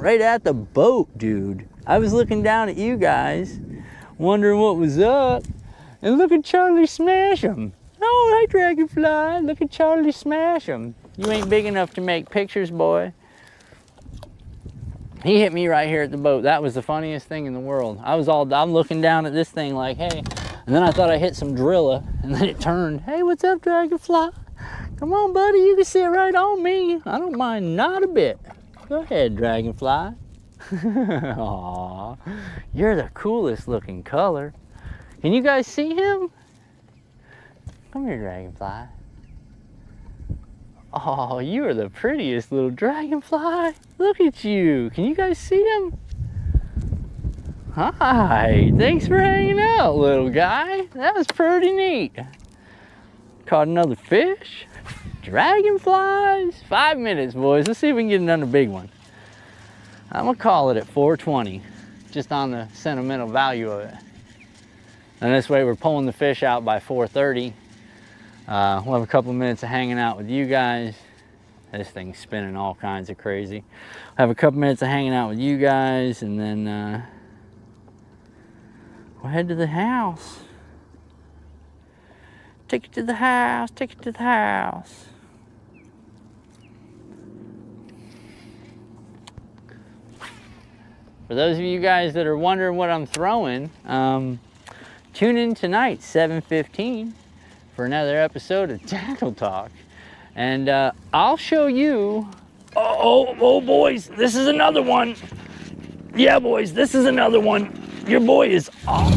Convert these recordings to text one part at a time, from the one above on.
right at the boat, dude. I was looking down at you guys, wondering what was up, and look at Charlie smash him. Oh, hi, Dragonfly. Look at Charlie smash him. You ain't big enough to make pictures, boy. He hit me right here at the boat. That was the funniest thing in the world. I'm looking down at this thing like, hey, and then I thought I hit some Drilla, and then it turned. Hey, what's up, Dragonfly? Come on, buddy, you can sit right on me. I don't mind not a bit. Go ahead, Dragonfly. Aw, you're the coolest looking color. Can you guys see him? Come here, Dragonfly. Oh, you are the prettiest little dragonfly. Look at you. Can you guys see him? Hi, thanks for hanging out, little guy. That was pretty neat. Caught another fish. Dragonflies. 5 minutes, boys. Let's see if we can get another big one. I'm gonna call it at 420, just on the sentimental value of it. And this way we're pulling the fish out by 4:30. We'll have a couple minutes of hanging out with you guys. This thing's spinning all kinds of crazy. We'll have a couple minutes of hanging out with you guys, and then we'll head to the house. Take it to the house, take it to the house. For those of you guys that are wondering what I'm throwing, tune in tonight, 7:15. for another episode of Tackle Talk. And I'll show you, oh boys, this is another one. Yeah, boys, this is another one. Your boy is off.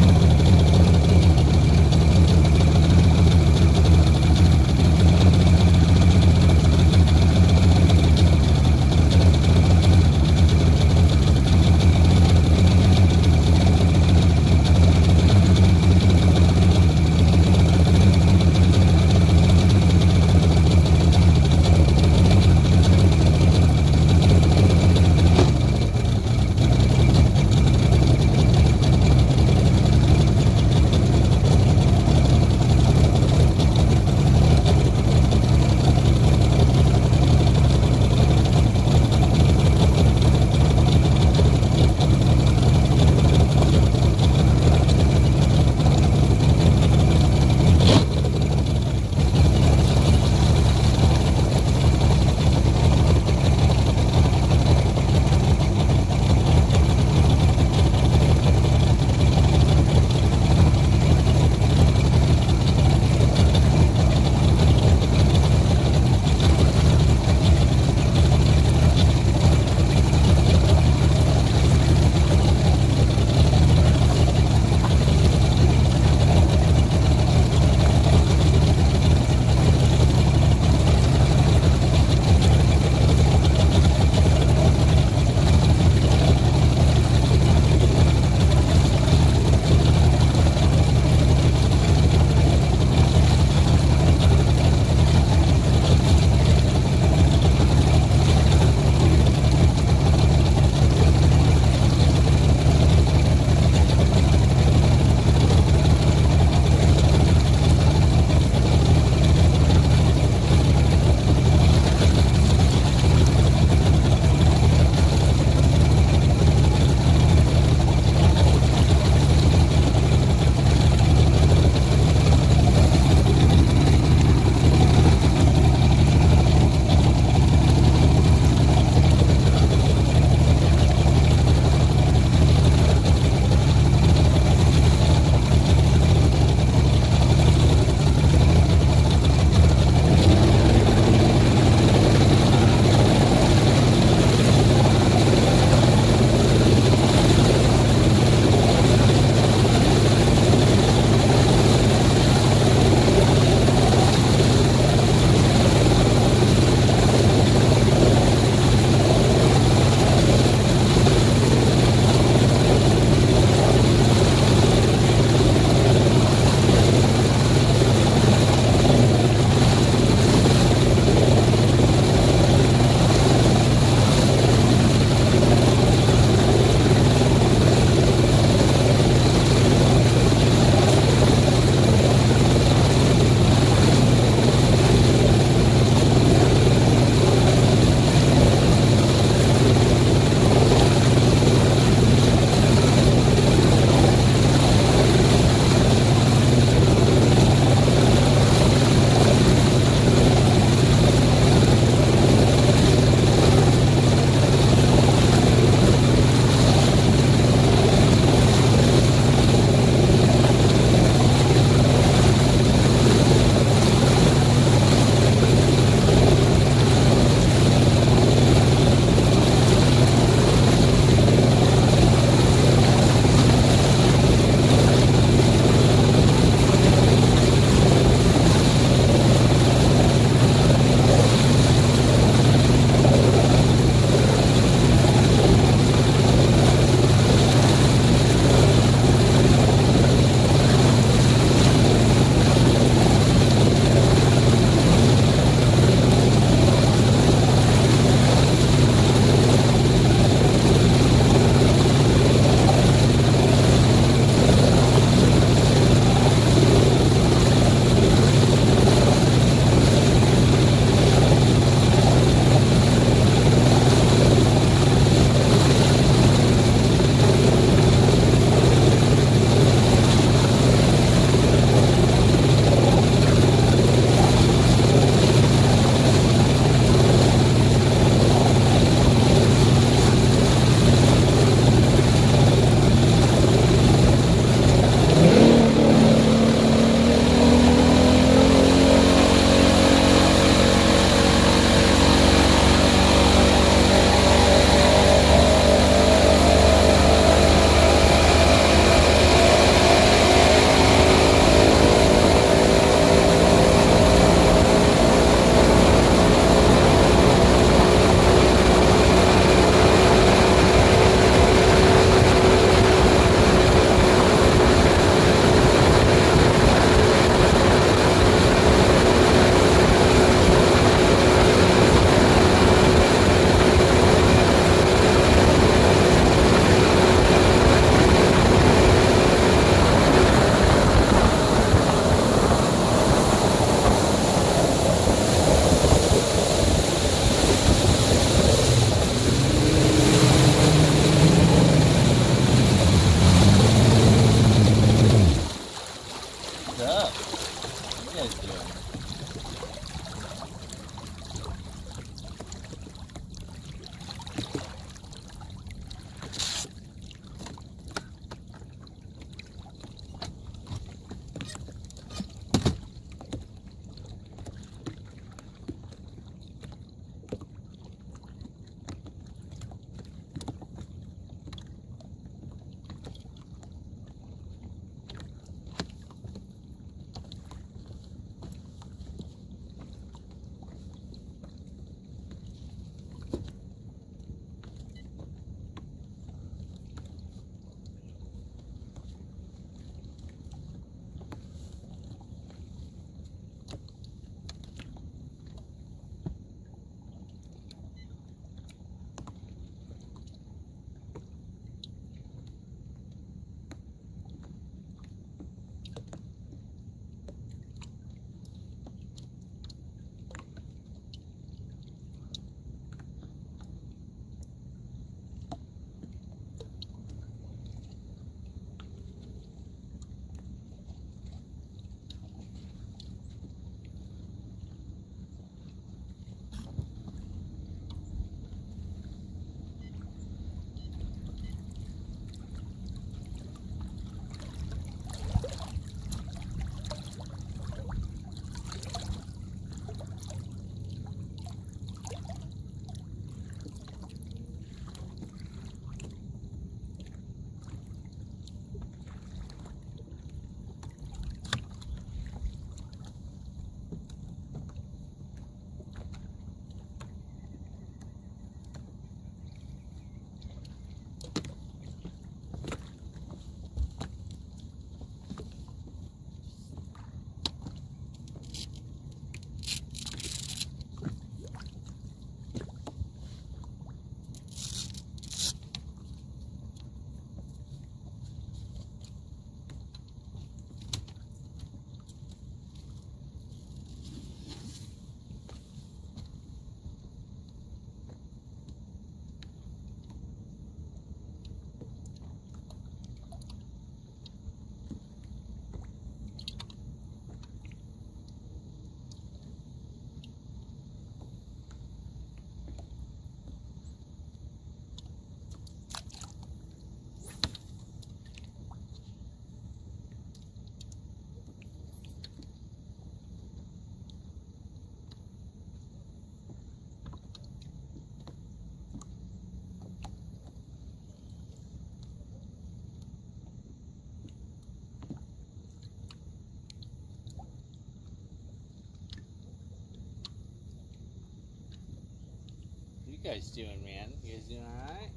guys doing, man? You guys doing alright?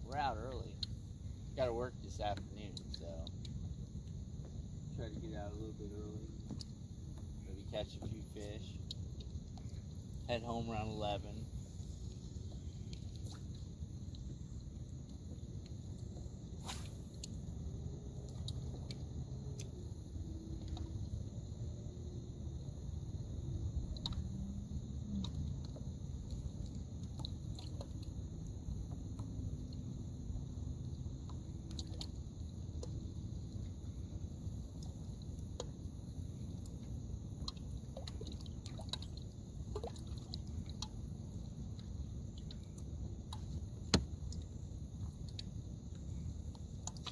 We're out early. Gotta work this afternoon, so try to get out a little bit early. Maybe catch a few fish. Head home around 11.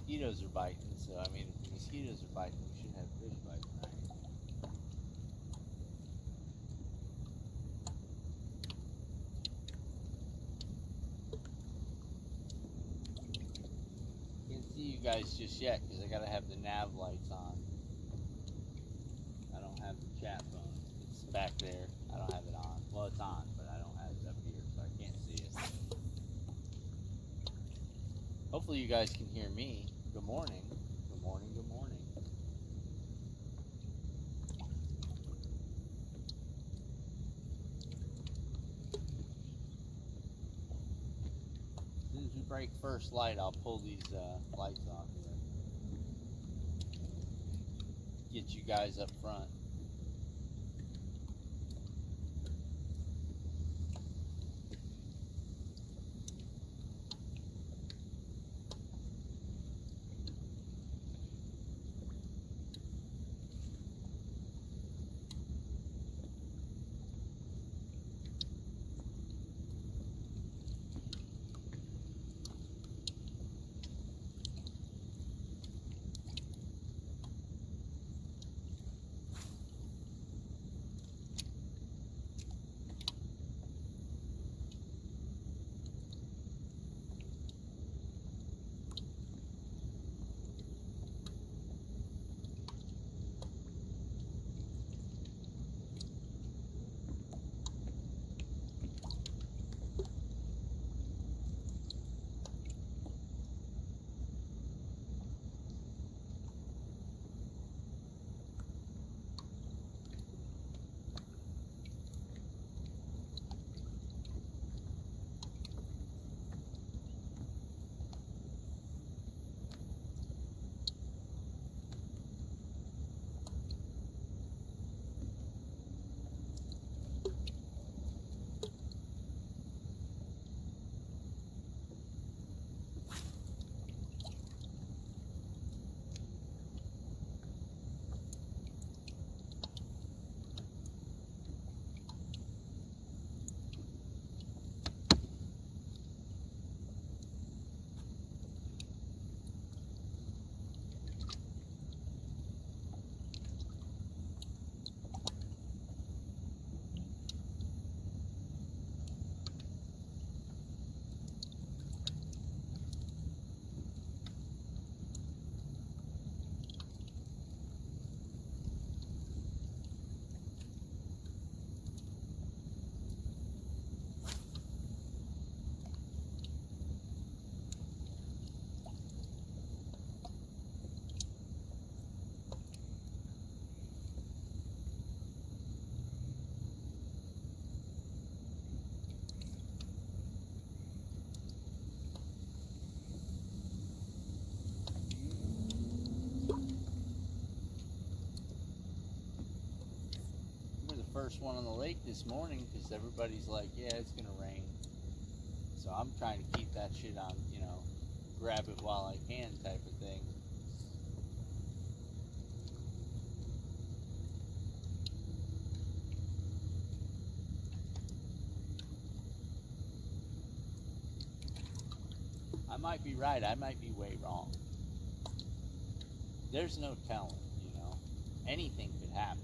Mosquitoes are biting, so I mean, if the mosquitoes are biting, we should have fish biting, right? Can't see you guys just yet because I gotta have the nav lights on. I don't have the chat phone. It's back there. I don't have it on. Well, it's on, but I don't have it up here, so I can't see it. Hopefully you guys can hear me. Good morning. Good morning, good morning. As soon as we break first light, I'll pull these lights off here. Get you guys up front. First one on the lake this morning because everybody's like, yeah, it's gonna rain. So I'm trying to keep that shit on, you know, grab it while I can type of thing. I might be right, I might be way wrong. There's no telling, you know. Anything could happen.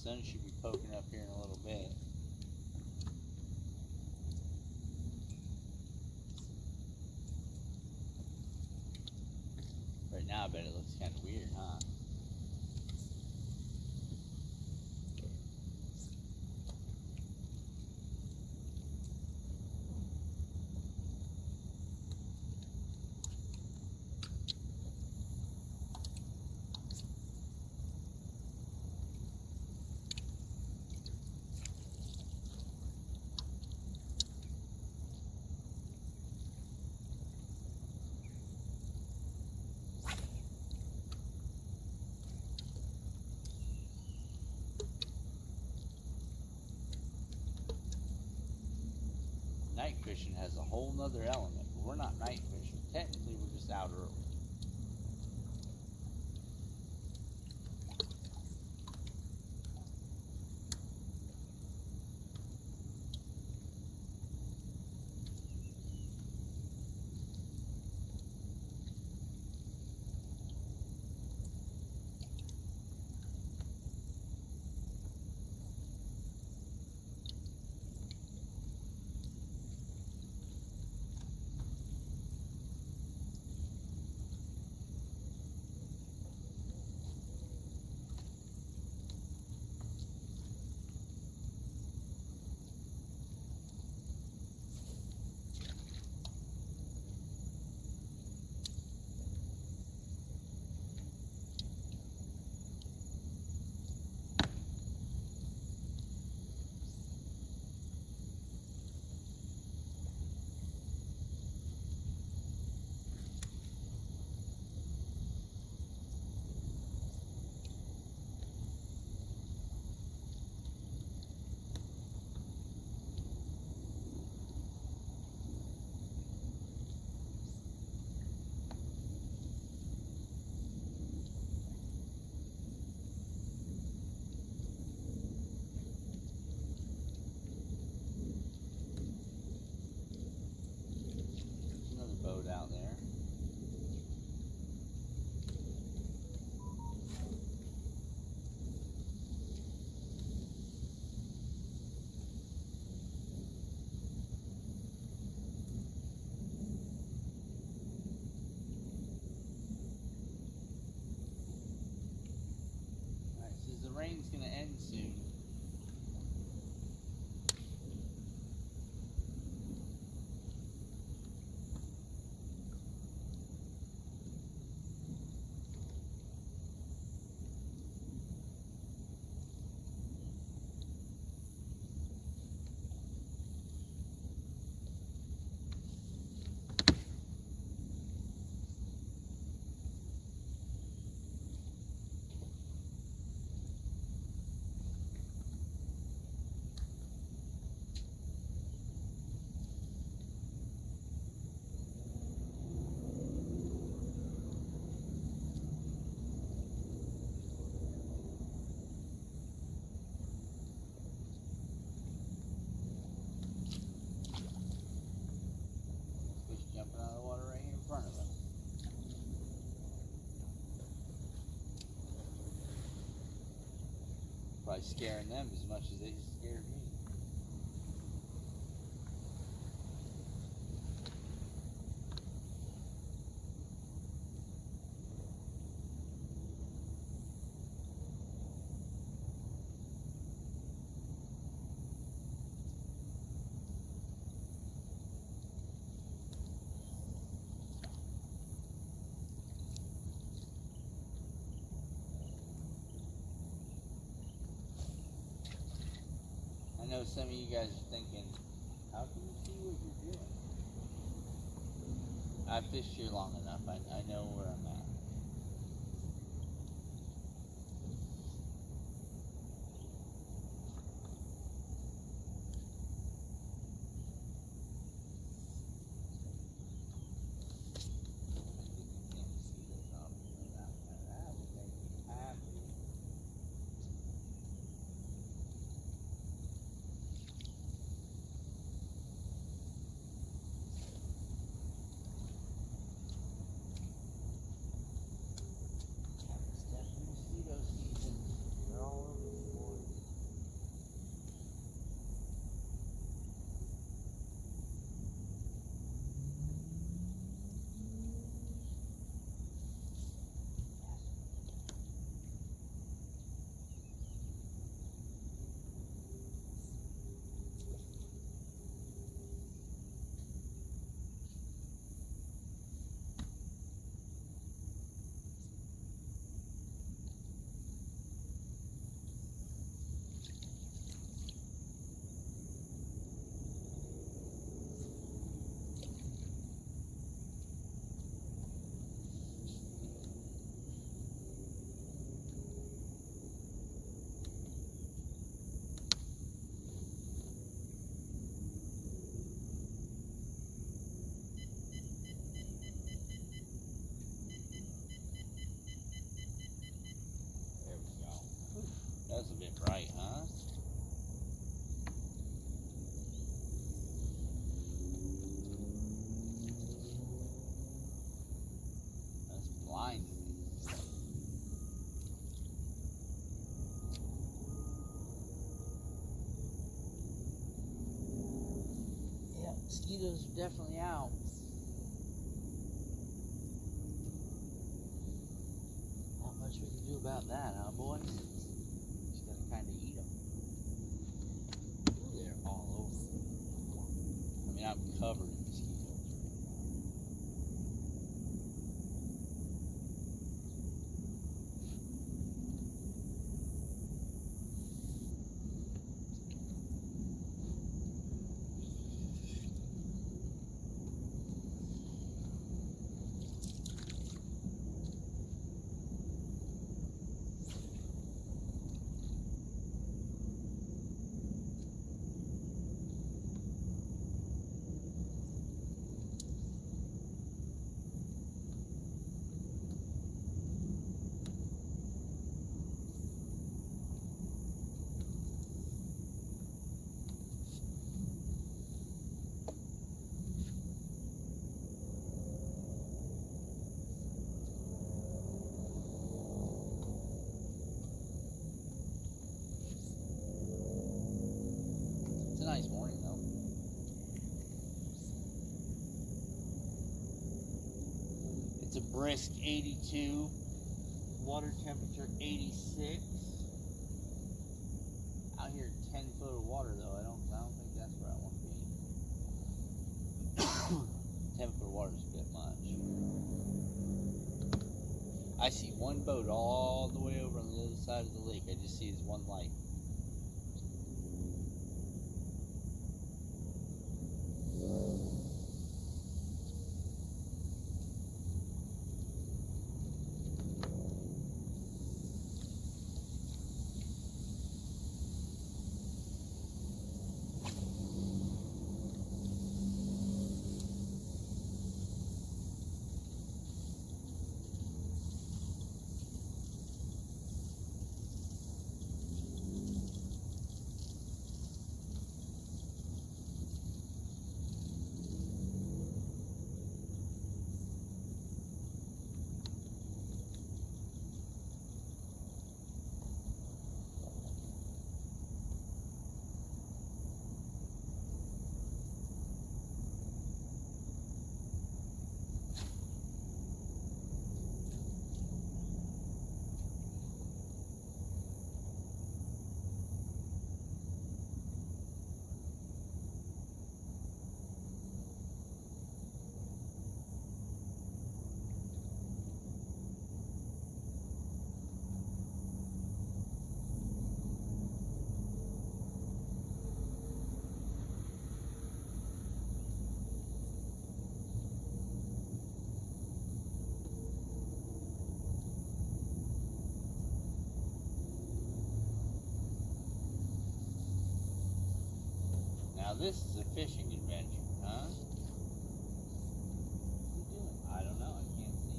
sun should be poking up here in a little bit. Right now, I bet it looks kind of weird, huh? Night fishing has a whole nother element, but we're not night fishing. Technically, we're just out early. Boat out there. Alright, says the rain's gonna end soon. Fish jumping out of the water right here in front of us. Probably scaring them as much as they scared me. I know some of you guys are thinking, how can you see what you're doing? I've fished here long enough. I know where I'm at. mosquitoes are definitely out. Not much we can do about that, huh, boys? Just gotta kind of eat them. They're all over. I mean, I'm covered in mosquitoes right It's a nice morning, though. It's a brisk 82. Water temperature 86. Out here 10 foot of water, though. I don't think that's where I want to be. 10 foot of water is a bit much. I see one boat all the way over on the other side of the lake. I just see his one light. Now this is a fishing adventure, huh? What are you doing? I don't know. I can't see.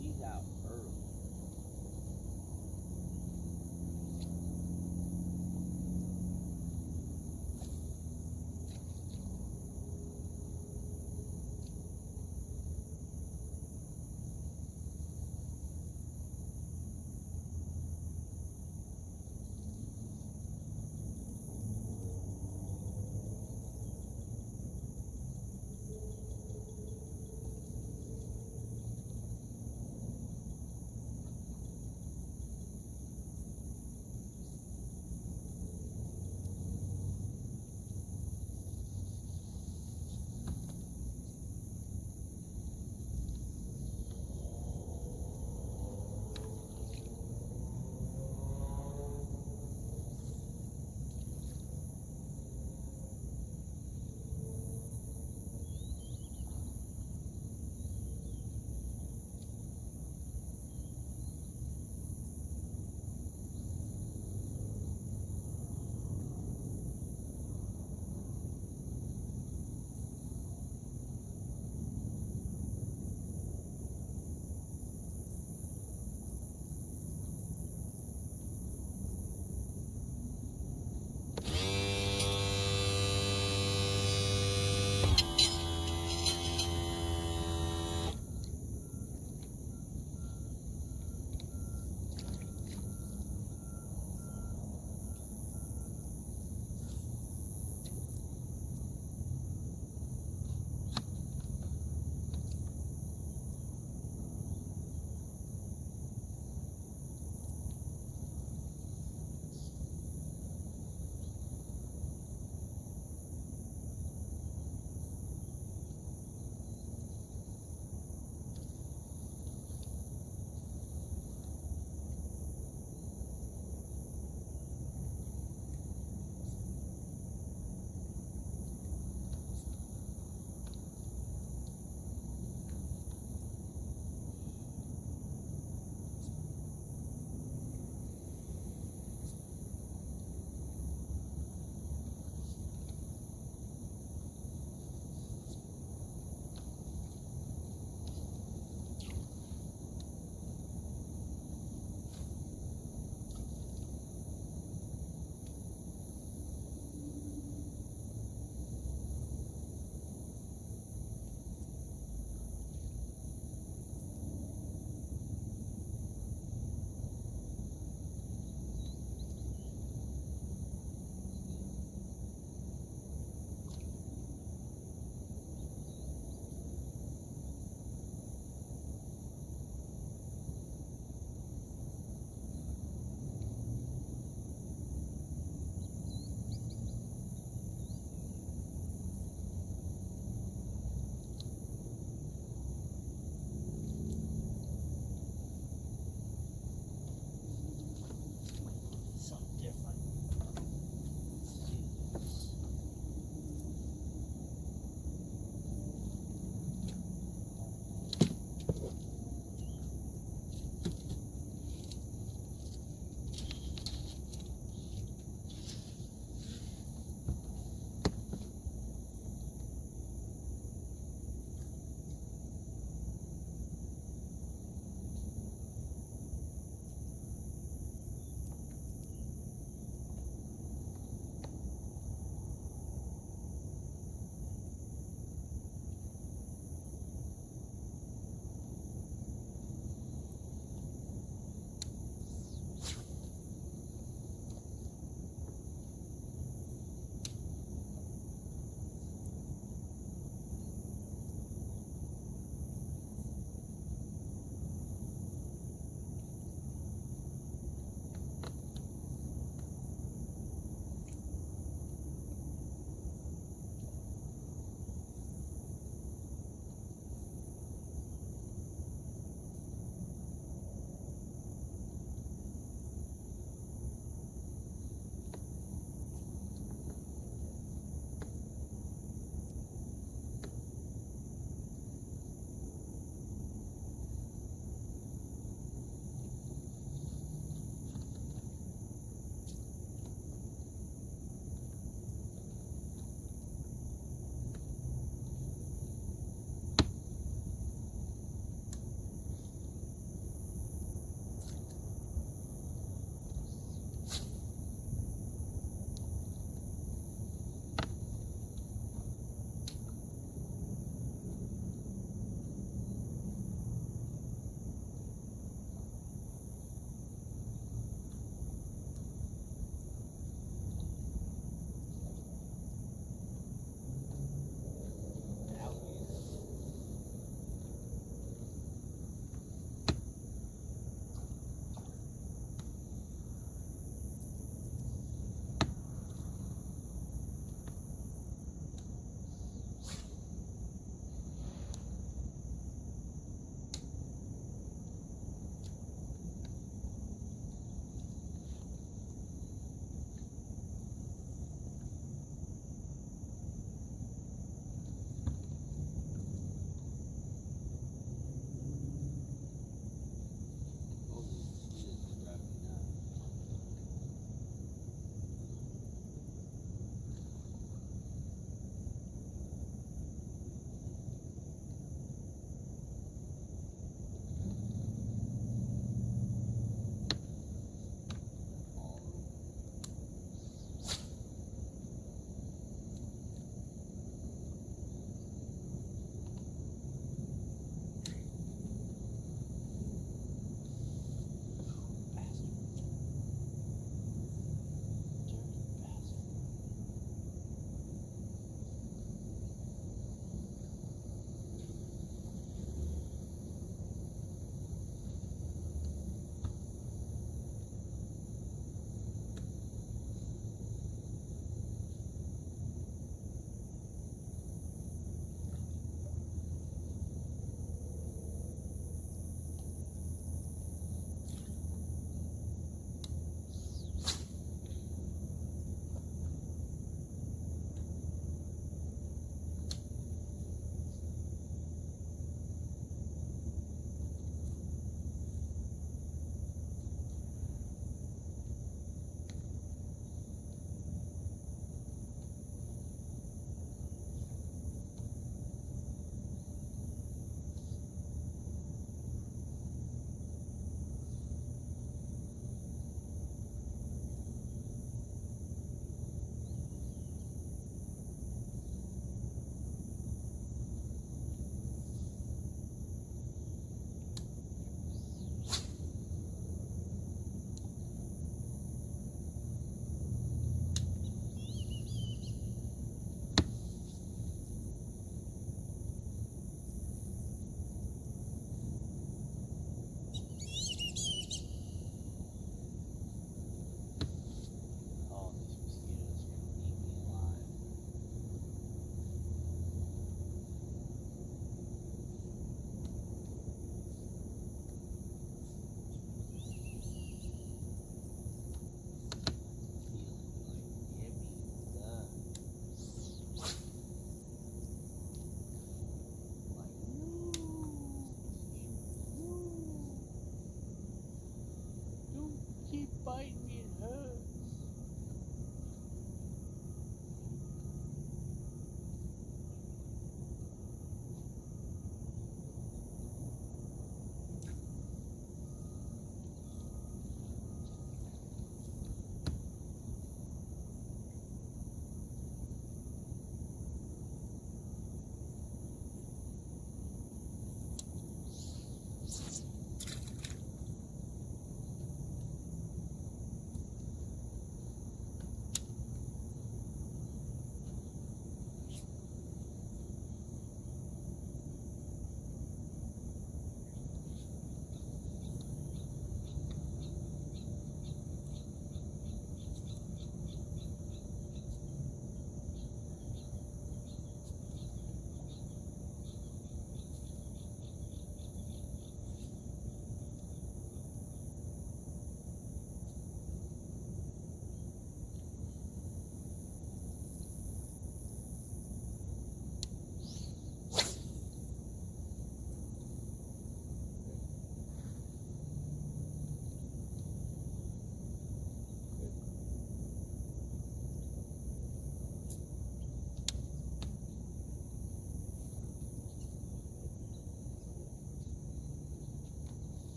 He's out early.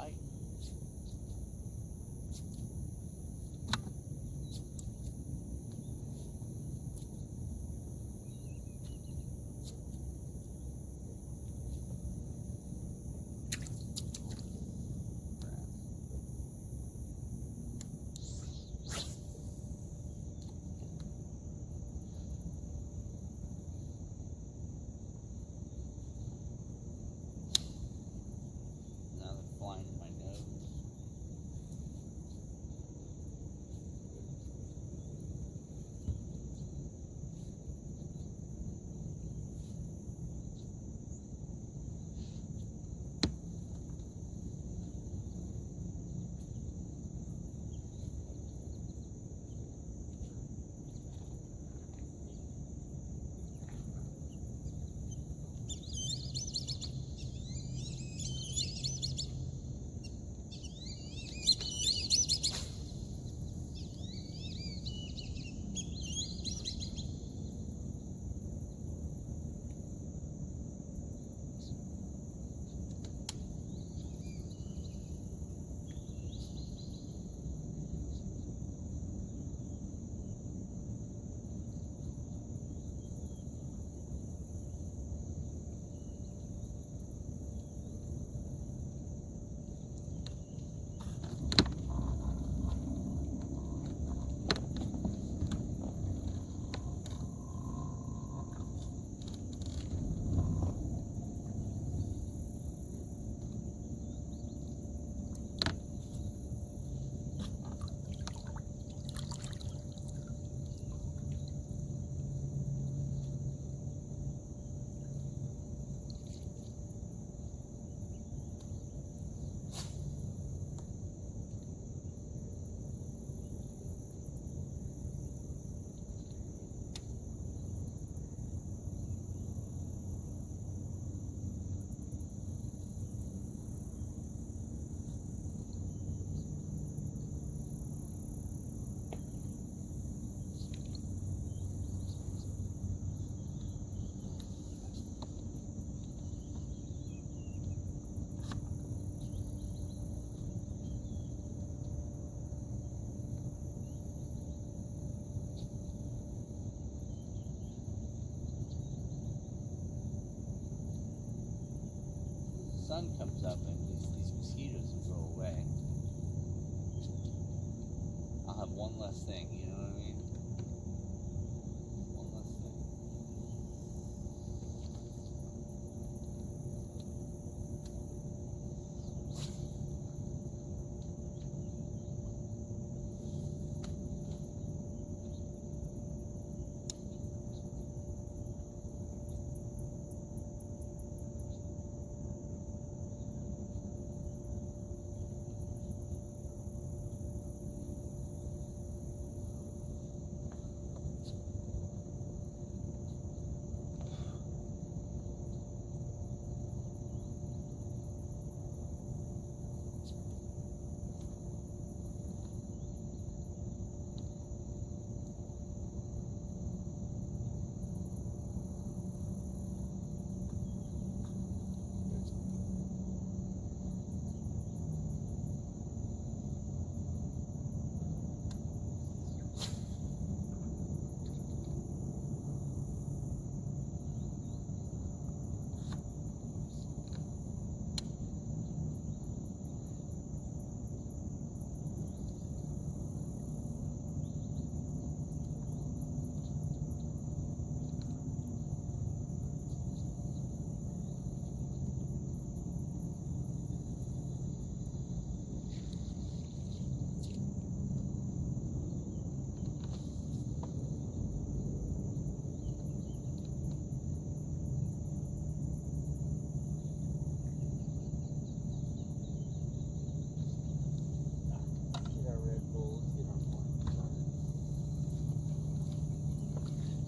bite. Now they're flying in my nose. Sun comes up and these mosquitoes will go away. I'll have one less thing, you know what I mean? One less thing.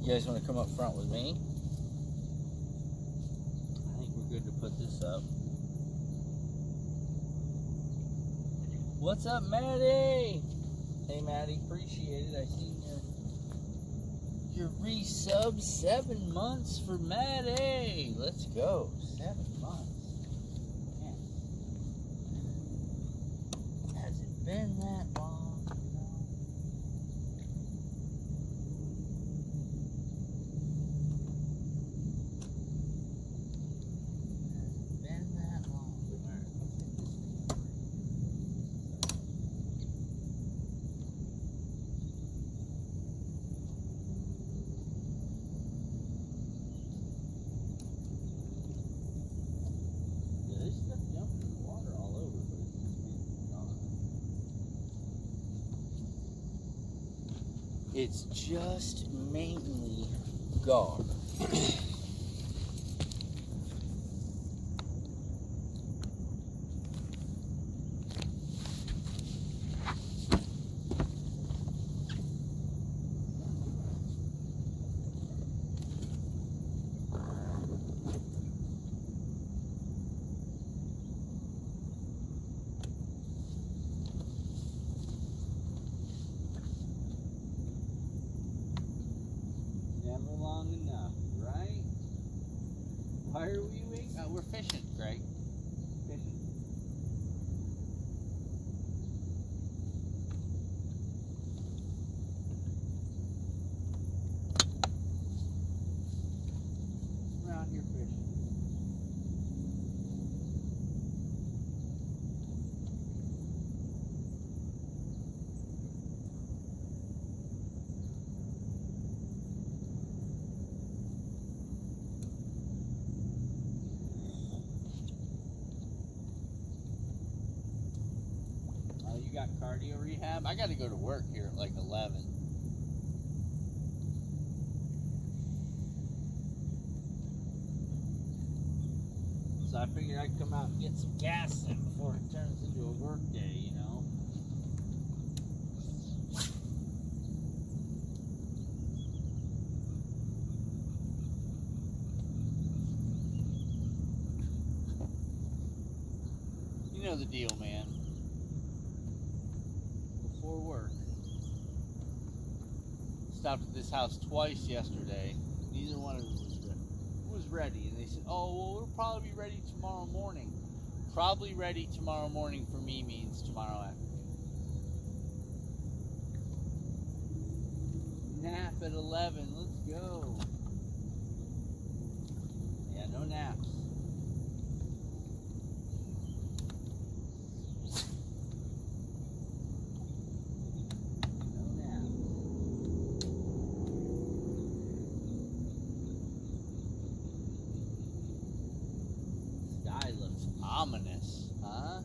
You guys want to come up front with me? I think we're good to put this up. What's up, Maddie? Hey, Maddie, appreciate it. I seen your resub. 7 months for Maddie. Let's go. 7 months. Man. been that long, you know. Has it been that long? Alright, let's hit this thing. Yeah, there's stuff jumping in the water all over, but it's just mainly gone. It's just mainly gar. Never long enough, right? Why are we waiting? We're fishing, Greg. Fishing. We're out here fishing. You got cardio rehab? I got to go to work here at like 11. So I figured I'd come out and get some gas in before it turns into a work day, you know? You know the deal, man. Before work. Stopped at this house twice yesterday. Neither one of them was ready. And they said, oh, well, we'll probably be ready tomorrow morning. Probably ready tomorrow morning for me means tomorrow afternoon. Nap at 11. Let's go. Yeah, no naps. Looks ominous, huh?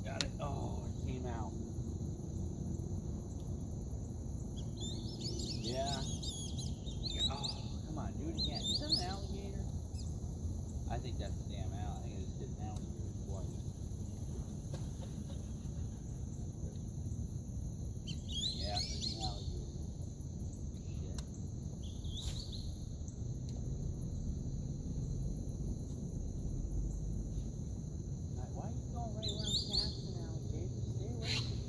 Got it. Oh, it came out. Yeah. Oh, come on, do it again. Is that an alligator? I think that's a damn alligator. I think I just did an alligator twice. Yeah, it's an alligator. Shit. Why are you going right where I'm casting, alligator? Stay away from me.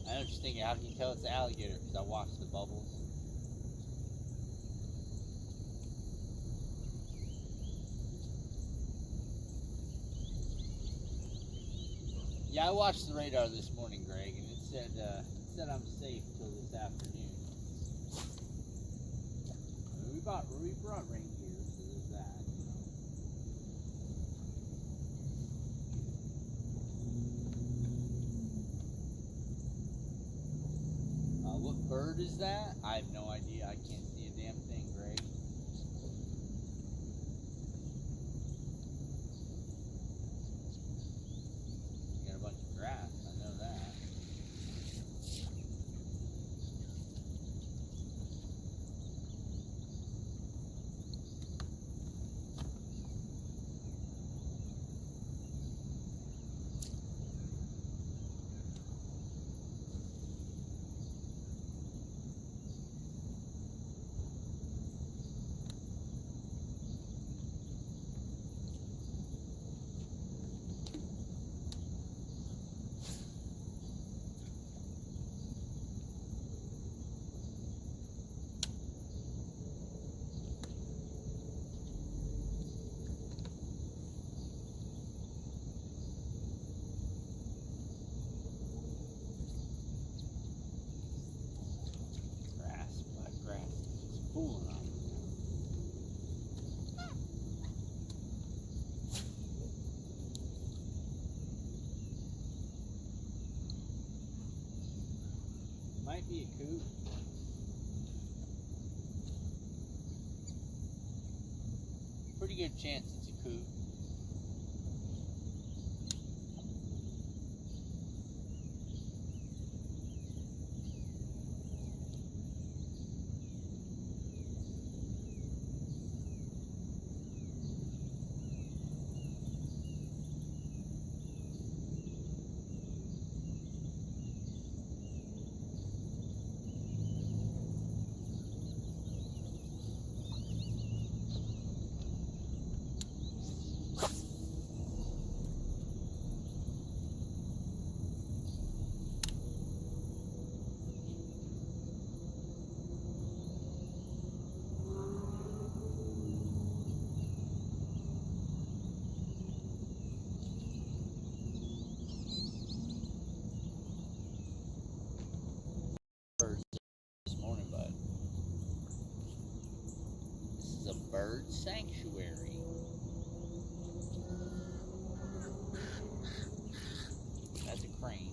I was just thinking, how can you tell it's an alligator? Because I watched the bubbles. Yeah, I watched the radar this morning, Greg, and it said I'm safe till this afternoon. We brought reindeer, so there's that, you know. bird is that? I have no idea. I can't see a damn thing, Greg. You got a bunch of grass, I know that. Fooling on me. Might be a coot. Pretty good chance it's a coot. This morning, bud. This is a bird sanctuary. That's a crane.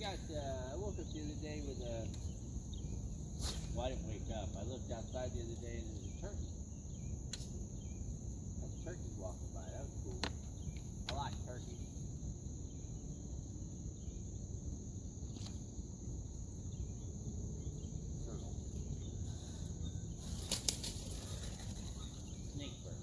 I woke up the other day with a, well, I didn't wake up. I looked outside the other day and there was a turkey. Had turkeys walking by. That was cool. I like turkeys. Turtle. Snake bird.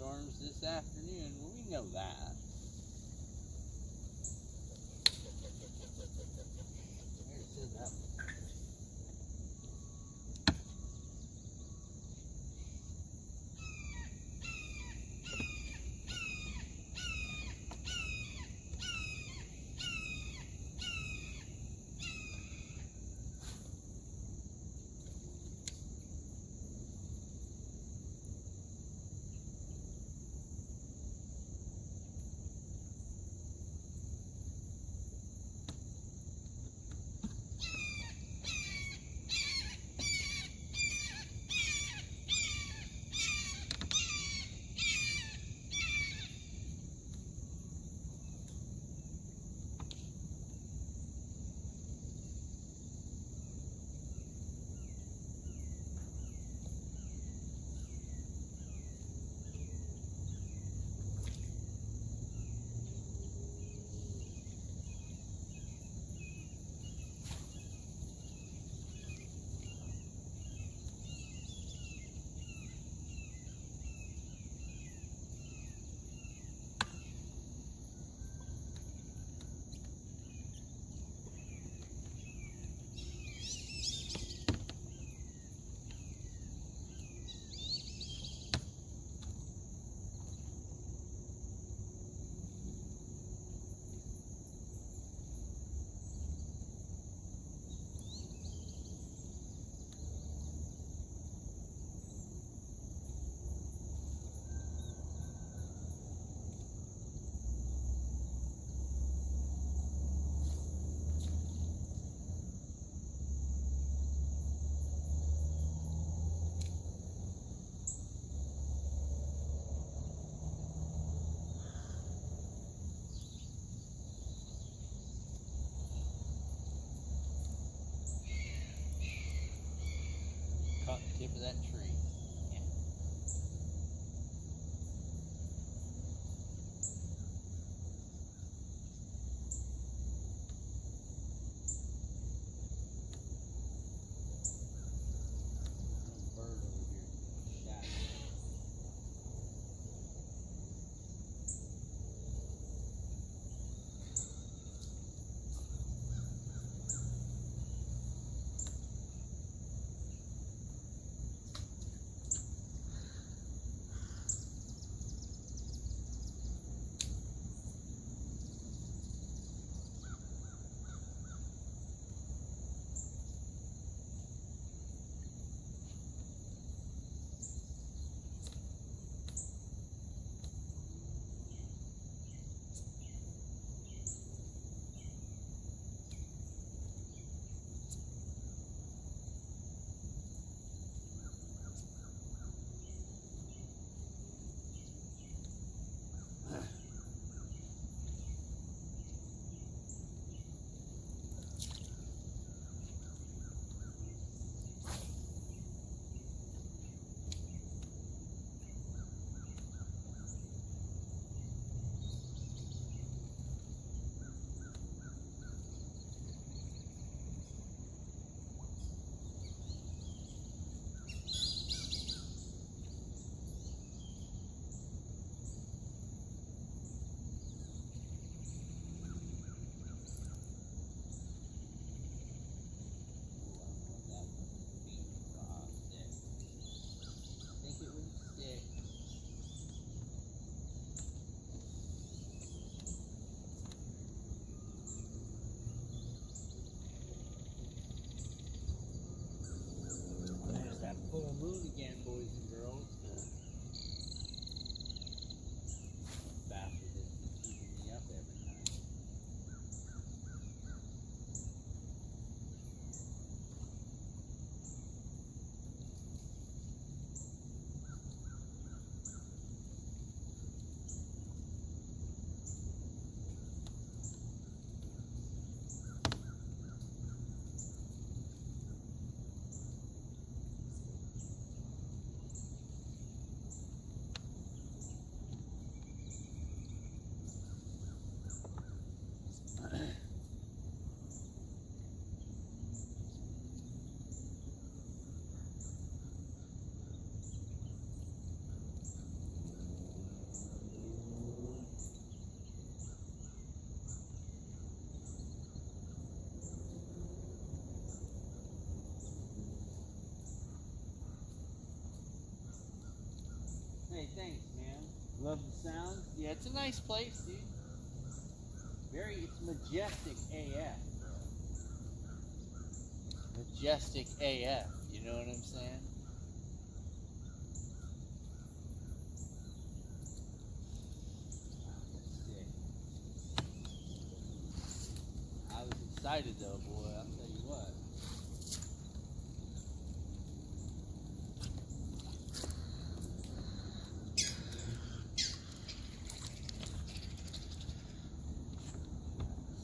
thunderstorms this afternoon. Well, we know that. Where said that? Hey, thanks, man. Love the sound. Yeah, it's a nice place, dude. It's majestic AF, bro. Majestic AF, you know what I'm saying? I was excited though, boy, I'll tell you what.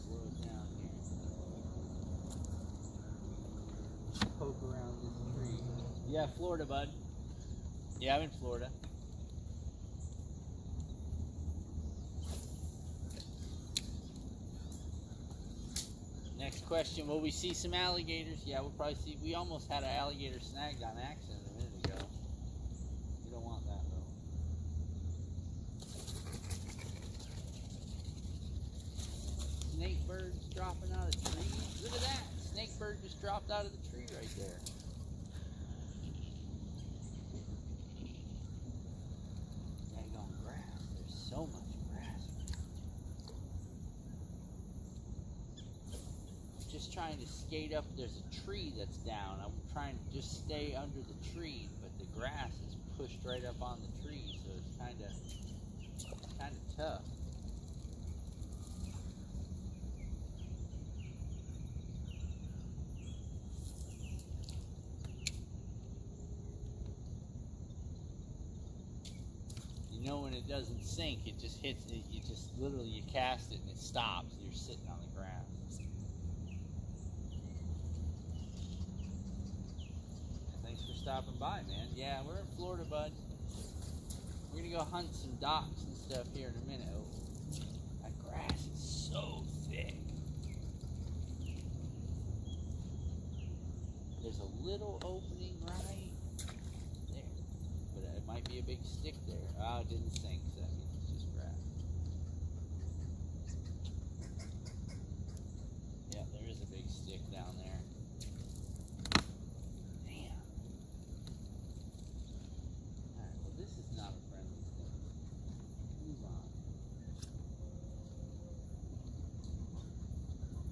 Slow it down here. Poke around this tree. Yeah, Florida, bud. Yeah, I'm in Florida. Next question, will we see some alligators? Yeah, we'll probably see. We almost had an alligator snagged on accident a minute ago. You don't want that, though. Snake birds dropping out of trees. Look at that. Snake bird just dropped out of the tree right there. Daggone grass. There's so much grass. Just trying to skate up. There's a tree that's down. I'm trying to just stay under the tree, but the grass is pushed right up on the tree, so it's kind of tough. You know, when it doesn't sink, it just hits it. You just literally you cast it and it stops. You're sitting on the grass. Thanks for stopping by, man. Yeah, we're in Florida, bud. We're gonna go hunt some docks and stuff here in a minute. Oh, that grass is so thick. There's a little opening right there, but it might be a big stick there. Oh, it didn't sink, so that means it's just grass. Yeah, there is a big stick down there. Damn. Alright, well this is not a friendly stick. Move on.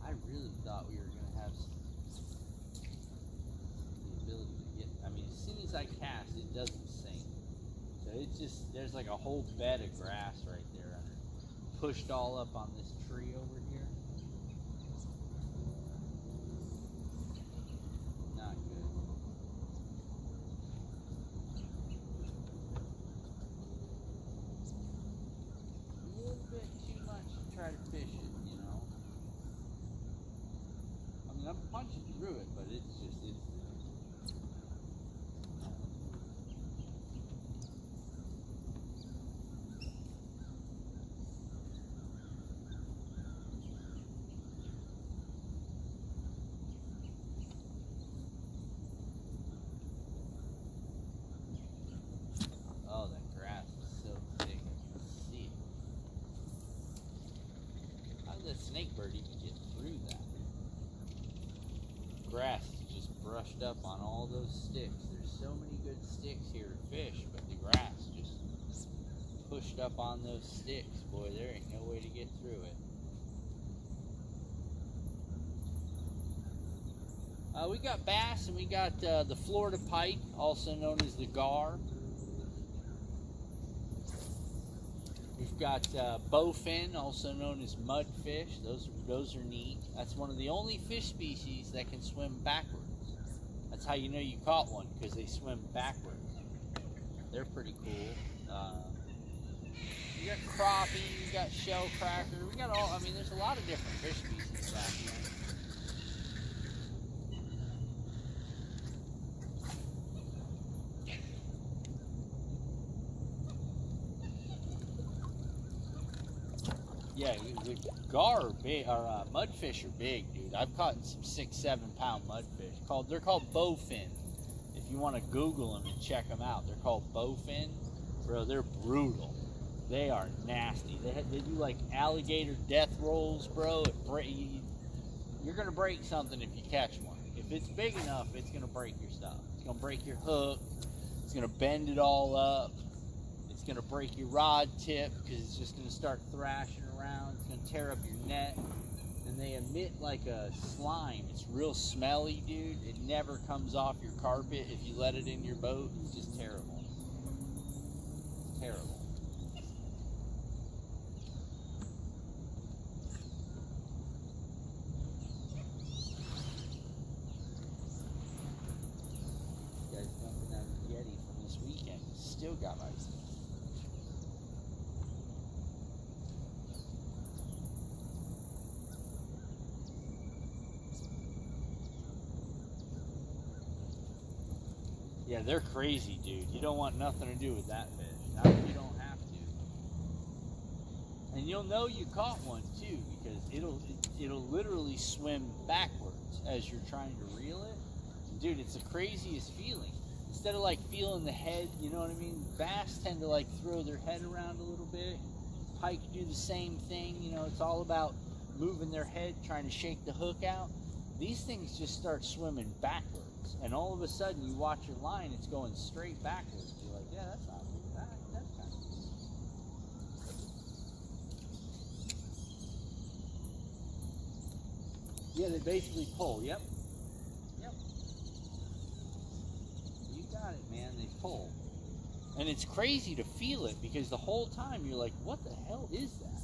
I really thought we were going to have the ability to get, I mean, as soon as I cast, it doesn't sink. So it's just, there's like a whole bed of grass right there under, pushed all up on this tree over here. Not good. A little bit too much to try to fish it, you know. I mean, I'm punching through it, but it's just, oh, that grass is so thick, I can see it. How did that snake bird even get through that? Grass is just brushed up on all those sticks. There's so many good sticks here to fish, but the grass just pushed up on those sticks. Boy, there ain't no way to get through it. We got bass and we got the Florida pike, also known as the gar. We've got bowfin, also known as mudfish. Those are neat. That's one of the only fish species that can swim backwards. That's how you know you caught one, because they swim backwards. They're pretty cool. You got crappie, you got shell cracker. We got all. I mean, there's a lot of different fish species back here. Yeah, the gar are big, or mudfish are big, dude. I've caught some 6-7 pound mudfish. They're called bowfin. If you want to Google them and check them out, they're called bowfin. Bro, they're brutal. They are nasty. They do like alligator death rolls, bro. You're gonna break something if you catch one. If it's big enough, it's gonna break your stuff. It's gonna break your hook. It's gonna bend it all up. It's going to break your rod tip because it's just going to start thrashing around. It's going to tear up your net. And they emit like a slime. It's real smelly, dude. It never comes off your carpet if you let it in your boat. It's just terrible. It's terrible. You guys dumping out the Yeti from this weekend. Still got ice. Yeah, they're crazy, dude. You don't want nothing to do with that fish. Not if you don't have to. And you'll know you caught one too, because it'll literally swim backwards as you're trying to reel it. And dude, it's the craziest feeling. Instead of like feeling the head, you know what I mean? Bass tend to like throw their head around a little bit. Pike do the same thing. You know, it's all about moving their head, trying to shake the hook out. These things just start swimming backwards, and all of a sudden you watch your line, it's going straight backwards. You're like, yeah, that's not good. That's kind of good. Yeah, they basically pull. Yep. You got it, man. They pull. And it's crazy to feel it because the whole time you're like, what the hell is that?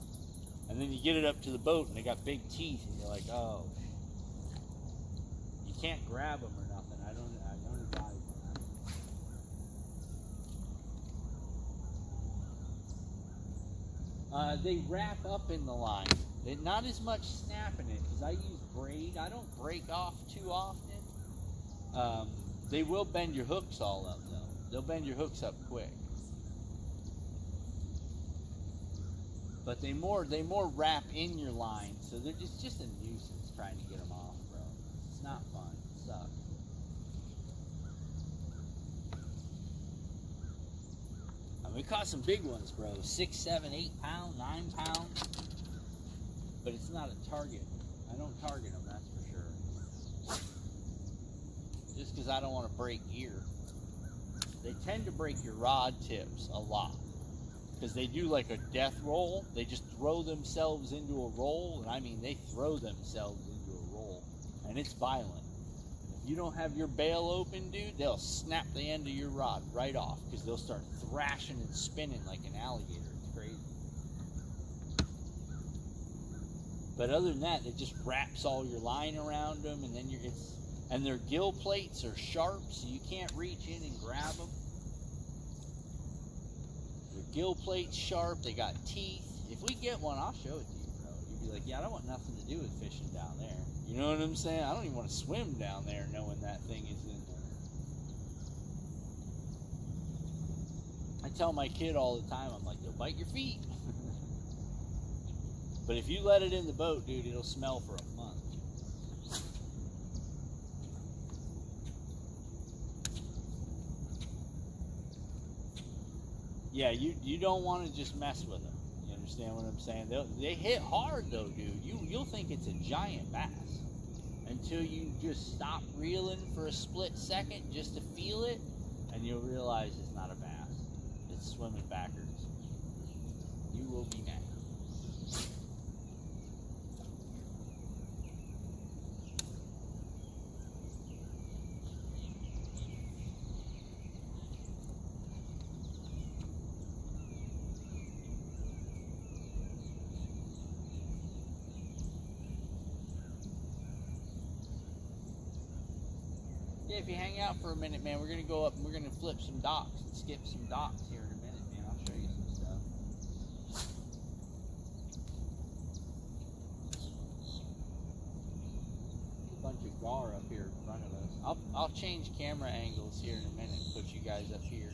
And then you get it up to the boat and they got big teeth and you're like, oh. You can't grab them or nothing. I don't advise that. They wrap up in the line. Not as much snapping it because I use braid. I don't break off too often. They will bend your hooks all up though. They'll bend your hooks up quick. But they more wrap in your line, so they're just a nuisance trying to get them off, bro. It's not fun. It sucks. I mean, we caught some big ones, bro. 6, 7, 8 pound, 9 pound. But it's not a target. I don't target them, that's for sure. Just because I don't want to break gear. They tend to break your rod tips a lot. Because they do like a death roll. They just throw themselves into a roll. And I mean, they throw themselves into a roll. And it's violent. If you don't have your bail open, dude, they'll snap the end of your rod right off. Because they'll start thrashing and spinning like an alligator. It's crazy. But other than that, it just wraps all your line around them. And then and their gill plates are sharp. So you can't reach in and grab them. Their gill plate's sharp, they got teeth. If we get one, I'll show it to you, bro. You'd be like, yeah, I don't want nothing to do with fishing down there. You know what I'm saying? I don't even want to swim down there knowing that thing is in there. I tell my kid all the time, I'm like, they'll bite your feet. But if you let it in the boat, dude, it'll smell for a month. Yeah, you don't want to just mess with them. You understand what I'm saying? They hit hard though, dude. You'll think it's a giant bass until you just stop reeling for a split second just to feel it, and you'll realize it's not a bass. It's swimming backwards. You will be mad. Yeah, if you hang out for a minute, man, we're going to go up and we're going to flip some docks and skip some docks here in a minute, man. I'll show you some stuff. A bunch of gar up here in front of us. I'll change camera angles here in a minute and put you guys up here.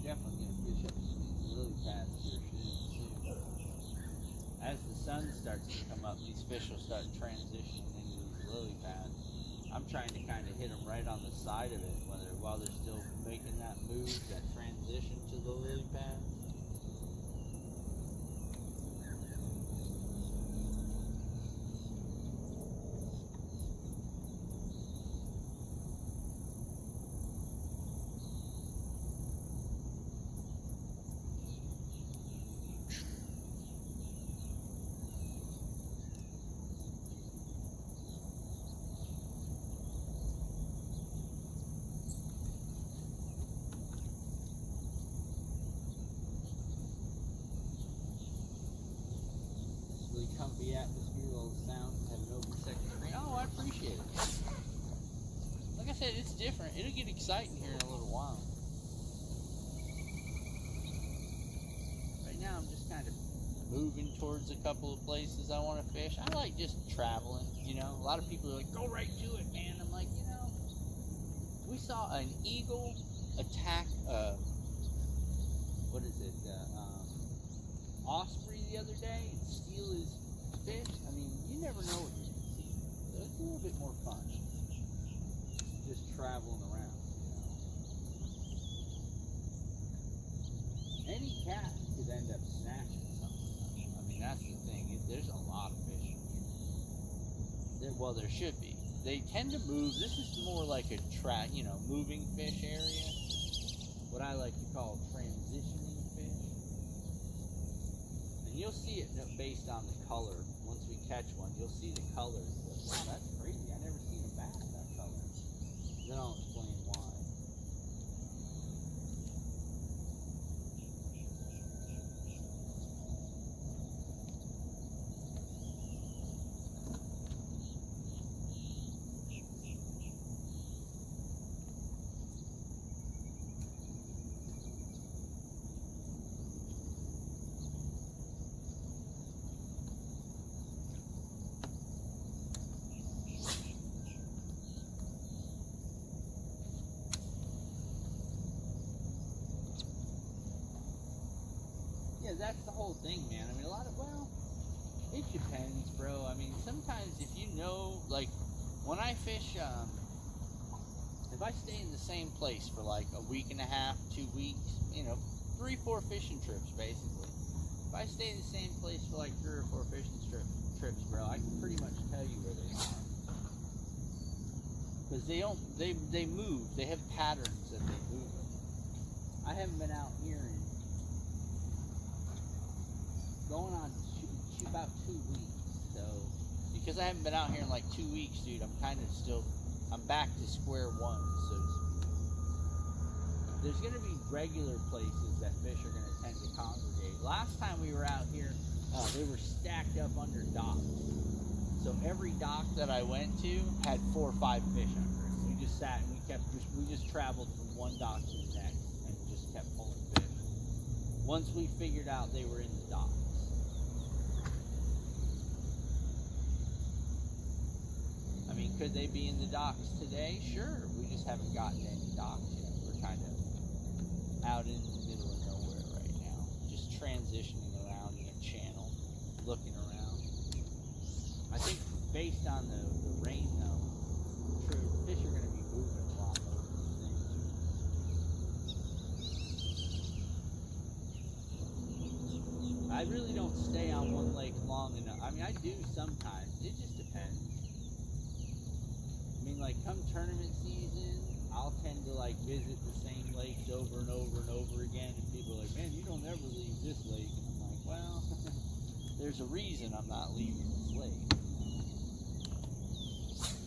Definitely gonna fish up some of these lily will come up. These fish will start transitioning into these lily pads. I'm trying to kind of hit them right on the side of it, while they're still making that move, that transition to the lily pad. Really comfy atmosphere, all the sound, have an open second screen. Oh, I appreciate it. Like I said, it's different. It'll get exciting here in a little while. Right now, I'm just kind of moving towards a couple of places I want to fish. I like just traveling, you know. A lot of people are like, go right to it, man. I'm like, you know, we saw an eagle attack, what is it, osprey the other day and steal his fish. I mean, you never know what you're going to see. So it's a little bit more fun just traveling around, you know. Any cat could end up snatching something. I mean, that's the thing. There's a lot of fish. Well, there should be. They tend to move. This is more like a moving fish area. What I like to call transitioning fish. And you'll see it based on the color. Once we catch one, you'll see the color. Like, wow, that's crazy. I never seen a bass that color. Then I'll explain why. Yeah, that's the whole thing, man. I mean, it depends, bro. I mean, sometimes if you know, like, when I fish, if I stay in the same place for like a week and a half, 2 weeks, 3-4 fishing trips, basically. If I stay in the same place for like 3 or 4 fishing trips, bro, I can pretty much tell you where they are. Because they move. They have patterns that they move in. I haven't been out here in going on about 2 weeks, so because I haven't been out here in like 2 weeks, dude, I'm back to square one. So there's going to be regular places that fish are going to tend to congregate. Last time we were out here, they were stacked up under docks. So every dock that I went to had 4 or 5 fish under it. We just sat and we just traveled from one dock to the next and just kept pulling fish. Once we figured out they were in the docks. I mean, could they be in the docks today? Sure. We just haven't gotten any docks yet. We're kind of out in the middle of nowhere right now. Just transitioning around in a channel, looking around. I think based on the rain, though, fish are going to be moving a lot over these things. I really don't stay on one lake long enough. I mean, I do sometimes. It just depends. I mean, like, come tournament season, I'll tend to, like, visit the same lakes over and over and over again, and people are like, man, you don't ever leave this lake. And I'm like, well, there's a reason I'm not leaving this lake.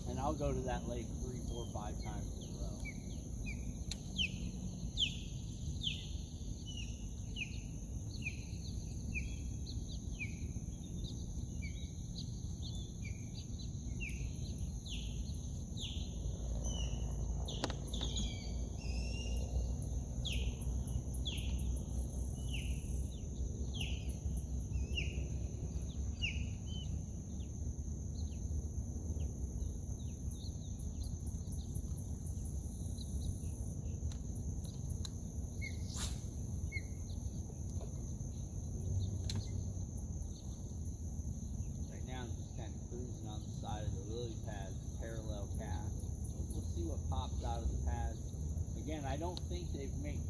And I'll go to that lake 3, 4, 5 times in a row.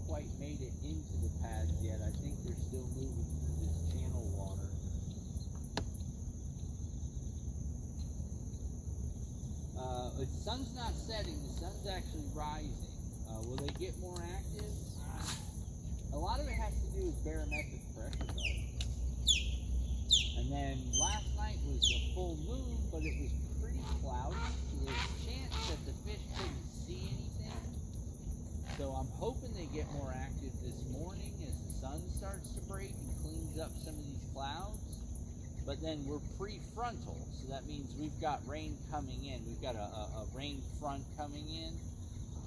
quite made it into the pads yet. I think they're still moving through this channel water. The sun's not setting, the sun's actually rising. Will they get more active? A lot of it has to do with barometric pressure though. And then last night was a full moon, but it was pretty cloudy, so there's a chance that the fish couldn't see anything. So I'm hoping they get more active this morning as the sun starts to break and cleans up some of these clouds. But then we're prefrontal, so that means we've got rain coming in. We've got a rain front coming in.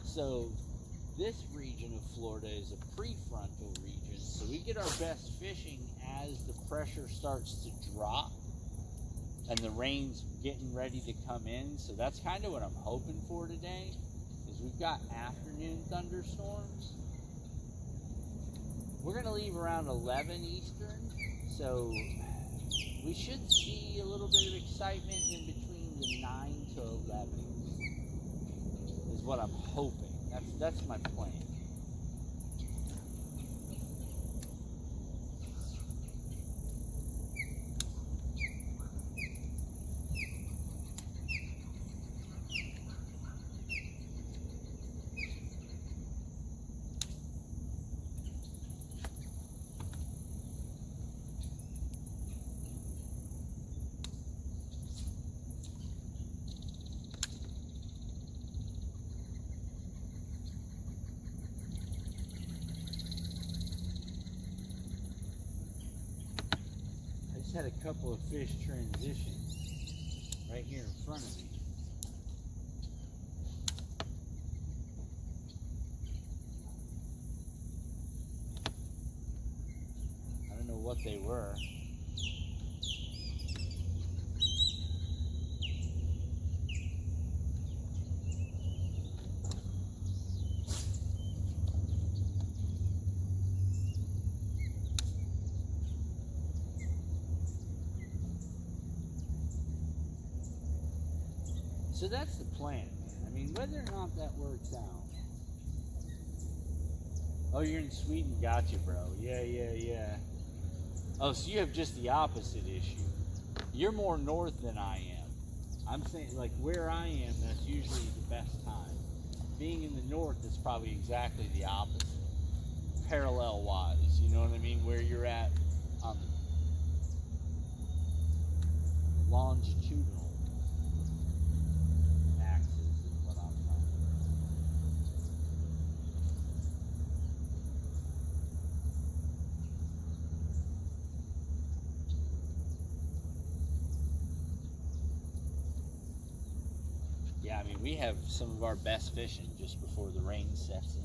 So this region of Florida is a prefrontal region. So we get our best fishing as the pressure starts to drop and the rain's getting ready to come in. So that's kind of what I'm hoping for today, is we've got afternoon thunderstorms. We're gonna leave around 11 Eastern, so we should see a little bit of excitement in between the 9 to 11 is what I'm hoping. That's my plan. Had a couple of fish transition right here in front of me. I don't know what they were. So that's the plan, man. I mean, whether or not that works out. Oh, you're in Sweden? Gotcha, bro. Yeah. Oh, so you have just the opposite issue. You're more north than I am. I'm saying, like, where I am, that's usually the best time. Being in the north is probably exactly the opposite. Parallel-wise, you know what I mean? Where you're at on the longitudinal axis is what I'm talking about. Yeah, I mean, we have some of our best fishing just before the rain sets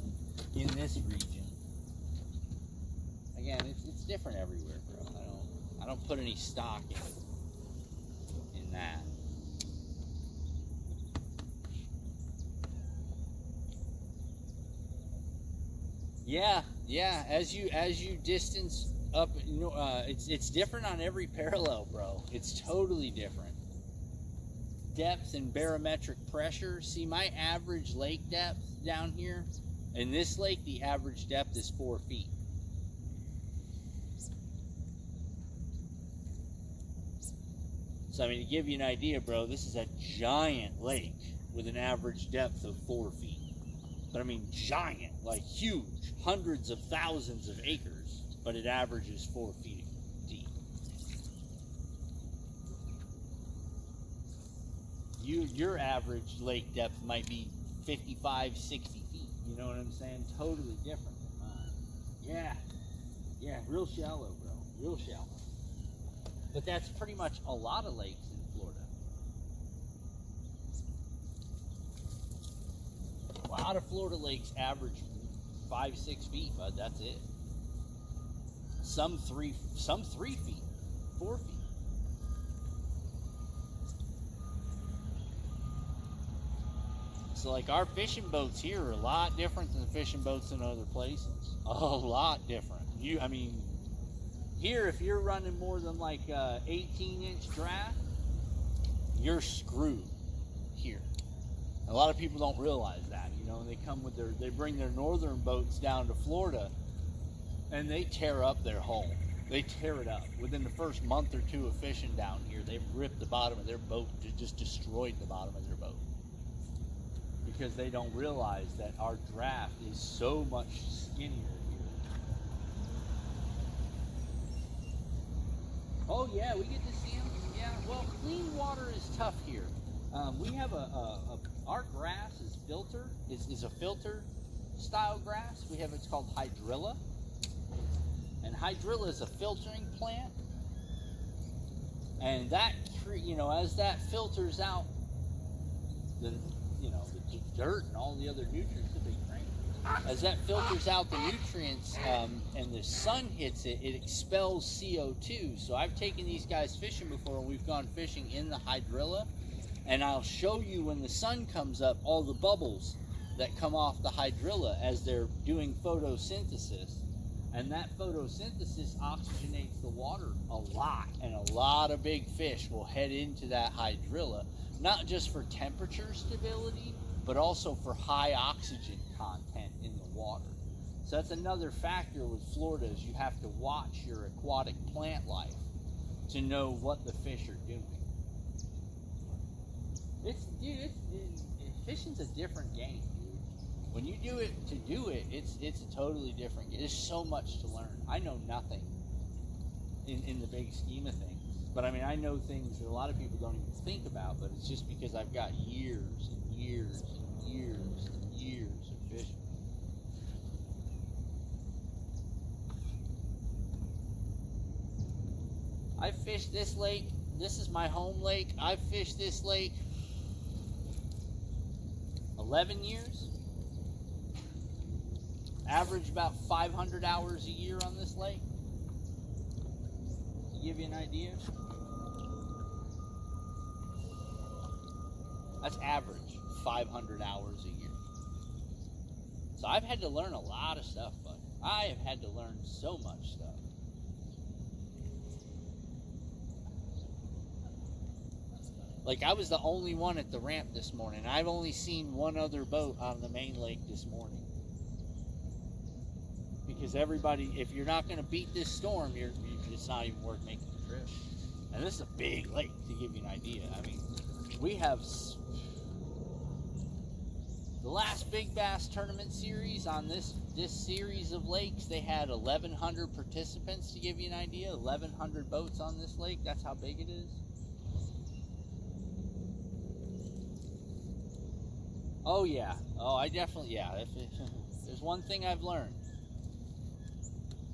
in this region. Again, it's different everywhere, bro. I don't put any stock in that. Yeah. As you distance up, it's different on every parallel, bro. It's totally different. Depth and barometric pressure. See, my average lake depth down here, in this lake, the average depth is 4 feet. So, I mean, to give you an idea, bro, this is a giant lake with an average depth of 4 feet. But I mean, giant, like huge, hundreds of thousands of acres, but it averages 4 feet deep. Your average lake depth might be 55, 60 feet. You know what I'm saying? Totally different than mine. Yeah, real shallow, bro. Real shallow. But that's pretty much a lot of lakes in Florida. A lot of Florida lakes average 5, 6 feet, bud. That's it. Some 3 feet, 4 feet. So like our fishing boats here are a lot different than the fishing boats in other places. A lot different. I mean, here if you're running more than like 18-inch draft, you're screwed here. A lot of people don't realize that, you know, and they come with they bring their northern boats down to Florida and they tear up their hull. They tear it up. Within the first month or two of fishing down here, they've ripped the bottom of their boat, just destroyed the bottom of their boat. Because they don't realize that our draft is so much skinnier here. Oh yeah, we get to see them. Yeah, well, clean water is tough here. We have our grass is a filter style grass. It's called hydrilla. And hydrilla is a filtering plant. And that, you know, as that filters out the dirt and all the other nutrients, the big rain. As that filters out the nutrients and the sun hits it, it expels CO2. So I've taken these guys fishing before, and we've gone fishing in the hydrilla, and I'll show you when the sun comes up all the bubbles that come off the hydrilla as they're doing photosynthesis. And that photosynthesis oxygenates the water a lot, and a lot of big fish will head into that hydrilla, not just for temperature stability, but also for high oxygen content in the water. So that's another factor with Florida, is you have to watch your aquatic plant life to know what the fish are doing. Fishing's a different game, dude. When you do it to do it, it's a totally different game. There's so much to learn. I know nothing in the big scheme of things. But I mean, I know things that a lot of people don't even think about, but it's just because I've got years and years and years and years of fishing. I've fished this lake. This is my home lake. I've fished this lake 11 years. Average about 500 hours a year on this lake. To give you an idea. That's average, 500 hours a year. So I've had to learn a lot of stuff, bud. I have had to learn so much stuff. Like, I was the only one at the ramp this morning. I've only seen one other boat on the main lake this morning. Because everybody, if you're not going to beat this storm, it's not even worth making the trip. And this is a big lake, to give you an idea. I mean, we have the last Big Bass Tournament series on this series of lakes. They had 1,100 participants, to give you an idea. 1,100 boats on this lake. That's how big it is. Oh yeah. Oh, I definitely, yeah. If there's one thing I've learned.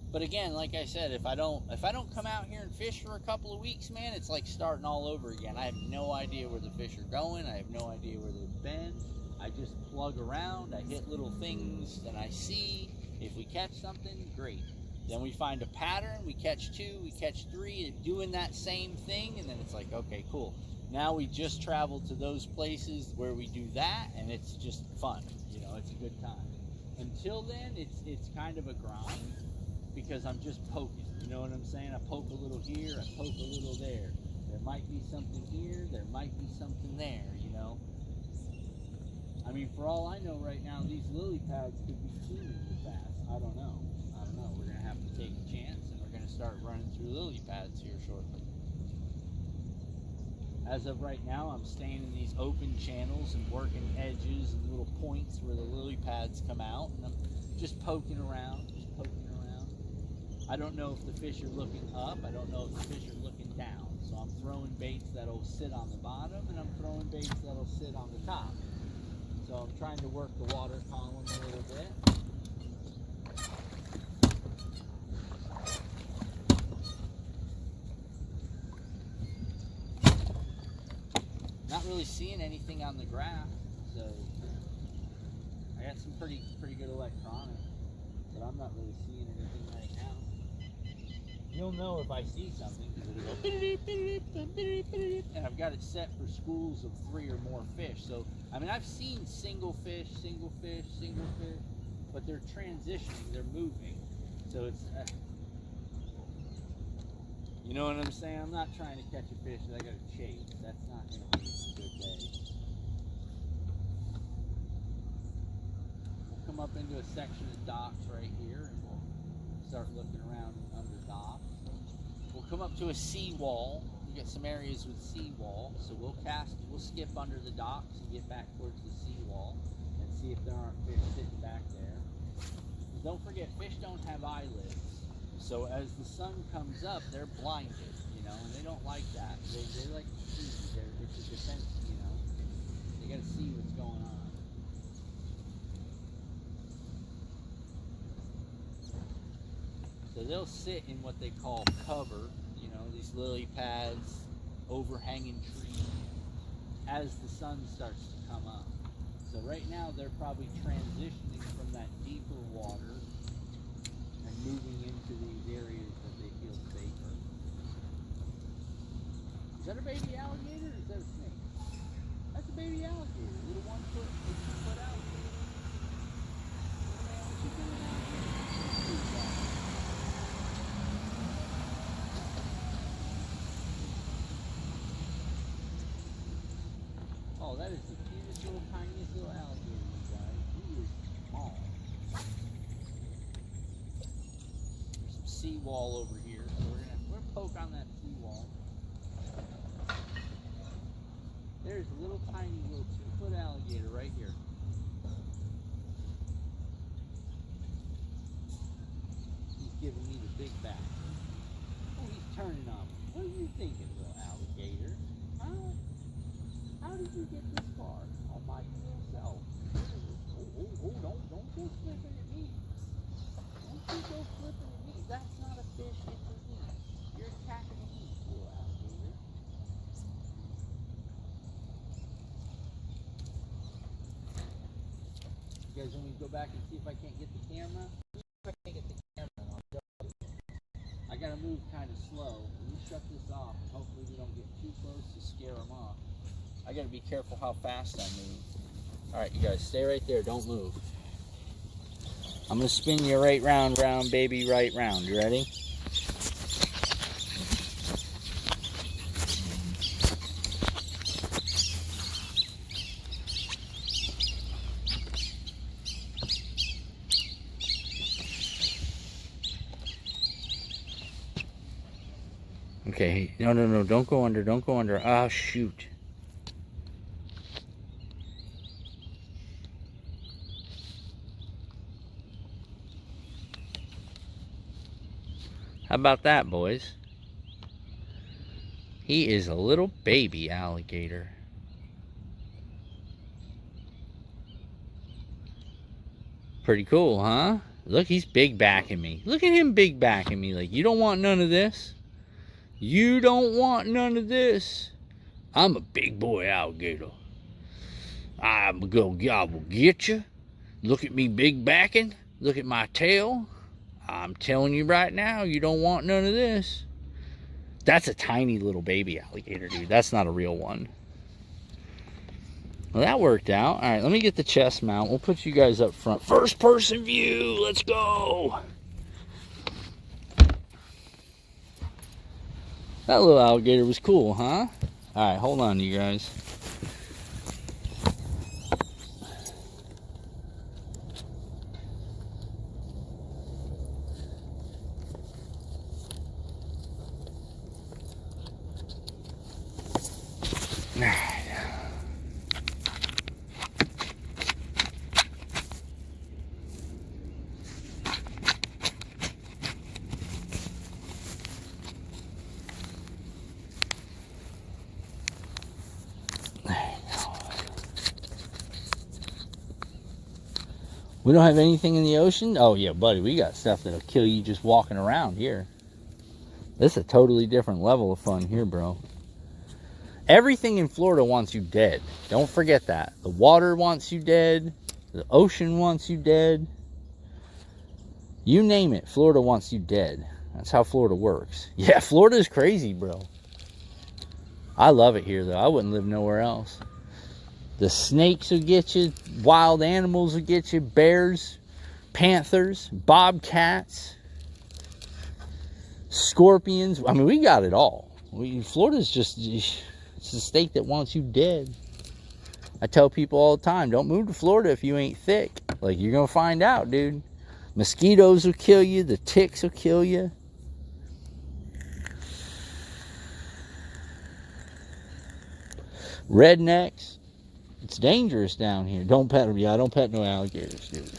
But again, like I said, if I don't come out here and fish for a couple of weeks, man, it's like starting all over again. I have no idea where the fish are going. I have no idea where they've been. I just plug around. I hit little things that I see. If we catch something, great. Then we find a pattern. We catch 2, we catch 3, doing that same thing, and then it's like, okay, cool. Now we just travel to those places where we do that, and it's just fun. You know, it's a good time. Until then, it's kind of a grind. Because I'm just poking, you know what I'm saying? I poke a little here, I poke a little there. There might be something here, there might be something there, you know? I mean, for all I know right now, these lily pads could be teeming with bass. I don't know. We're going to have to take a chance, and we're going to start running through lily pads here shortly. As of right now, I'm staying in these open channels and working edges and little points where the lily pads come out, and I'm just poking around. I don't know if the fish are looking up. I don't know if the fish are looking down. So I'm throwing baits that'll sit on the bottom, and I'm throwing baits that'll sit on the top. So I'm trying to work the water column a little bit. Not really seeing anything on the graph, so I got some pretty good electronics, but I'm not really seeing anything right now. You'll know if I see something, because it'll go beep, and I've got it set for schools of 3 or more fish. So, I mean, I've seen single fish, but they're transitioning, they're moving. So it's, you know what I'm saying? I'm not trying to catch a fish that I gotta chase. That's not gonna be a good day. come up into a section of docks right here, and we'll start looking around under docks. We'll come up to a seawall. We got some areas with seawall, so we'll skip under the docks and get back towards the seawall and see if there aren't fish sitting back there. And don't forget, fish don't have eyelids, so as the sun comes up, they're blinded, you know, and they don't like that. They like to see. It's a defense, you know. They got to see what's going on. So they'll sit in what they call cover, you know, these lily pads, overhanging trees, as the sun starts to come up. So right now they're probably transitioning from that deeper water and moving into these areas that they feel safer. Is that a baby alligator or is that a snake? That's a baby alligator, little 1 foot alligator. Man, what you doing out here? Oh, that is the cutest little, tiniest little alligator, you guys. He is small. There's some seawall over here, so we're gonna poke on that seawall. There's a little tiny little 2 foot alligator right here. He's giving me the big back. Oh, he's turning on me. What are you thinking, little alligator? Huh? How did you get this far on my little self? Oh, don't go flipping at me. Don't you go flipping at me. That's not a fish, it's a meat. You're attacking me, little alligator. You guys want me to go back and see if I can't get the camera? See if I can't get the camera, I'll show you. I gotta move kind of slow. Let me shut this off, and hopefully we don't get too close to scare them off. I gotta be careful how fast I move. All right, you guys, stay right there. Don't move. I'm gonna spin you right round, baby, right round. You ready? Okay, no, don't go under. Ah, shoot. How about that, boys? He is a little baby alligator. Pretty cool, huh? Look, he's big backing me. Look at him big backing me. Like, you don't want none of this? You don't want none of this? I'm a big boy alligator. I will get you. Look at me big backing. Look at my tail. I'm telling you right now, you don't want none of this. That's a tiny little baby alligator, dude. That's not a real one. Well, that worked out. All right, let me get the chest mount. We'll put you guys up front. First person view. Let's go. That little alligator was cool, huh? All right, hold on, you guys. We don't have anything in the ocean? Oh yeah, buddy, we got stuff that'll kill you just walking around here. This is a totally different level of fun here, bro. Everything in Florida wants you dead. Don't forget that. The water wants you dead. The ocean wants you dead. You name it, Florida wants you dead. That's how Florida works. Yeah, Florida is crazy, bro. I love it here, though. I wouldn't live nowhere else. The snakes will get you. Wild animals will get you. Bears, panthers, bobcats, scorpions. I mean, we got it all. Florida's just, it's a state that wants you dead. I tell people all the time, don't move to Florida if you ain't thick. Like, you're gonna find out, dude. Mosquitoes will kill you. The ticks will kill you. Rednecks. It's dangerous down here. Don't pet them. Yeah, I don't pet no alligators, dude.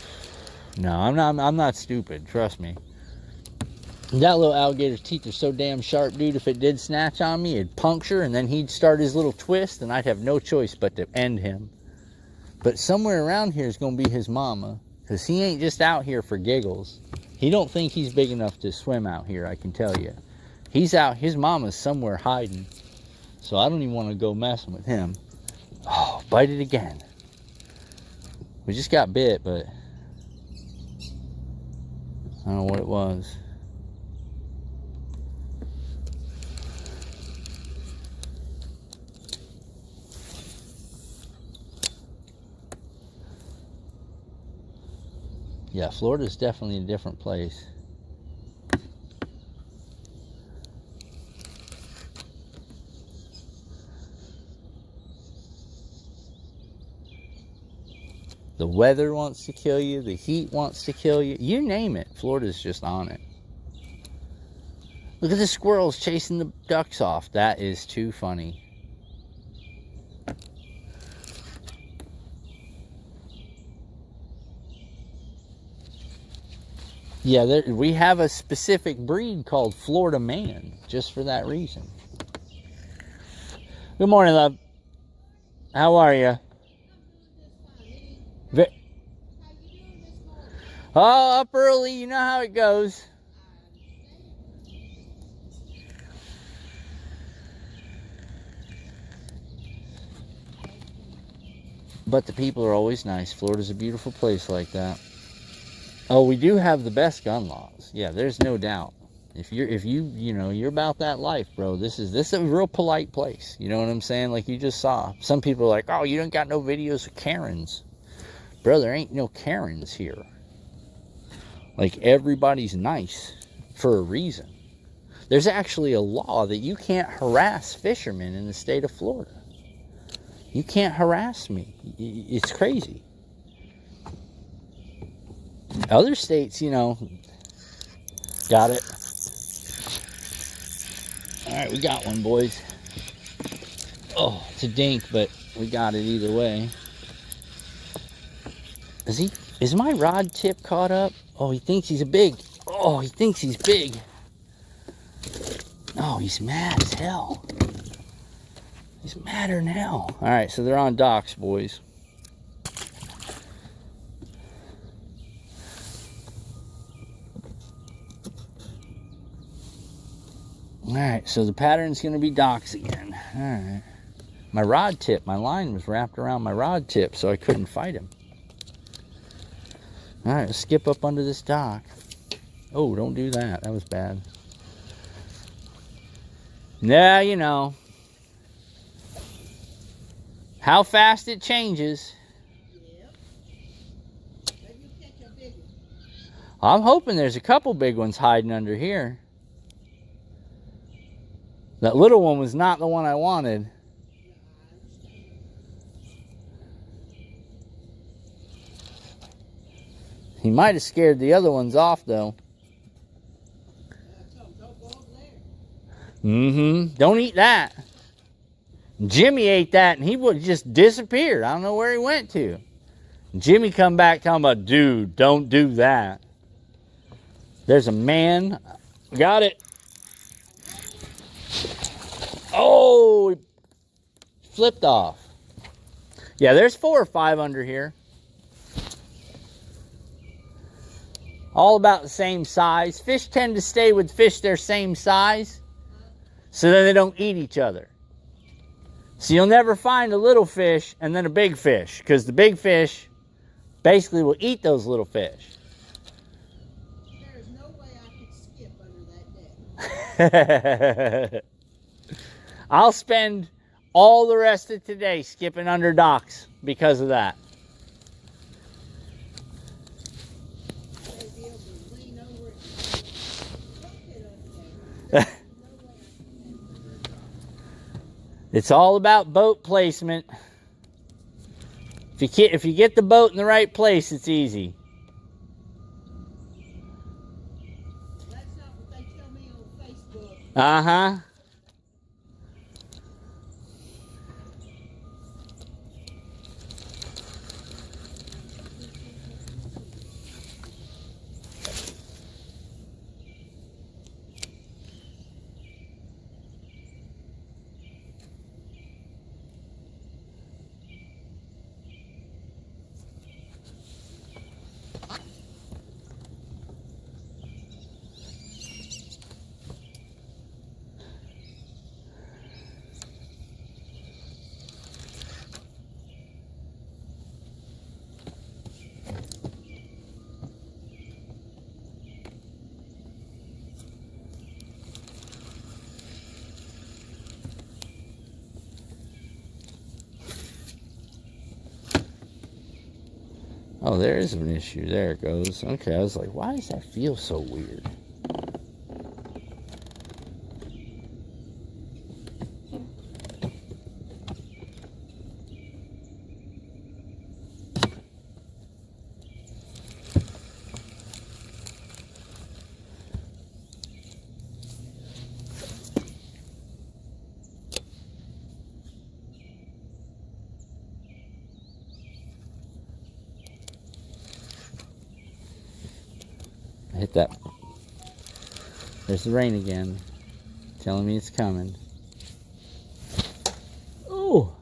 No, I'm not stupid. Trust me. That little alligator's teeth are so damn sharp, dude. If it did snatch on me, it'd puncture, and then he'd start his little twist, and I'd have no choice but to end him. But somewhere around here is going to be his mama, because he ain't just out here for giggles. He don't think he's big enough to swim out here, I can tell you. He's out, his mama's somewhere hiding, so I don't even want to go messing with him. Oh, bite it again. We just got bit, but I don't know what it was. Yeah, Florida's definitely a different place. The weather wants to kill you. The heat wants to kill you. You name it. Florida's just on it. Look at the squirrels chasing the ducks off. That is too funny. Yeah, we have a specific breed called Florida Man, just for that reason. Good morning, love. How are you? Oh, up early, you know how it goes. But the people are always nice. Florida's a beautiful place like that. Oh, we do have the best gun laws. Yeah, there's no doubt. If you're about that life, bro, this is a real polite place. You know what I'm saying? Like you just saw. Some people are like, oh, you don't got no videos of Karens. Bro, there ain't no Karens here. Like, everybody's nice for a reason. There's actually a law that you can't harass fishermen in the state of Florida. You can't harass me. It's crazy. Other states, got it. All right, we got one, boys. Oh, it's a dink, but we got it either way. Is my rod tip caught up? Oh, he thinks he's big. Oh, he thinks he's big. Oh, he's mad as hell. He's madder now. All right, so they're on docks, boys. All right, so the pattern's going to be docks again. All right. My rod tip, my line was wrapped around my rod tip, so I couldn't fight him. All right, let's skip up under this dock. Oh, don't do that. That was bad. Yeah, how fast it changes. Yep. Maybe you catch a big one. I'm hoping there's a couple big ones hiding under here. That little one was not the one I wanted. He might have scared the other ones off, though. Don't go over there. Mm-hmm. Don't eat that. Jimmy ate that, and he would just disappeared. I don't know where he went to. Jimmy come back talking about, dude, don't do that. There's a man. Got it. Oh, he flipped off. Yeah, there's 4 or 5 under here. All about the same size. Fish tend to stay with fish their same size, so then they don't eat each other. So you'll never find a little fish and then a big fish, because the big fish basically will eat those little fish. There is no way I could skip under that deck. I'll spend all the rest of today skipping under docks because of that. I'd be able to lean over it. It's all about boat placement. If you get the boat in the right place, it's easy. That's not what they tell me on Facebook. Uh-huh. Oh, there is an issue. There it goes. Okay, I was like, why does that feel so weird? I hit that. There's the rain again, telling me it's coming. Oh.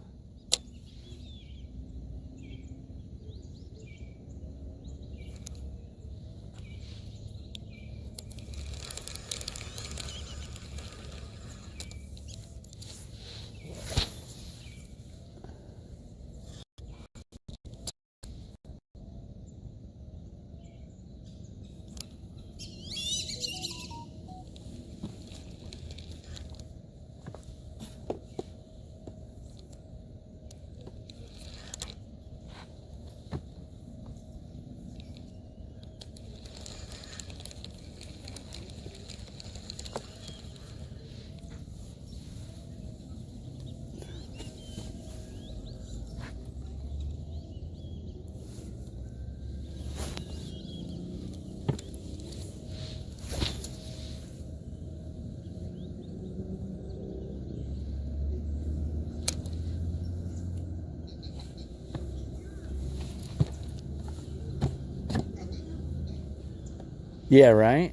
Yeah, right?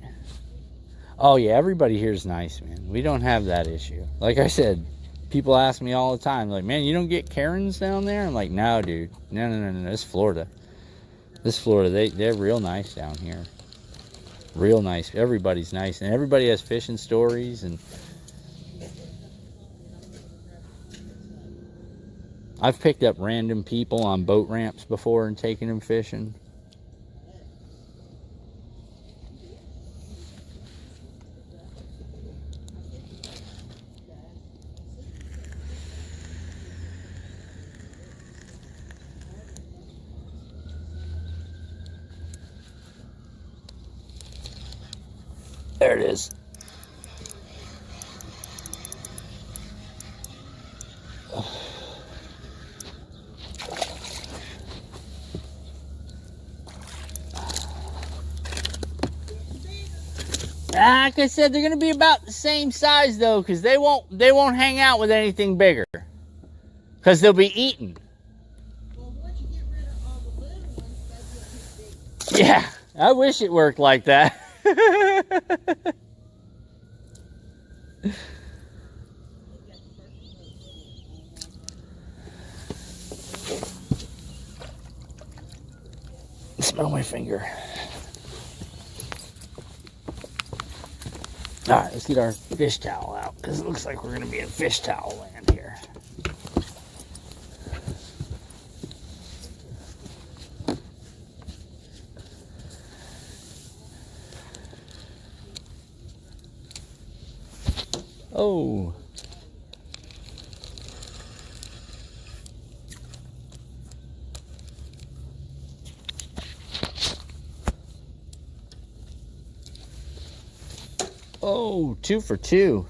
Oh, yeah, everybody here is nice, man. We don't have that issue. Like I said, people ask me all the time, like, man, you don't get Karens down there? I'm like, no, dude. No. It's Florida. This Florida, they're real nice down here. Real nice. Everybody's nice. And everybody has fishing stories. And I've picked up random people on boat ramps before and taken them fishing. There it is. Like I said, they're gonna be about the same size though, because they won't hang out with anything bigger, because they'll be eaten. Well, once you get rid of all the little ones, they get too big. Yeah, I wish it worked like that. Smell my finger. All right, let's get our fish towel out, because it looks like we're going to be in fish towel land here. Oh. Oh, 2 for 2.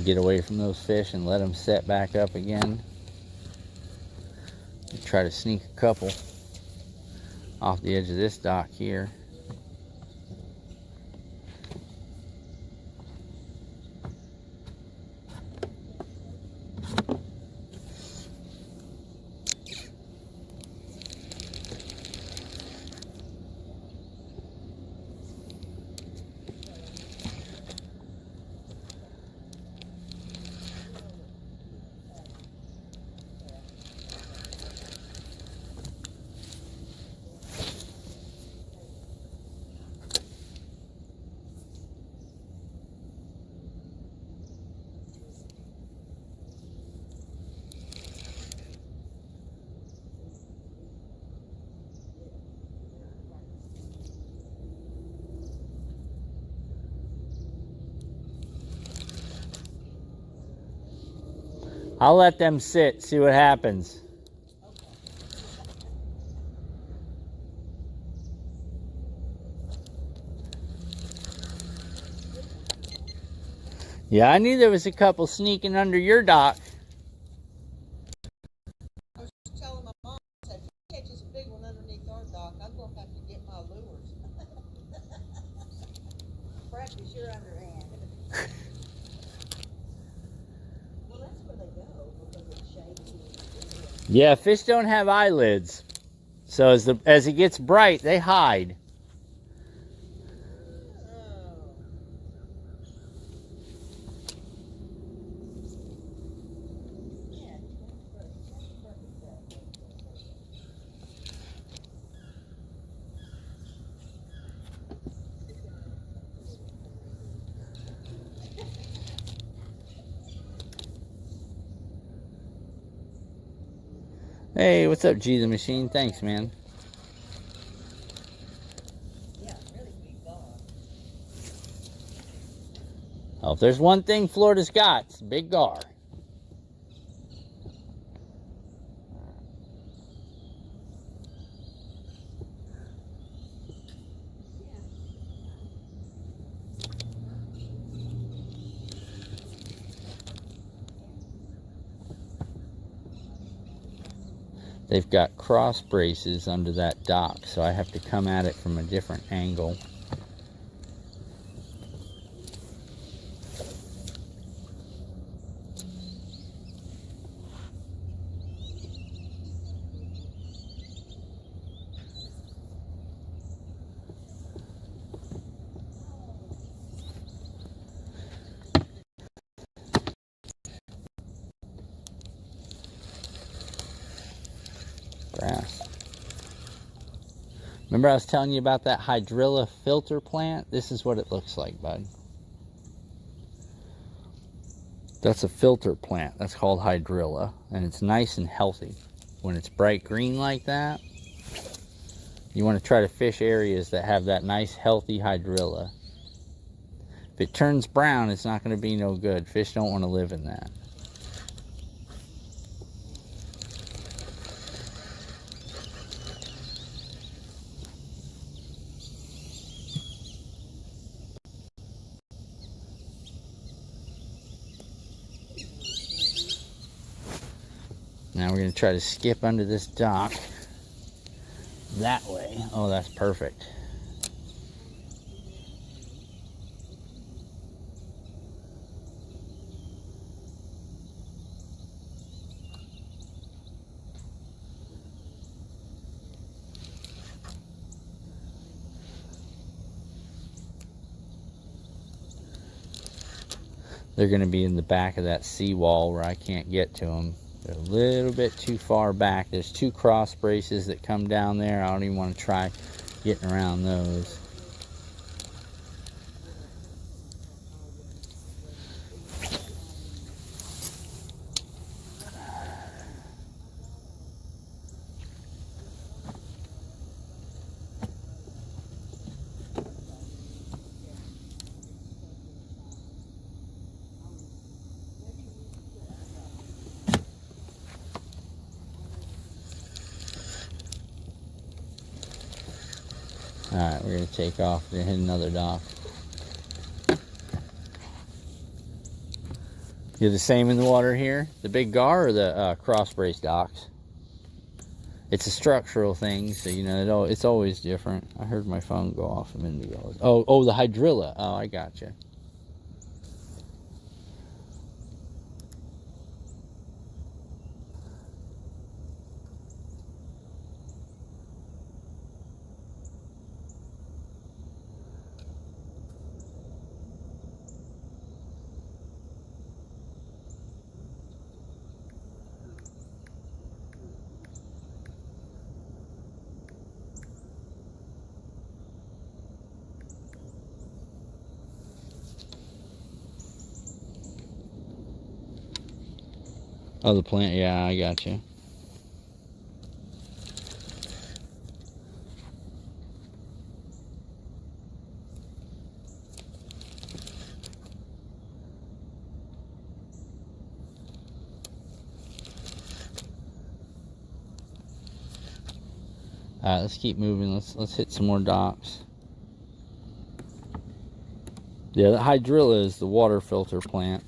get away from those fish and let them set back up again. Try to sneak a couple off the edge of this dock here. I'll let them sit, see what happens. Yeah, I knew there was a couple sneaking under your dock. I was telling my mom, I said, if he catches a big one underneath our dock, I'm going to have to get my lures. Practice your underhand. Well, that's where they go, because it's shady. Yeah, fish don't have eyelids. So as it gets bright, they hide. Hey, what's up, G the Machine? Thanks, man. Yeah, really big dog. Oh, if there's one thing Florida's got, it's big gar. They've got cross braces under that dock, so I have to come at it from a different angle. Grass. Remember I was telling you about that hydrilla filter plant? This is what it looks like, bud. That's a filter plant. That's called hydrilla, and it's nice and healthy. When it's bright green like that, you want to try to fish areas that have that nice healthy hydrilla. If it turns brown, it's not going to be no good. Fish don't want to live in that. Now we're going to try to skip under this dock that way. Oh, that's perfect. They're going to be in the back of that seawall where I can't get to them. They're a little bit too far back. There's two cross braces that come down there. I don't even want to try getting around those. Alright, we're going to take off and hit another dock. You're the same in the water here? The big gar or the cross brace docks? It's a structural thing, so you know it's always different. I heard my phone go off a minute ago. Oh, the hydrilla. Oh, I gotcha. Oh, the plant. Yeah, I gotcha. All right, let's keep moving. Let's hit some more docks. Yeah, the hydrilla is the water filter plant.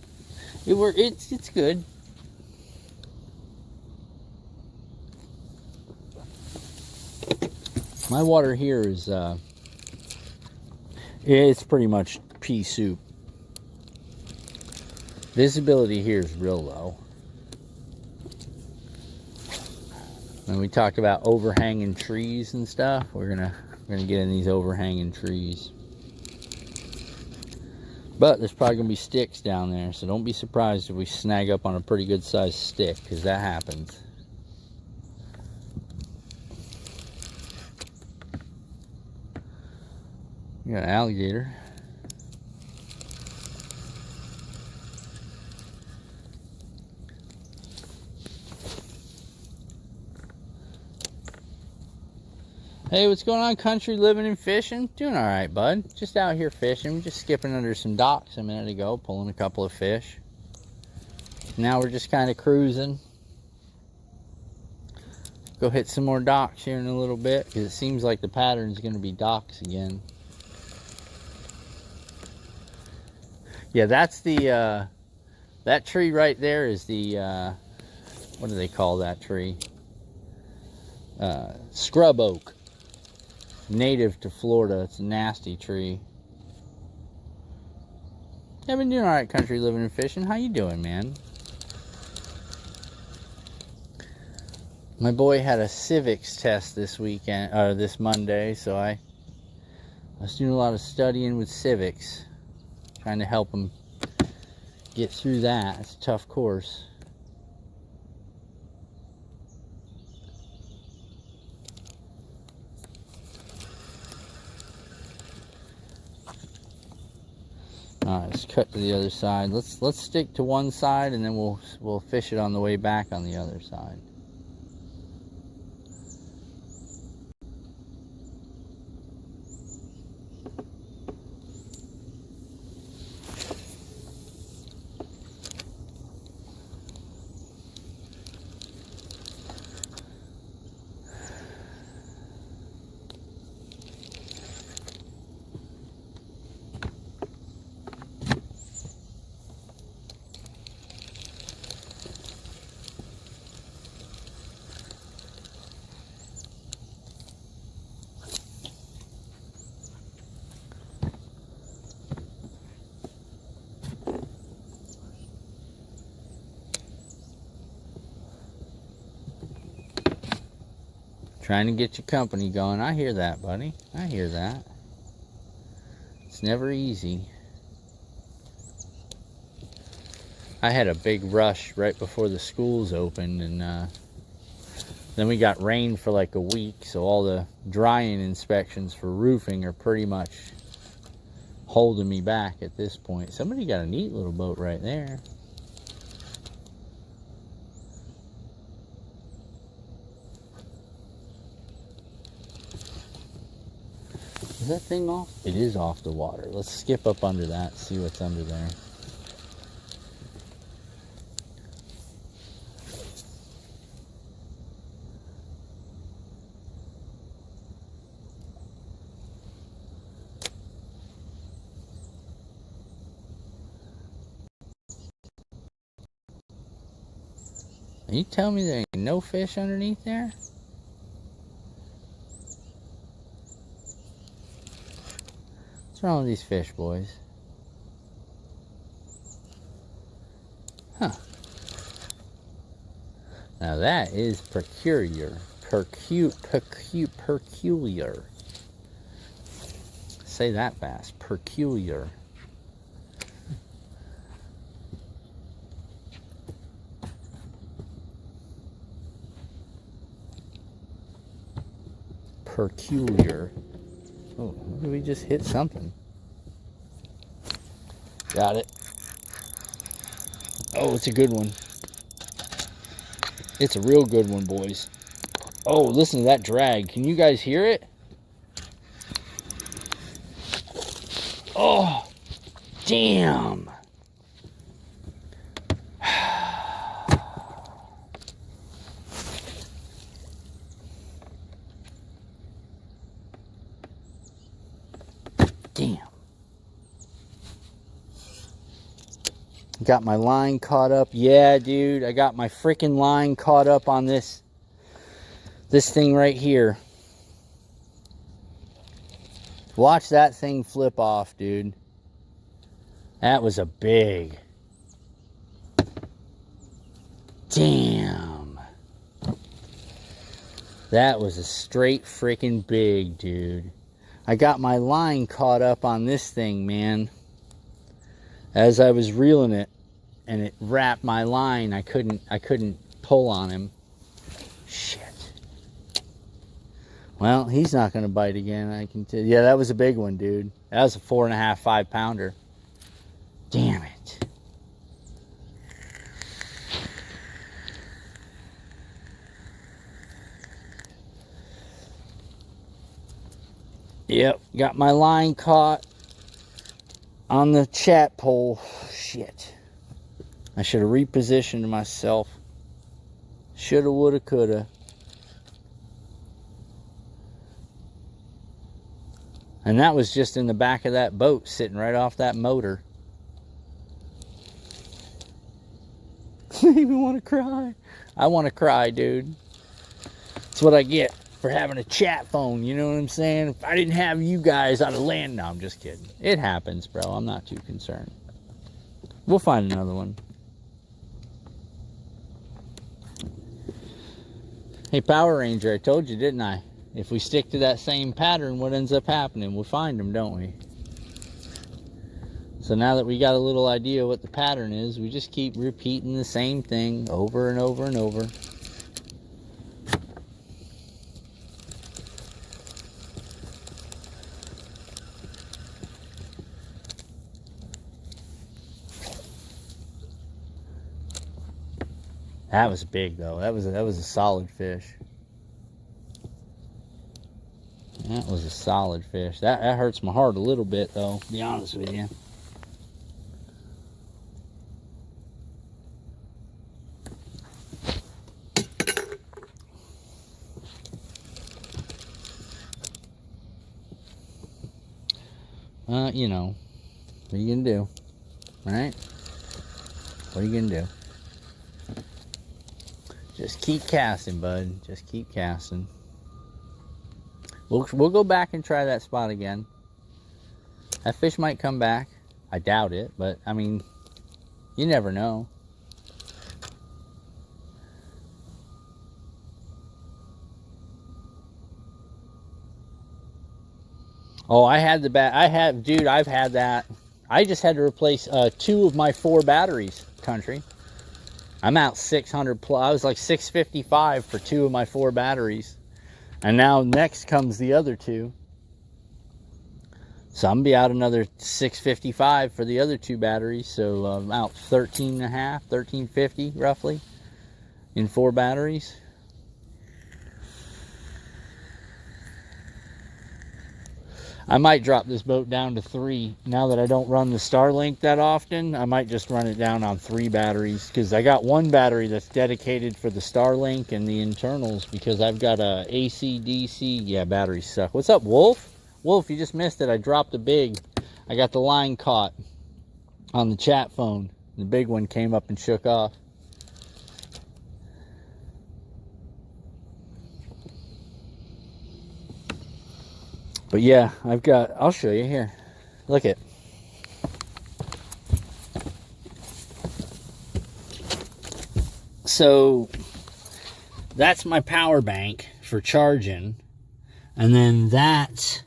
It's good. My water here is it's pretty much pea soup. Visibility here is real low. And we talked about overhanging trees and stuff. We're gonna get in these overhanging trees. But there's probably gonna be sticks down there, so don't be surprised if we snag up on a pretty good sized stick, because that happens. You got an alligator. Hey, what's going on, country living and fishing? Doing all right, bud. Just out here fishing. We're just skipping under some docks a minute ago, pulling a couple of fish. Now we're just kind of cruising. Go hit some more docks here in a little bit, because it seems like the pattern's going to be docks again. Yeah, that's the, that tree right there is the, what do they call that tree? Scrub oak. Native to Florida. It's a nasty tree. I've been doing alright, country living and fishing. How you doing, man? My boy had a civics test this weekend, or this Monday, so I was doing a lot of studying with civics, trying to help him get through that. It's a tough course. Alright, let's cut to the other side. Let's stick to one side, and then we'll fish it on the way back on the other side. Trying to get your company going. I hear that, buddy. I hear that. It's never easy. I had a big rush right before the schools opened, and then we got rain for like a week, so all the drying inspections for roofing are pretty much holding me back at this point. Somebody got a neat little boat right there. Is that thing off? It is off the water. Let's skip up under that, see what's under there. You tell me there ain't no fish underneath there? What's wrong with these fish, boys? Huh. Now that is peculiar. Peculiar. Say that fast. Peculiar. Peculiar. Oh, we just hit something. Got it. Oh, it's a good one. It's a real good one, boys. Oh, listen to that drag. Can you guys hear it? Oh, damn. Damn. Got my line caught up. Yeah, dude, I got my freaking line caught up on this thing right here. Watch that thing flip off, dude. That was a big. Damn. That was a straight freaking big, dude. I got my line caught up on this thing, man. As I was reeling it, and it wrapped my line. I couldn't pull on him. Shit. Well, he's not going to bite again, I can tell you. Yeah, that was a big one, dude. That was a 4.5, 5 pounder. Damn it. Yep, got my line caught on the chat pole. Shit. I should have repositioned myself. Shoulda, woulda, coulda. And that was just in the back of that boat, sitting right off that motor. I even want to cry. I want to cry, dude. That's what I get for having a chat phone, you know what I'm saying? If I didn't have you guys, I'd have landed. No, I'm just kidding. It happens, bro. I'm not too concerned. We'll find another one. Hey, Power Ranger, I told you, didn't I? If we stick to that same pattern, what ends up happening? We'll find them, don't we? So now that we got a little idea what the pattern is, we just keep repeating the same thing over and over and over. That was big, though. That was a solid fish. That was a solid fish. That hurts my heart a little bit, though, to be honest with you. You know, what are you gonna do, right? What are you gonna do? Just keep casting, bud. Just keep casting. We'll go back and try that spot again. That fish might come back. I doubt it, but I mean, you never know. Oh, I've had that. I just had to replace 2 of my 4 batteries, country. I'm out 600 plus. I was like 655 for 2 of my 4 batteries. And now next comes the other 2. So I'm gonna be out another 655 for the other 2 batteries. So I'm out 1350 roughly in 4 batteries. I might drop this boat down to 3. Now that I don't run the Starlink that often, I might just run it down on 3 batteries. Because I got 1 battery that's dedicated for the Starlink and the internals. Because I've got a AC/DC. Yeah, batteries suck. What's up, Wolf? Wolf, you just missed it. I dropped a big. I got the line caught on the chat phone. The big one came up and shook off. But yeah, I'll show you here. Look at. So that's my power bank for charging. And then that's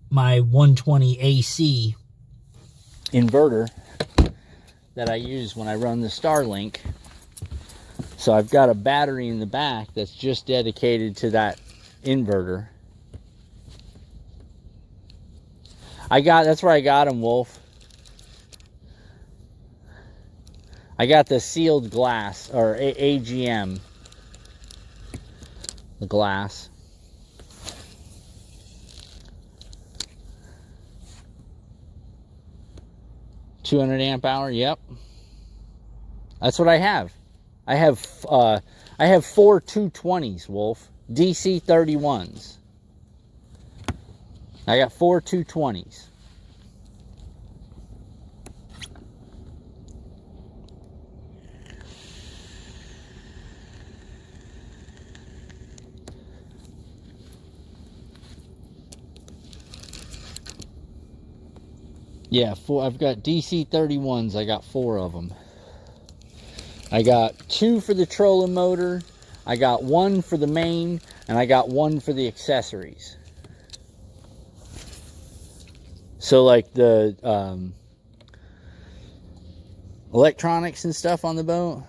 my 120 AC inverter that I use when I run the Starlink. So I've got a battery in the back that's just dedicated to that inverter. That's where I got them, Wolf. I got the sealed glass, or AGM. The glass. $200 amp hour, yep. That's what I have. I have 4 220s, Wolf. DC 31s. I got 4 220s. Yeah, I've got DC 31s. I got 4 of them. I got 2 for the trolling motor. I got 1 for the main, and I got 1 for the accessories. So like the electronics and stuff on the boat.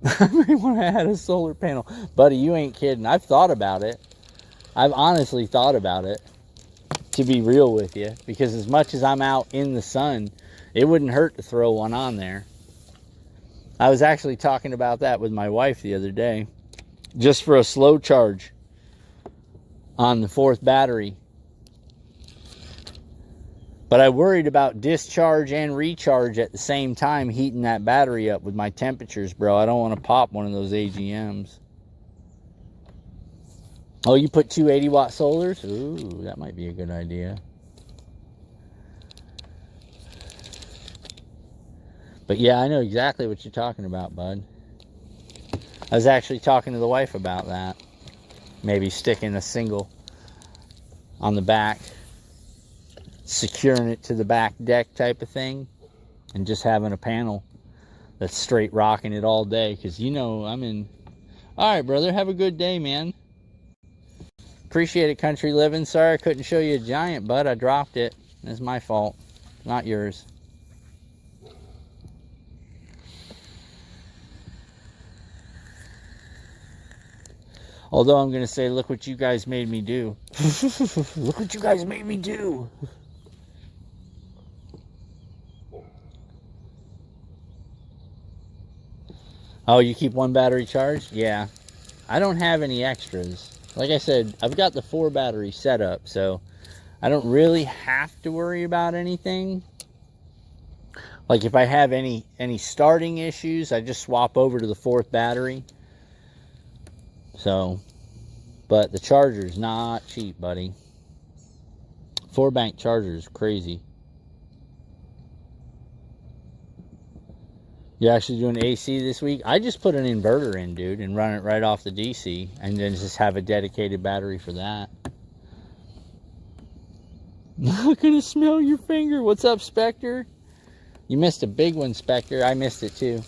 I may want to add a solar panel. Buddy, you ain't kidding. I've thought about it. I've honestly thought about it, to be real with you. Because as much as I'm out in the sun, it wouldn't hurt to throw one on there. I was actually talking about that with my wife the other day. Just for a slow charge on the 4th battery. But I worried about discharge and recharge at the same time, heating that battery up with my temperatures, bro. I don't want to pop one of those AGMs. Oh, you put 2 80-watt solars? Ooh, that might be a good idea. But yeah, I know exactly what you're talking about, bud. I was actually talking to the wife about that. Maybe sticking a single on the back, securing it to the back deck type of thing, and just having a panel that's straight rocking it all day. Because you know I'm in. All right, brother, have a good day, man. Appreciate it, Country Living. Sorry I couldn't show you a giant, bud. I dropped it. It's my fault, not yours. Although I'm going to say, look what you guys made me do. Look what you guys made me do. Oh, you keep 1 battery charged? Yeah. I don't have any extras. Like I said, I've got the 4 battery set up, so I don't really have to worry about anything. Like if I have any starting issues, I just swap over to the 4th battery. So, but the charger's not cheap, buddy. 4 bank charger is crazy. You actually doing AC this week? I just put an inverter in, dude, and run it right off the DC, and then just have a dedicated battery for that. Not gonna smell your finger. What's up, Spectre? You missed a big one, Spectre. I missed it too.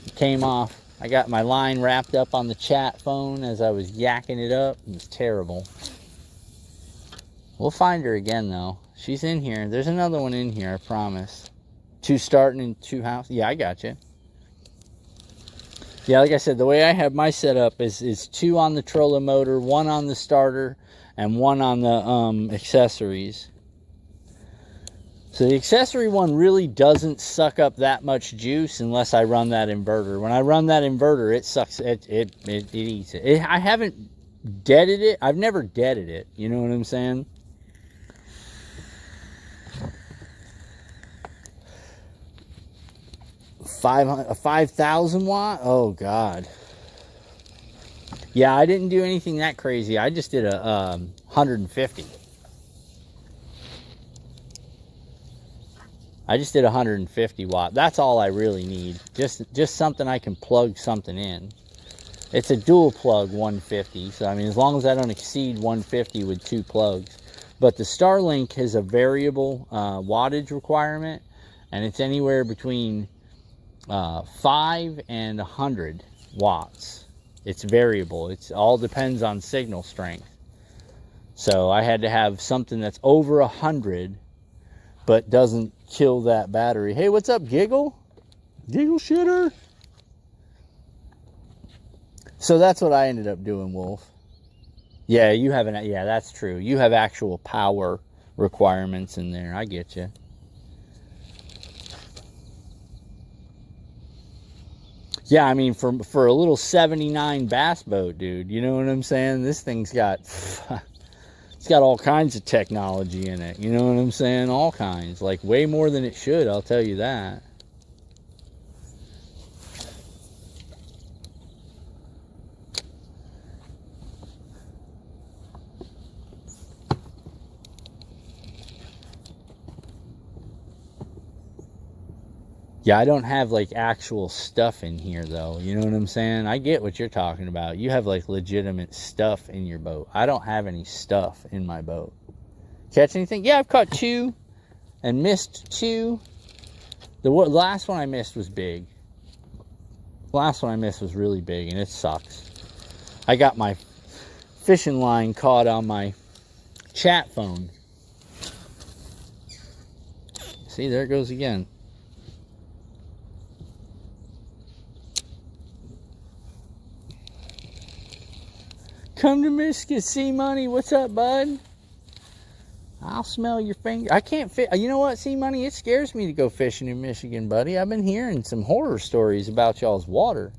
It came off. I got my line wrapped up on the chat phone as I was yakking it up. It was terrible. We'll find her again, though. She's in here. There's another one in here, I promise. 2 starting and 2 house. Yeah, I got you. Yeah, like I said, the way I have my setup is 2 on the trolling motor, 1 on the starter, and 1 on the accessories. So the accessory one really doesn't suck up that much juice unless I run that inverter. When I run that inverter, it sucks. It eats it. I haven't deaded it. I've never deaded it. You know what I'm saying? A 5,000 watt? Oh God. Yeah, I didn't do anything that crazy. I just did a 150. I just did 150 watt. That's all I really need. Just something I can plug something in. It's a dual plug 150. So, I mean, as long as I don't exceed 150 with 2 plugs. But the Starlink has a variable wattage requirement, and it's anywhere between 5 and 100 watts. It's variable. It all depends on signal strength. So I had to have something that's over 100, but doesn't kill that battery. Hey, what's up, Giggle? Giggle shitter. So that's what I ended up doing, Wolf. Yeah, you have an, yeah, that's true. You have actual power requirements in there. I get you. Yeah, I mean, for a little 79 bass boat, dude, you know what I'm saying? This thing's got, it's got all kinds of technology in it. You know what I'm saying? All kinds. Like, way more than it should, I'll tell you that. Yeah, I don't have like actual stuff in here though. You know what I'm saying? I get what you're talking about. You have like legitimate stuff in your boat. I don't have any stuff in my boat. Catch anything? Yeah, I've caught 2 and missed 2. The last one I missed was big. The last one I missed was really big, and it sucks. I got my fishing line caught on my chat phone. See, there it goes again. Come to Michigan, C-Money. What's up, bud? I'll smell your finger. I can't fit. You know what, C-Money? It scares me to go fishing in Michigan, buddy. I've been hearing some horror stories about y'all's water.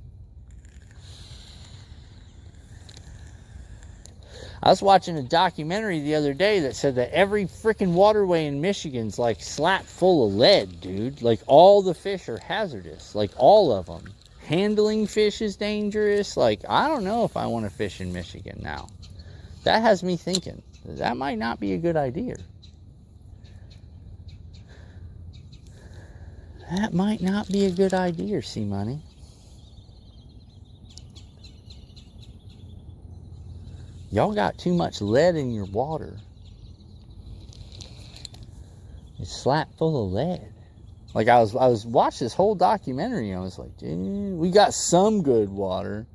I was watching a documentary the other day that said that every freaking waterway in Michigan's like slap full of lead, dude. Like all the fish are hazardous. Like all of them. Handling fish is dangerous. Like, I don't know if I want to fish in Michigan now. That has me thinking. That might not be a good idea. That might not be a good idea, C-Money. Y'all got too much lead in your water. It's slap full of lead. Like I was watching this whole documentary and I was like, dude, we got some good water.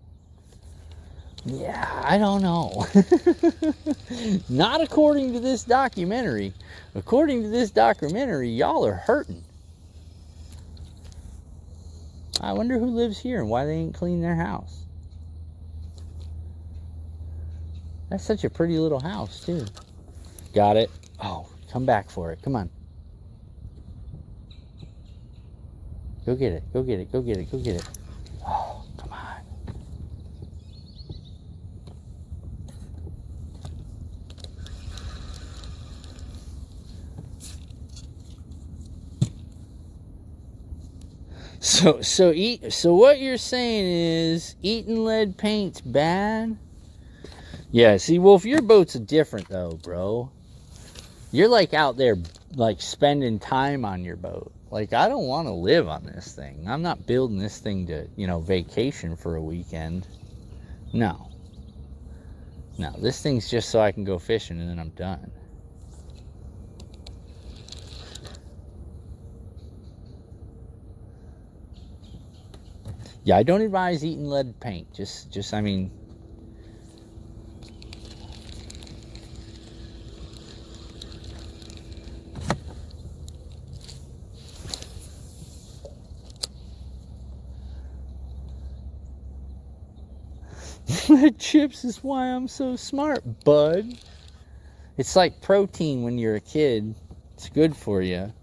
Yeah, I don't know. Not according to this documentary. According to this documentary, y'all are hurting. I wonder who lives here and why they ain't cleaned their house. That's such a pretty little house, too. Got it. Oh, come back for it. Come on. Go get it. Go get it. Go get it. Go get it. Oh, come on. So what you're saying is eating lead paint's bad? Yeah, see, Wolf, your boat's different though, bro. You're like out there like spending time on your boat. Like, I don't want to live on this thing. I'm not building this thing to, you know, vacation for a weekend. No. No, this thing's just so I can go fishing and then I'm done. Yeah, I don't advise eating lead paint. Just I mean... Lead chips is why I'm so smart, bud. It's like protein when you're a kid. It's good for you.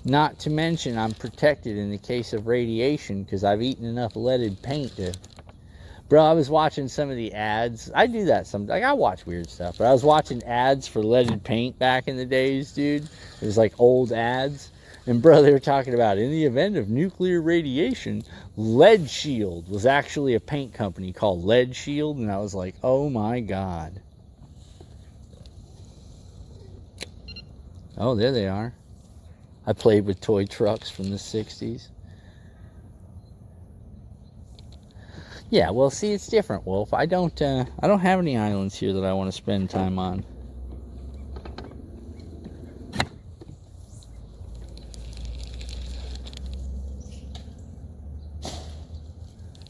Not to mention I'm protected in the case of radiation because I've eaten enough leaded paint to... Bro, I was watching some of the ads. I do that sometimes. Like, I watch weird stuff, but I was watching ads for leaded paint back in the days, dude. It was like old ads. And bro, they were talking about in the event of nuclear radiation, Lead Shield was actually a paint company called Lead Shield. And I was like, oh my God. Oh, there they are. I played with toy trucks from the 60s. Yeah, well, see, it's different, Wolf. I don't have any islands here that I want to spend time on.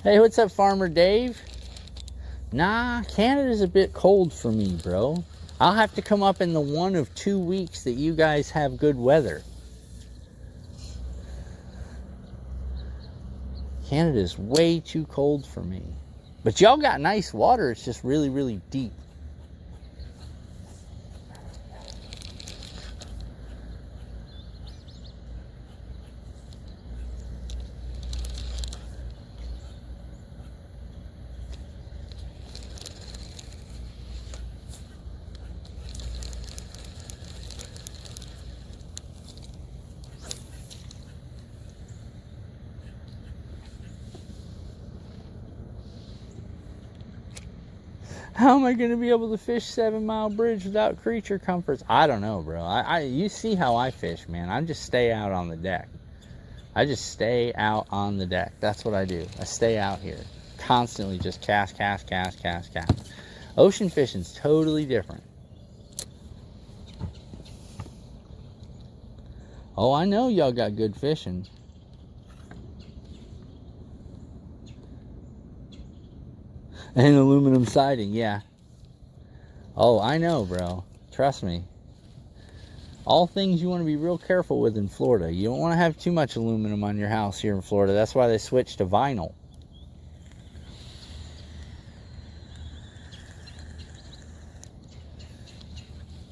Hey, what's up, Farmer Dave? Nah, Canada's a bit cold for me, bro. I'll have to come up in the 1 of 2 weeks that you guys have good weather. Canada's way too cold for me. But y'all got nice water. It's just really, really deep. How am I going to be able to fish 7 Mile Bridge without creature comforts? I don't know, bro. You see how I fish, man. I just stay out on the deck. I just stay out on the deck. That's what I do. I stay out here. Constantly just cast. Ocean fishing's totally different. Oh, I know y'all got good fishing. And aluminum siding, yeah. Oh, I know, bro. Trust me. All things you want to be real careful with in Florida. You don't want to have too much aluminum on your house here in Florida. That's why they switched to vinyl.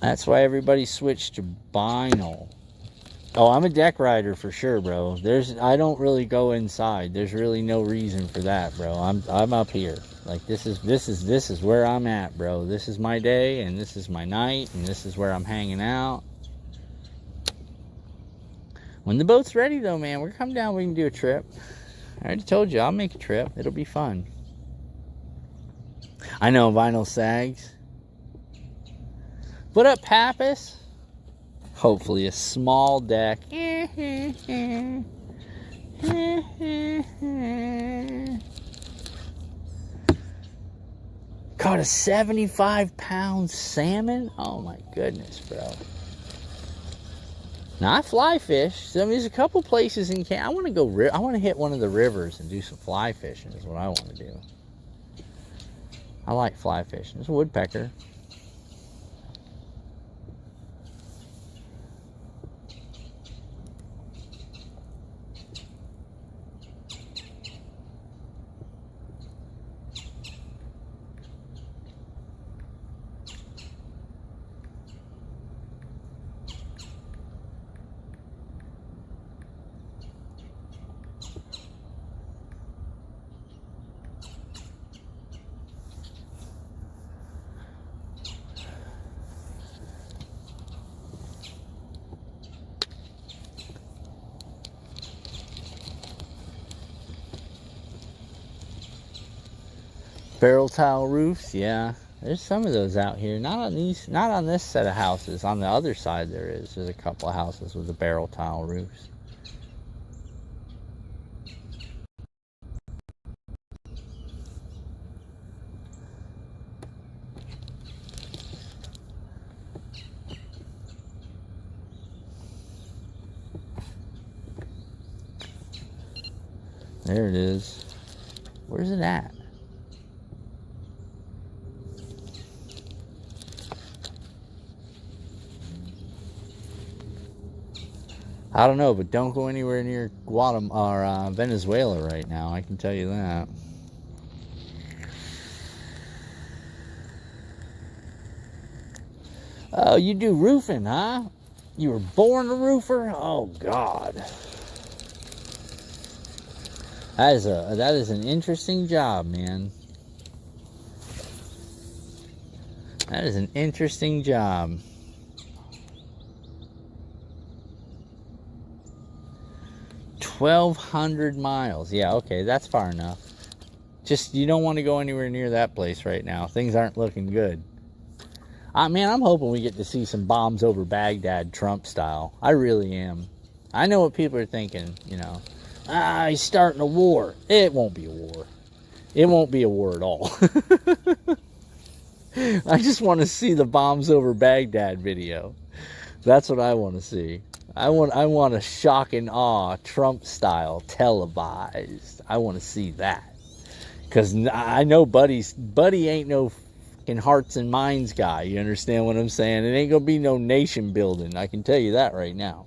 That's why everybody switched to vinyl. Oh, I'm a deck rider for sure, bro. I don't really go inside. There's really no reason for that, bro. I'm up here. Like this is where I'm at, bro. This is my day and this is my night and this is where I'm hanging out. When the boat's ready though, man, we're coming down, we can do a trip. I already told you, I'll make a trip. It'll be fun. I know vinyl sags. What up, Pappas? Hopefully a small deck. Caught a 75-pound salmon? Oh my goodness, bro. Now I fly fish. So there's a couple places in Canada. I want to go. I want to hit one of the rivers and do some fly fishing. Is what I want to do. I like fly fishing. There's a woodpecker. Barrel tile roofs, yeah. There's some of those out here. Not on this set of houses. On the other side there's a couple of houses with the barrel tile roofs. There it is. Where's it at? I don't know, but don't go anywhere near Guatemala or Venezuela right now. I can tell you that. Oh, you do roofing, huh? You were born a roofer? Oh God. That is an interesting job, man. That is an interesting job. $1,200 miles. Yeah, okay, that's far enough. Just, you don't want to go anywhere near that place right now. Things aren't looking good. Man, I'm hoping we get to see some bombs over Baghdad, Trump style. I really am. I know what people are thinking, you know. He's starting a war. It won't be a war. It won't be a war at all. I just want to see the bombs over Baghdad video. That's what I want to see. I want a shock and awe, Trump style, televised. I want to see that. Because I know Buddy ain't no fucking hearts and minds guy. You understand what I'm saying? It ain't going to be no nation building. I can tell you that right now.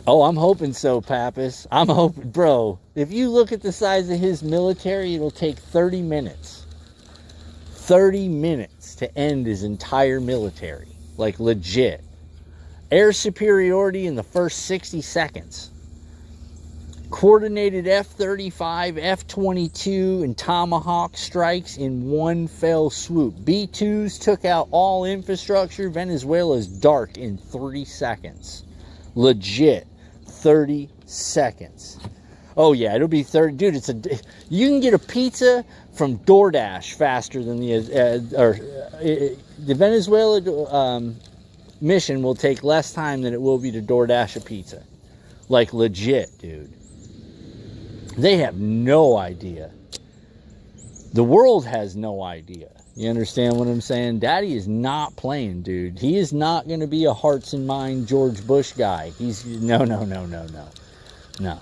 Oh, I'm hoping so, Pappas. I'm hoping, bro. If you look at the size of his military, it'll take 30 minutes. 30 minutes to end his entire military. Like, legit. Air superiority in the first 60 seconds. Coordinated F-35, F-22, and Tomahawk strikes in one fell swoop. B-2s took out all infrastructure. Venezuela's dark in 3 seconds. Legit. 30 seconds. Oh yeah, it'll be 30. Dude, you can get a pizza from DoorDash faster than the Venezuela mission will take less time than it will be to DoorDash a pizza. Like, legit, dude. They have no idea. The world has no idea. You understand what I'm saying? Daddy is not playing, dude. He is not going to be a hearts and mind George Bush guy. No.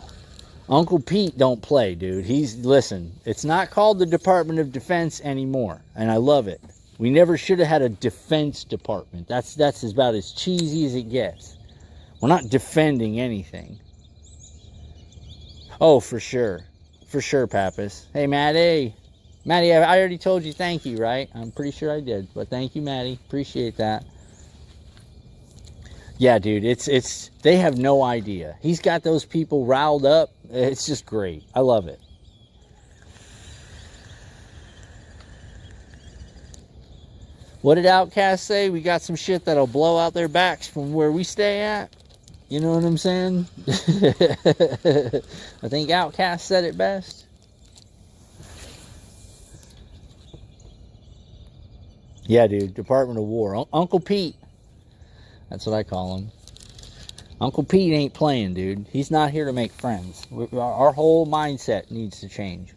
Uncle Pete don't play, dude. Listen, it's not called the Department of Defense anymore, and I love it. We never should have had a defense department. That's about as cheesy as it gets. We're not defending anything. Oh, for sure. For sure, Pappas. Hey, Maddie, I already told you thank you, right? I'm pretty sure I did, but thank you, Maddie. Appreciate that. Yeah, dude, they have no idea. He's got those people riled up. It's just great. I love it. What did Outcast say? We got some shit that'll blow out their backs from where we stay at. You know what I'm saying? I think Outcast said it best. Yeah, dude, Department of War. Uncle Pete. That's what I call him. Uncle Pete ain't playing, dude. He's not here to make friends. Our whole mindset needs to change.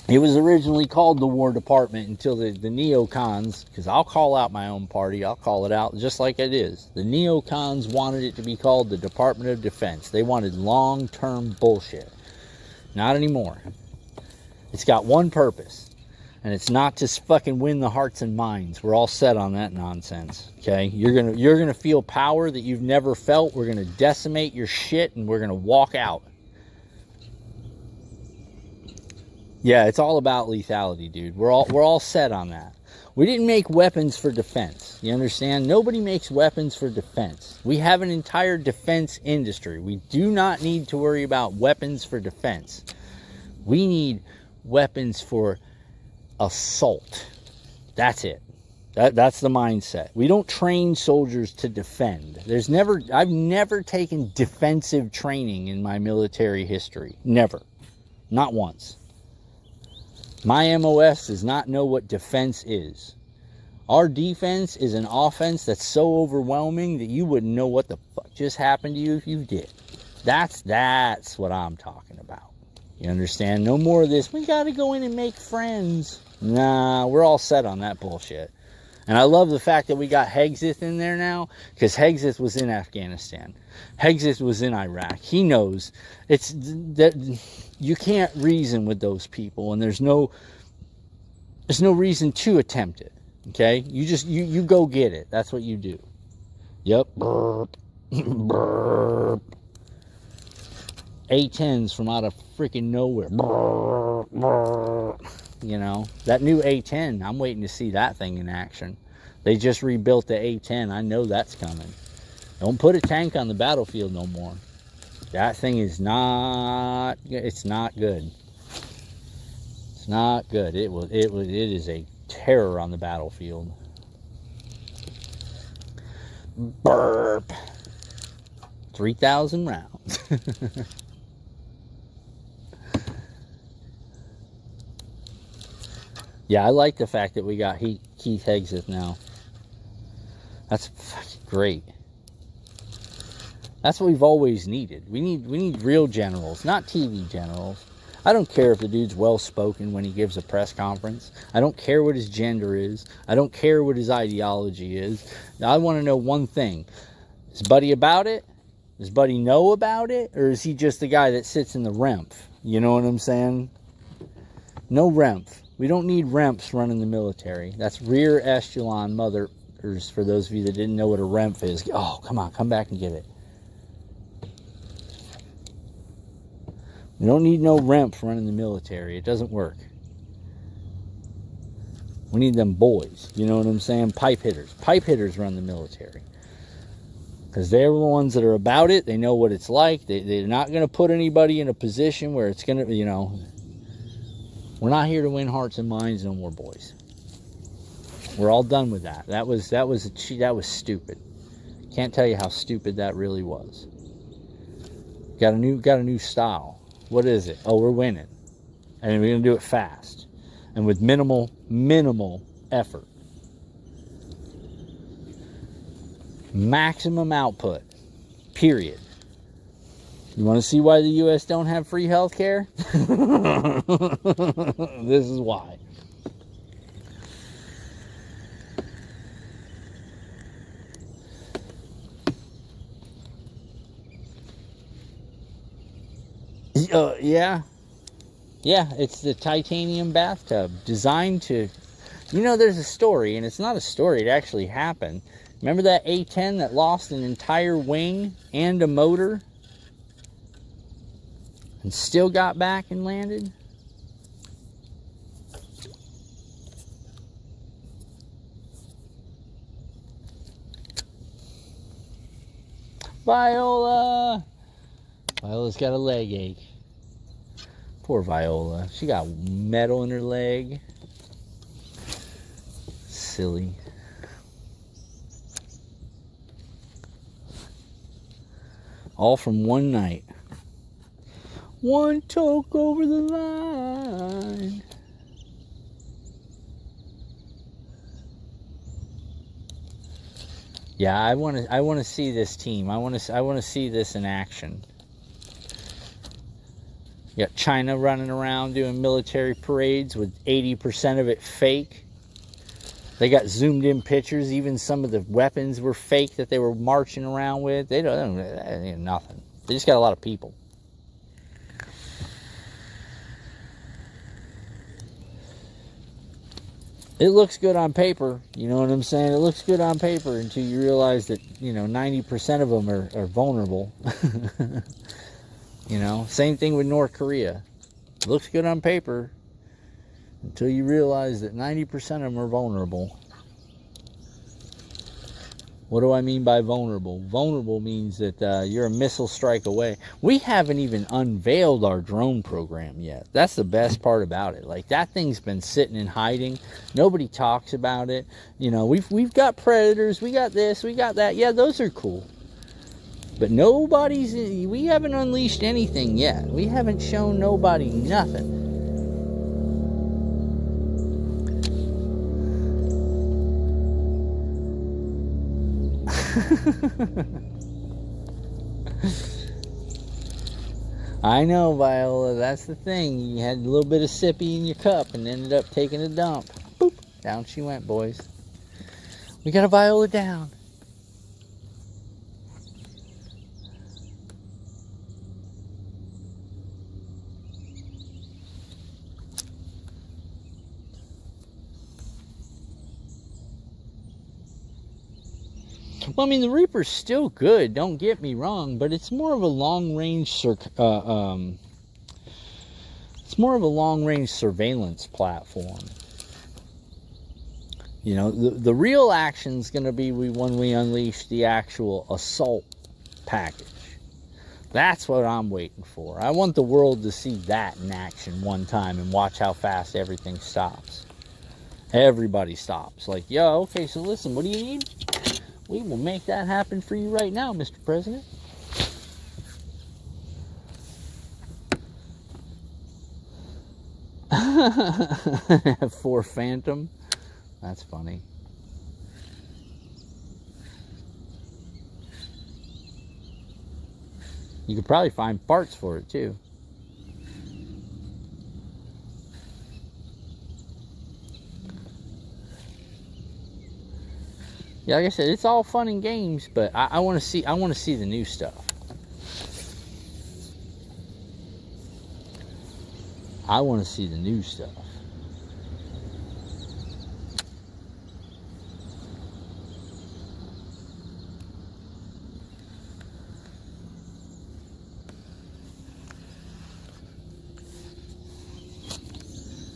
It was originally called the War Department until the neocons, because I'll call out my own party, I'll call it out just like it is. The neocons wanted it to be called the Department of Defense. They wanted long-term bullshit. Not anymore. It's got one purpose, and it's not to fucking win the hearts and minds. We're all set on that nonsense, okay? You're gonna feel power that you've never felt. We're gonna decimate your shit, and we're gonna walk out. Yeah, it's all about lethality, dude. We're all set on that. We didn't make weapons for defense. You understand? Nobody makes weapons for defense. We have an entire defense industry. We do not need to worry about weapons for defense. We need weapons for assault. That's it. That's the mindset. We don't train soldiers to defend. I've never taken defensive training in my military history. Never. Not once. My MOS does not know what defense is. Our defense is an offense that's so overwhelming that you wouldn't know what the fuck just happened to you if you did. That's what I'm talking about. You understand? No more of this, we gotta go in and make friends. Nah, we're all set on that bullshit. And I love the fact that we got Hegseth in there now, because Hegseth was in Afghanistan. Hegseth was in Iraq. He knows it's that you can't reason with those people, and there's no reason to attempt it. Okay, you go get it. That's what you do. Yep. Burp. Burp. A-10s from out of freaking nowhere. Burp. Burp. You know, that new A-10, I'm waiting to see that thing in action. They just rebuilt the A-10. I know that's coming. Don't put a tank on the battlefield no more. That thing is not, it's not good. It's not good. It is a terror on the battlefield. Burp. 3,000 rounds. Yeah, I like the fact that we got Keith Hegseth now. That's fucking great. That's what we've always needed. We need real generals, not TV generals. I don't care if the dude's well-spoken when he gives a press conference. I don't care what his gender is. I don't care what his ideology is. I want to know one thing. Is Buddy about it? Does Buddy know about it? Or is he just the guy that sits in the REMF? You know what I'm saying? No REMF. We don't need REMFs running the military. That's rear echelon mothers, for those of you that didn't know what a REMF is. Oh, come on, come back and get it. We don't need no REMF running the military. It doesn't work. We need them boys. You know what I'm saying? Pipe hitters. Pipe hitters run the military. Because they're the ones that are about it. They know what it's like. They're not going to put anybody in a position where it's going to, you know. We're not here to win hearts and minds no more, boys. We're all done with that. That was stupid. Can't tell you how stupid that really was. Got a new style. What is it? Oh, we're winning. And we're going to do it fast. And with minimal effort. Maximum output. Period. You want to see why the U.S. don't have free health care? This is why. Yeah, it's the titanium bathtub designed to, you know, there's a story, and it's not a story, it actually happened. Remember that A-10 that lost an entire wing and a motor and still got back and landed? Viola! Viola's got a leg ache. Poor Viola. She got metal in her leg. Silly. All from one night. One toke over the line. Yeah, I want to see this team. I want to see this in action. You got China running around doing military parades with 80% of it fake. They got zoomed in pictures. Even some of the weapons were fake that they were marching around with. They don't nothing. They just got a lot of people. It looks good on paper, you know what I'm saying? It looks good on paper until you realize that, 90% of them are vulnerable. Same thing with North Korea. It looks good on paper until you realize that 90% of them are vulnerable. What do I mean by vulnerable? Vulnerable means that you're a missile strike away. We haven't even unveiled our drone program yet. That's the best part about it. Like, that thing's been sitting and hiding. Nobody talks about it. We've got Predators. We got this. We got that. Yeah, those are cool. But we haven't unleashed anything yet. We haven't shown nobody nothing. I know, Viola, that's the thing. You had a little bit of sippy in your cup and ended up taking a dump. Boop, down she went, boys. We got a Viola down. Well, I mean, the Reaper's still good, don't get me wrong, but it's more of a long-range surveillance platform. The real action's going to be when we unleash the actual assault package. That's what I'm waiting for. I want the world to see that in action one time and watch how fast everything stops. Everybody stops. Like, yo, okay, so listen, what do you need? We will make that happen for you right now, Mr. President. For Phantom. That's funny. You could probably find parts for it too. Yeah, like I said, it's all fun and games, but I want to see. I want to see the new stuff. I want to see the new stuff.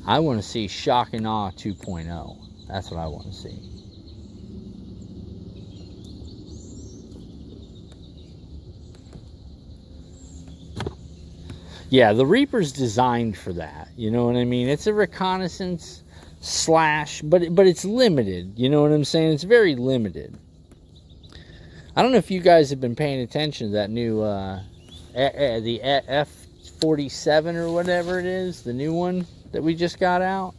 I want to see Shock and Awe 2.0. That's what I want to see. Yeah, the Reaper's designed for that. You know what I mean? It's a reconnaissance slash, but it's limited. You know what I'm saying? It's very limited. I don't know if you guys have been paying attention to that new the F-47 or whatever it is, the new one that we just got out.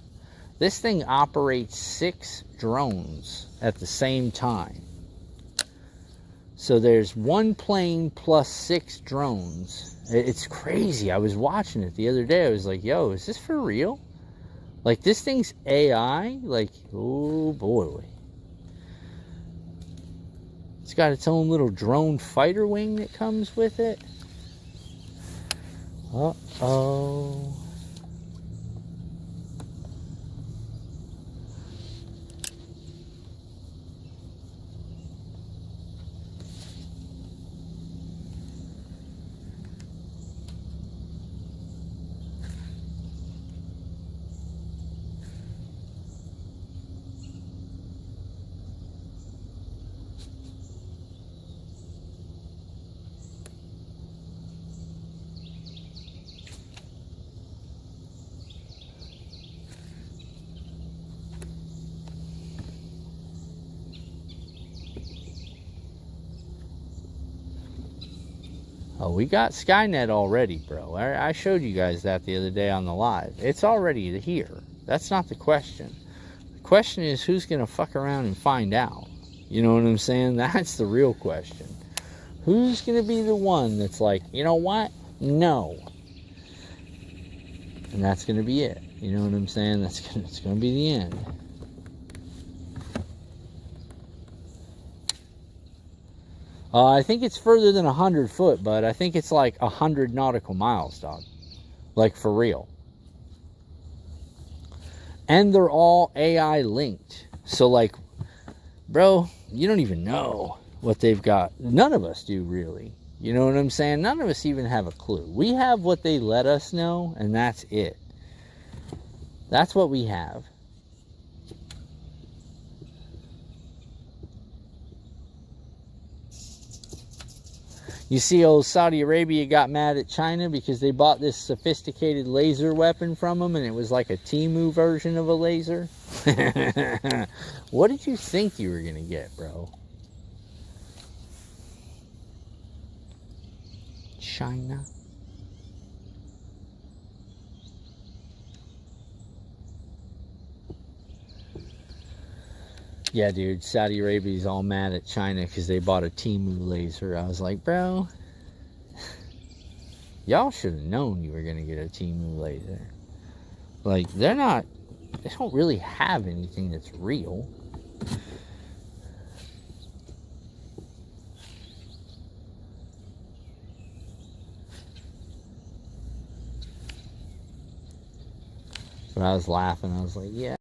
This thing operates 6 drones at the same time. So there's one plane plus 6 drones. It's crazy. I was watching it the other day. I was like, yo, is this for real? Like, this thing's AI? Like, oh boy. It's got its own little drone fighter wing that comes with it. Uh-oh. Oh, we got Skynet already, bro. I showed you guys that the other day on the live. It's already here. That's not the question. The question is who's going to fuck around and find out? You know what I'm saying? That's the real question. Who's going to be the one that's like, you know what? No. And that's going to be it. You know what I'm saying? It's going to be the end. I think it's further than 100 foot, but I think it's like 100 nautical miles, dog. Like, for real. And they're all AI linked. So, like, bro, you don't even know what they've got. None of us do, really. You know what I'm saying? None of us even have a clue. We have what they let us know, and that's it. That's what we have. You see, old Saudi Arabia got mad at China because they bought this sophisticated laser weapon from them, and it was like a Temu version of a laser. What did you think you were going to get, bro? China. Yeah, dude, Saudi Arabia's all mad at China because they bought a Temu laser. I was like, bro, y'all should have known you were going to get a Temu laser. Like, they don't really have anything that's real. But I was laughing. I was like, yeah.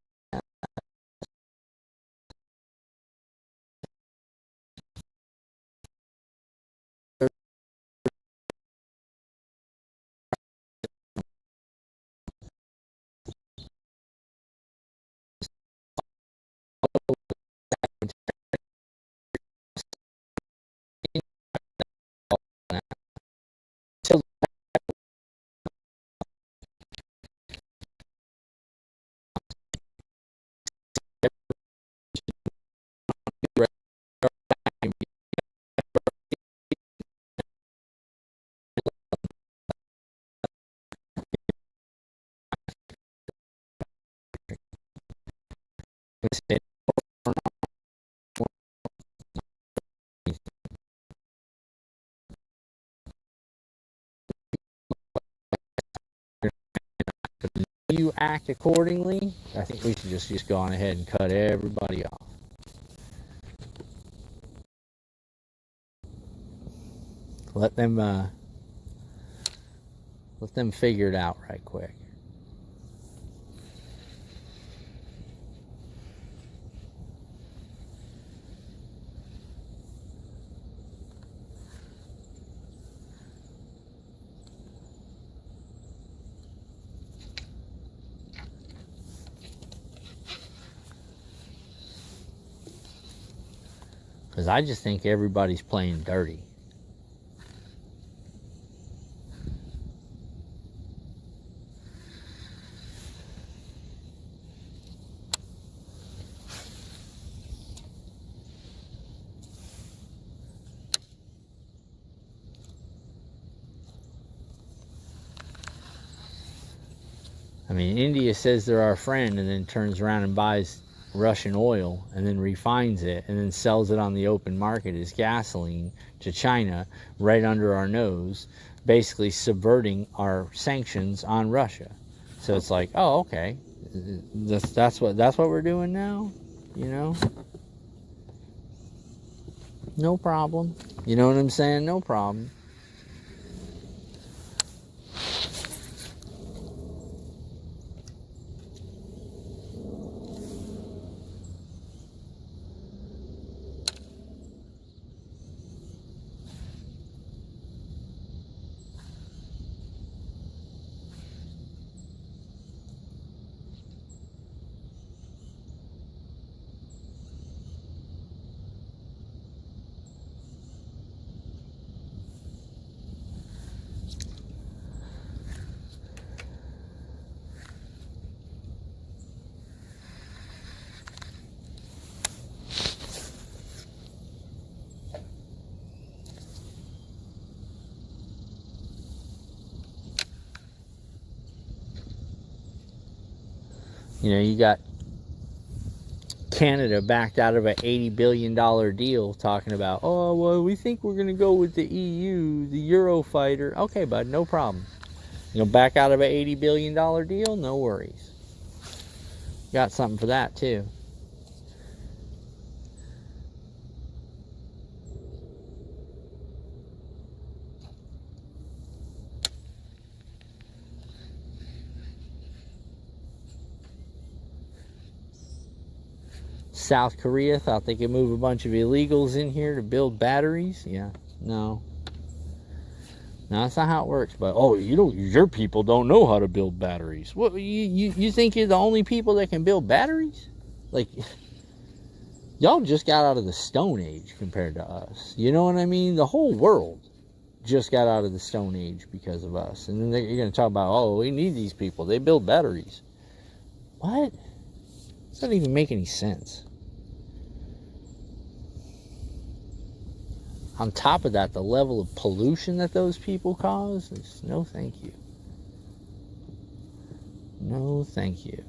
you act accordingly, I think we should just go on ahead and cut everybody off. Let them figure it out right quick. Because I just think everybody's playing dirty. I mean, India says they're our friend and then turns around and buys Russian oil and then refines it and then sells it on the open market as gasoline to China right under our nose, basically subverting our sanctions on Russia. So it's like, oh, okay, that's what we're doing now, you know? No problem. You know what I'm saying? No problem. You know, you got Canada backed out of an $80 billion deal talking about, oh, well, we think we're going to go with the EU, the Eurofighter. Okay, bud, no problem. You know, back out of an $80 billion deal? No worries. Got something for that, too. South Korea thought they could move a bunch of illegals in here to build batteries. Yeah, no, that's not how it works. But oh, your people don't know how to build batteries. What, you think you're the only people that can build batteries? Like, y'all just got out of the Stone Age compared to us. You know what I mean? The whole world just got out of the Stone Age because of us. And then you're going to talk about, oh, we need these people. They build batteries. What? That doesn't even make any sense. On top of that, the level of pollution that those people cause is no thank you. No thank you.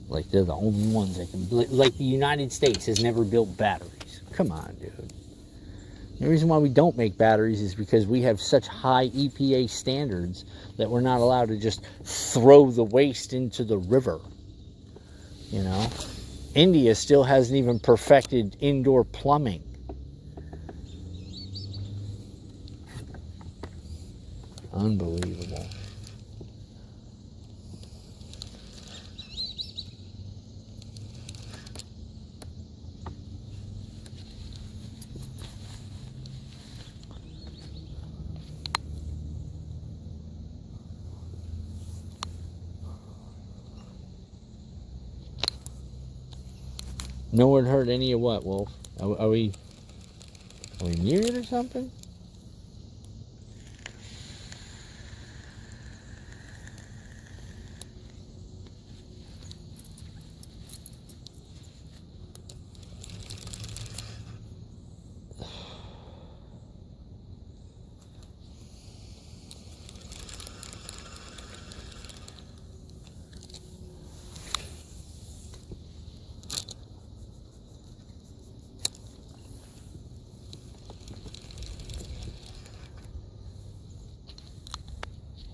Like they're the only ones that can, like the United States has never built batteries. Come on, dude. The reason why we don't make batteries is because we have such high EPA standards that we're not allowed to just throw the waste into the river. You know? India still hasn't even perfected indoor plumbing. Unbelievable. No one heard any of what, Wolf? Are we muted or something?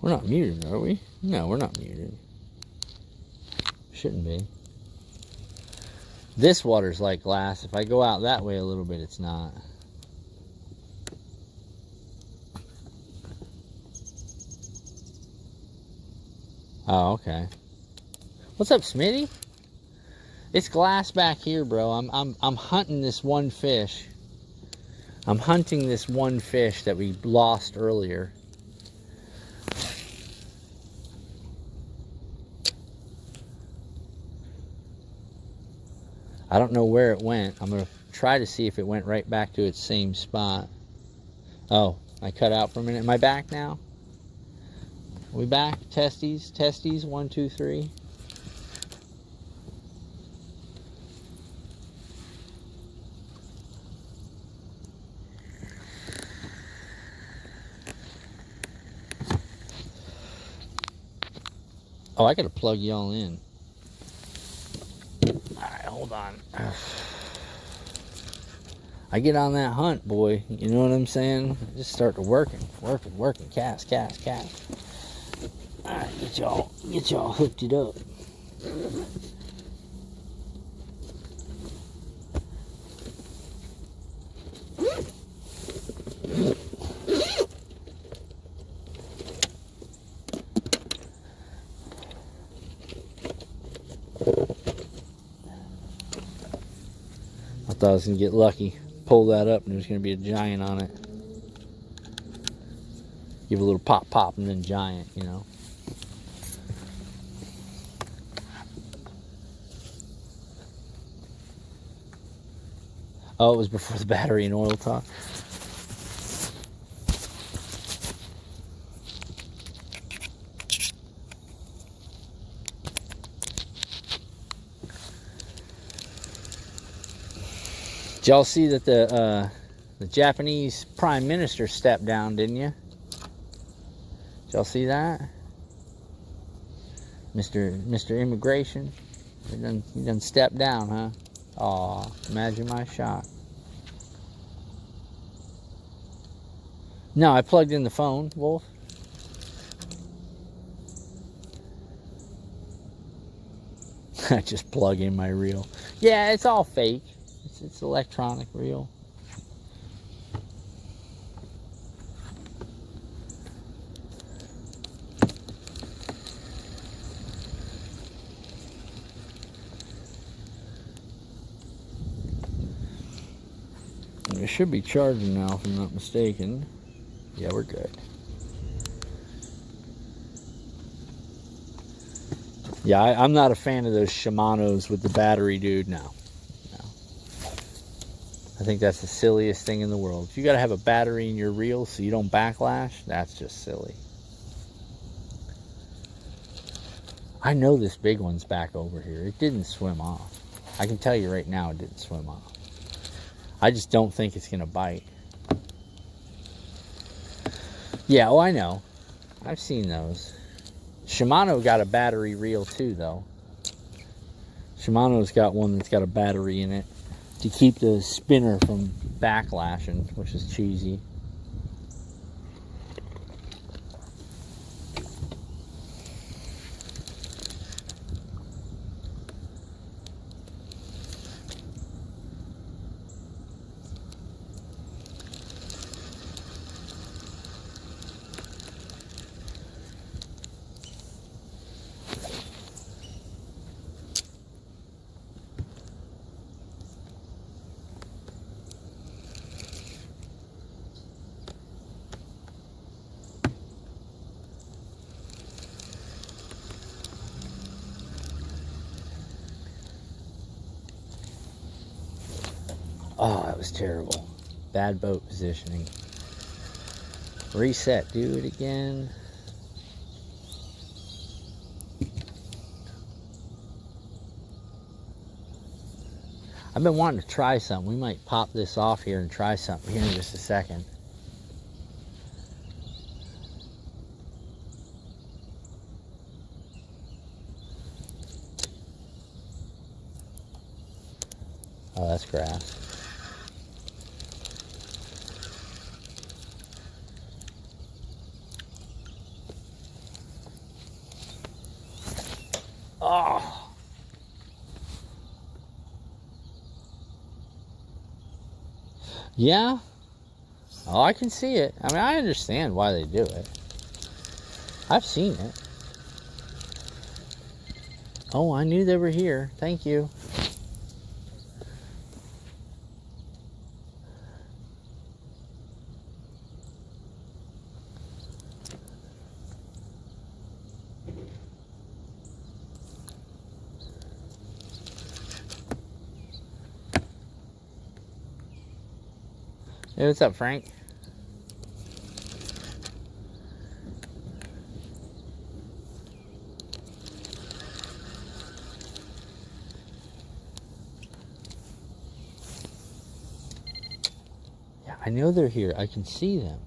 We're not muted, are we? No, we're not muted. Shouldn't be. This water's like glass. If I go out that way a little bit, it's not. Oh, okay. What's up, Smitty? It's glass back here, bro. I'm hunting this one fish. I'm hunting this one fish that we lost earlier. I don't know where it went. I'm going to try to see if it went right back to its same spot. Oh, I cut out for a minute. Am I back now? Are we back? Testes, testes, 1, 2, 3. Oh, I got to plug y'all in. Alright, hold on. I get on that hunt, boy. You know what I'm saying? I just start to working. Cast. Alright, get y'all hooked it up. I thought I was going to get lucky. Pull that up and there's going to be a giant on it. Give a little pop and then giant, you know. Oh, it was before the battery and oil talk. Did y'all see that the Japanese Prime Minister stepped down, didn't you? Did y'all see that? Mr. Immigration, he done stepped down, huh? Aw, imagine my shock. No, I plugged in the phone, Wolf. I just plug in my reel. Yeah, it's all fake. It's electronic reel. It should be charging now, if I'm not mistaken. Yeah, we're good. Yeah, I'm not a fan of those Shimano's with the battery, dude. No. I think that's the silliest thing in the world. If you got to have a battery in your reel so you don't backlash, that's just silly. I know this big one's back over here. It didn't swim off. I can tell you right now it didn't swim off. I just don't think it's going to bite. Yeah, oh, I know. I've seen those. Shimano got a battery reel too, though. Shimano's got one that's got a battery in it to keep the spinner from backlashing, which is cheesy. Oh, that was terrible. Bad boat positioning. Reset, do it again. I've been wanting to try something. We might pop this off here and try something here in just a second. Oh, that's grass. Oh. Yeah. Oh, I can see it. I mean, I understand why they do it. I've seen it. Oh, I knew they were here. Thank you. Hey, what's up, Frank? Yeah, I know they're here. I can see them.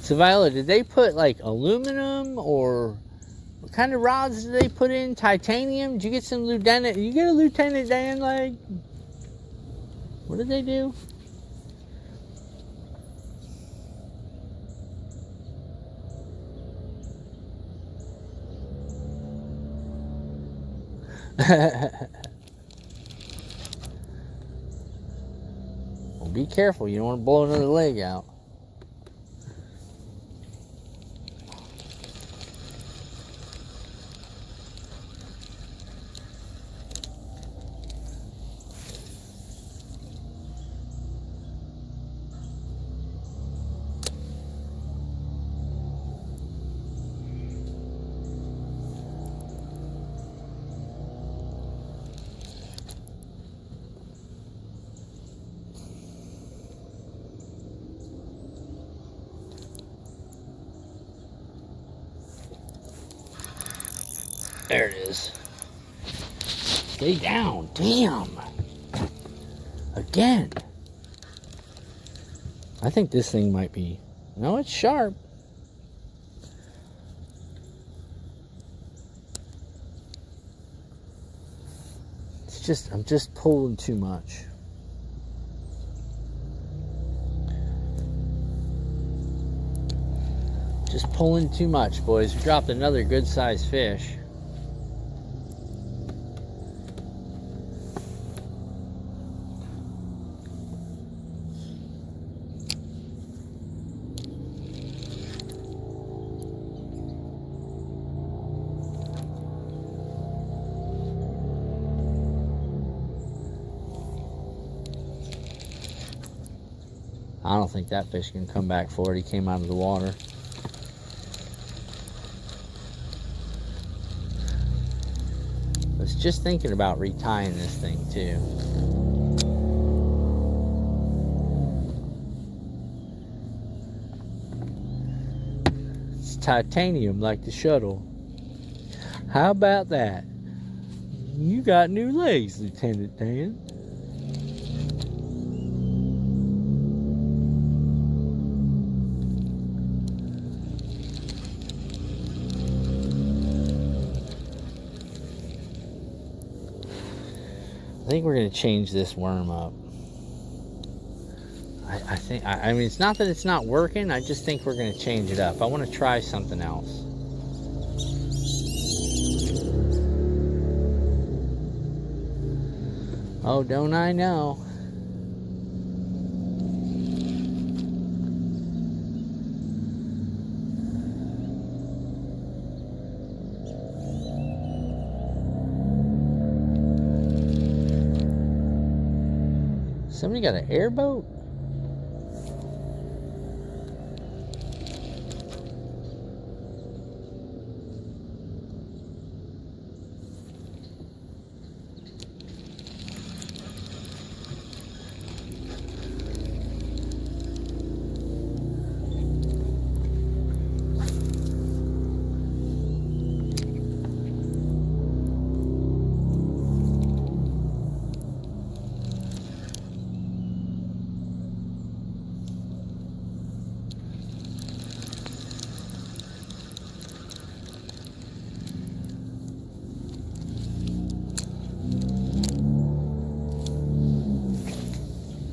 So, Viola, did they put like aluminum or what kind of rods did they put in? Titanium? Did you get some Lieutenant? You get a Lieutenant Dan leg? What did they do? Well, be careful. You don't want to blow another leg out. There it is. Stay down. Damn. Again. I think this thing might be... No, it's sharp. It's just... I'm just pulling too much. Just pulling too much, boys. We dropped another good-sized fish. I don't think that fish can come back for it. He came out of the water. I was just thinking about retying this thing too. It's titanium like the shuttle. How about that? You got new legs, Lieutenant Dan. I think we're going to change this worm up. I mean, it's not that it's not working. I just think we're going to change it up. I want to try something else. Oh, don't I know? Somebody got an airboat?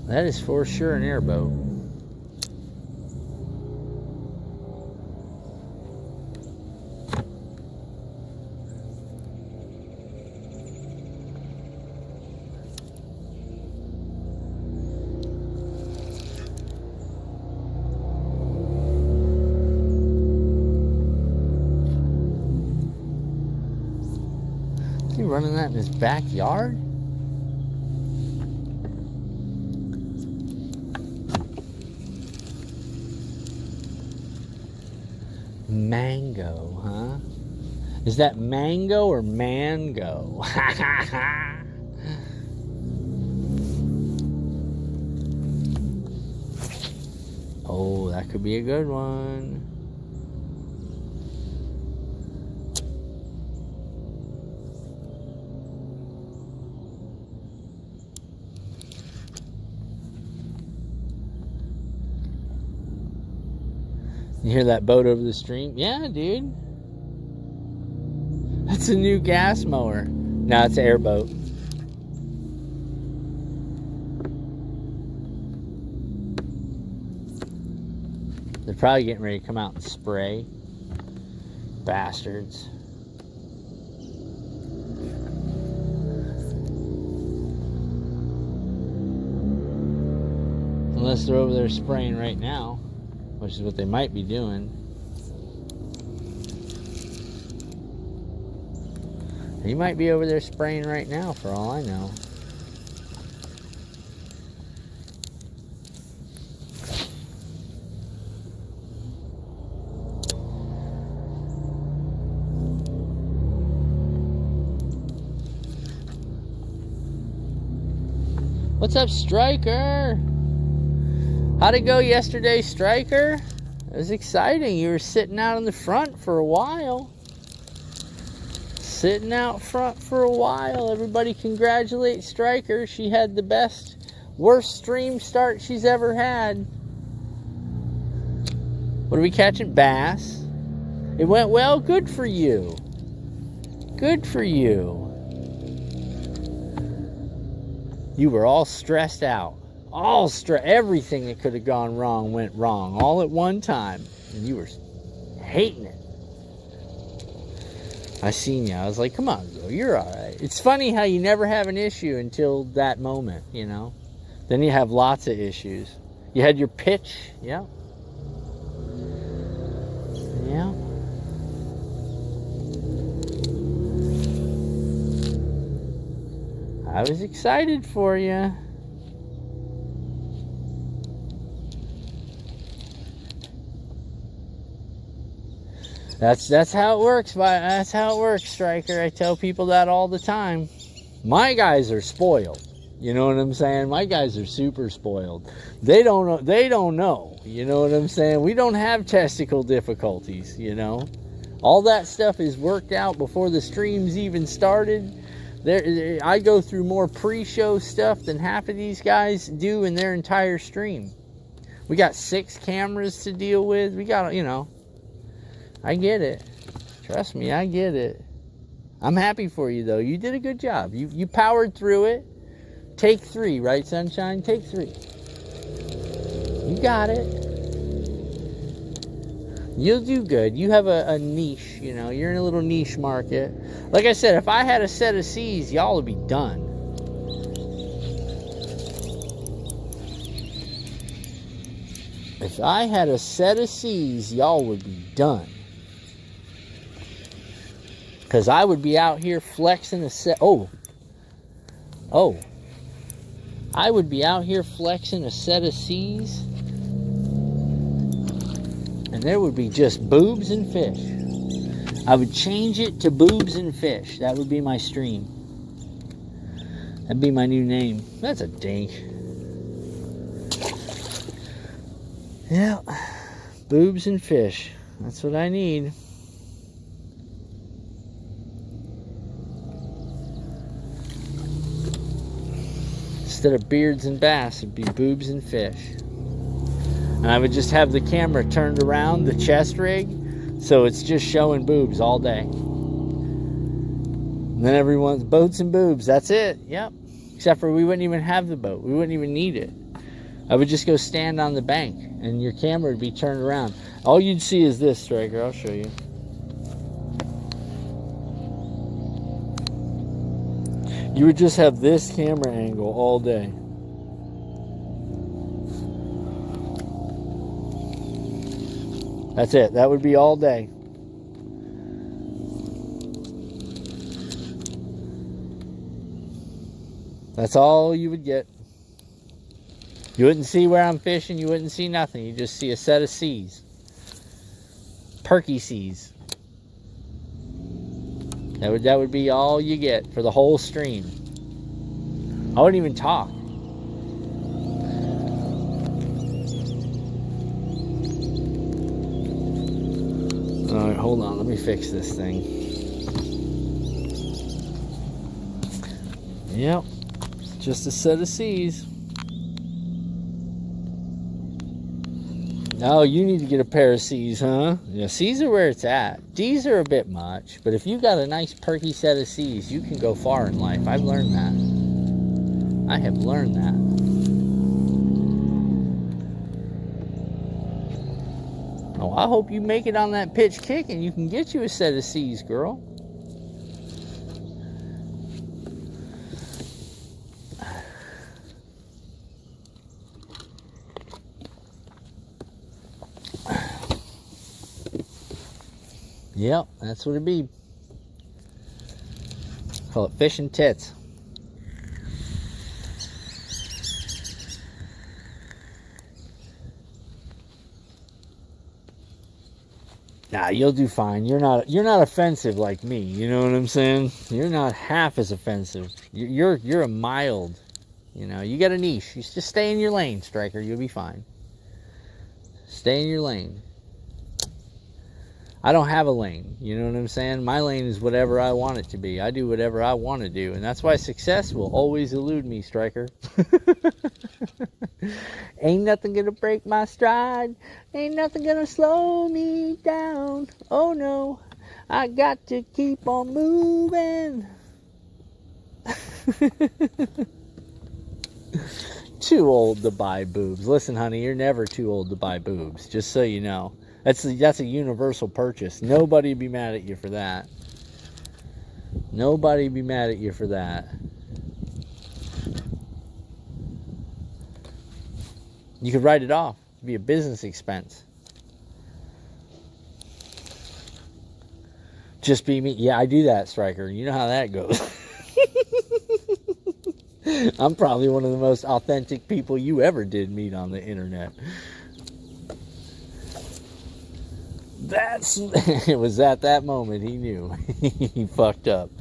That is for sure an airboat. Is he running that in his backyard? Mango, huh? Is that mango or mango? Oh, that could be a good one. You hear that boat over the stream? Yeah, dude. That's a new gas mower. No, it's an airboat. They're probably getting ready to come out and spray. Bastards. Unless they're over there spraying right now, which is what they might be doing. He might be over there spraying right now, for all I know. What's up, Striker? How'd it go yesterday, Striker? It was exciting. You were sitting out in the front for a while. Sitting out front for a while. Everybody congratulate Striker. She had the worst stream start she's ever had. What are we catching? Bass. It went well. Good for you. Good for you. You were all stressed out. Everything that could have gone wrong went wrong all at one time. And you were hating it. I seen you. I was like, come on, girl, you're all right. It's funny how you never have an issue until that moment, you know? Then you have lots of issues. You had your pitch. Yeah. Yeah. I was excited for you. That's how it works. That's how it works, Striker. I tell people that all the time. My guys are spoiled. You know what I'm saying? My guys are super spoiled. They don't know. They don't know. You know what I'm saying? We don't have testicle difficulties. You know, all that stuff is worked out before the streams even started. I go through more pre-show stuff than half of these guys do in their entire stream. We got 6 cameras to deal with. We got, you know. I get it. Trust me, I get it. I'm happy for you, though. You did a good job. You powered through it. Take 3, right, Sunshine? Take 3. You got it. You'll do good. You have a niche, you know. You're in a little niche market. Like I said, if I had a set of C's, y'all would be done. If I had a set of C's, y'all would be done. Because I would be out here flexing a set. Oh. I would be out here flexing a set of C's, and there would be just boobs and fish. I would change it to boobs and fish. That would be my stream. That'd be my new name. That's a dink. Yeah, boobs and fish. That's what I need. Instead of beards and bass, it'd be boobs and fish. And I would just have the camera turned around the chest rig, so it's just showing boobs all day. And then everyone's boats and boobs. That's it. Yep. Except for we wouldn't even have the boat. We wouldn't even need it. I would just go stand on the bank, and your camera would be turned around. All you'd see is this, Striker. I'll show you. You would just have this camera angle all day. That's it. That would be all day. That's all you would get. You wouldn't see where I'm fishing. You wouldn't see nothing. You just see a set of C's. Perky C's. That would be all you get for the whole stream. I wouldn't even talk. Alright, hold on. Let me fix this thing. Yep. Just a set of C's. Oh, you need to get a pair of C's, huh? Yeah, C's are where it's at. D's are a bit much, but if you got a nice perky set of C's, you can go far in life. I've learned that. I have learned that. Oh, I hope you make it on that pitch kick and you can get you a set of C's, girl. Yep, that's what it'd be. Call it fish and tits. Nah, you'll do fine. You're not offensive like me. You know what I'm saying? You're not half as offensive. You're a mild. You know, you got a niche. You just stay in your lane, Striker. You'll be fine. Stay in your lane. I don't have a lane, you know what I'm saying? My lane is whatever I want it to be. I do whatever I want to do, and that's why success will always elude me, Striker. Ain't nothing gonna break my stride. Ain't nothing gonna slow me down. Oh no, I got to keep on moving. Too old to buy boobs. Listen, honey, you're never too old to buy boobs, just so you know. That's a universal purchase. Nobody be mad at you for that. Nobody be mad at you for that. You could write it off. It'd be a business expense. Just be me. Yeah, I do that, Striker. You know how that goes. I'm probably one of the most authentic people you ever did meet on the internet. It was at that moment he knew. He fucked up.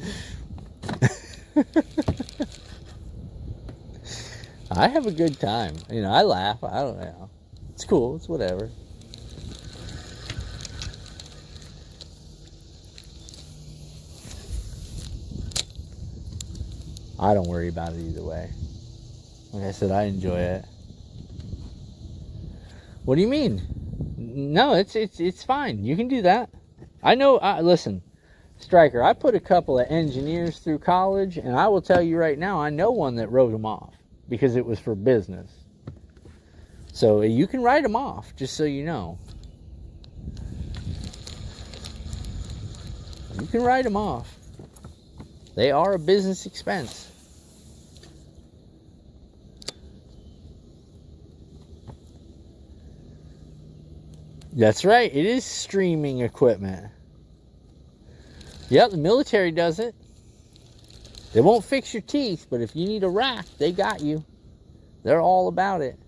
I have a good time. You know, I laugh. I don't know. It's cool. It's whatever. I don't worry about it either way. Like I said, I enjoy it. What do you mean? No, it's fine. You can do that. I know. Listen, Striker, I put a couple of engineers through college, and I will tell you right now, I know one that wrote them off because it was for business. So you can write them off, just so you know. You can write them off. They are a business expense. That's right. It is streaming equipment. Yep, the military does it. They won't fix your teeth, but if you need a rack, they got you. They're all about it.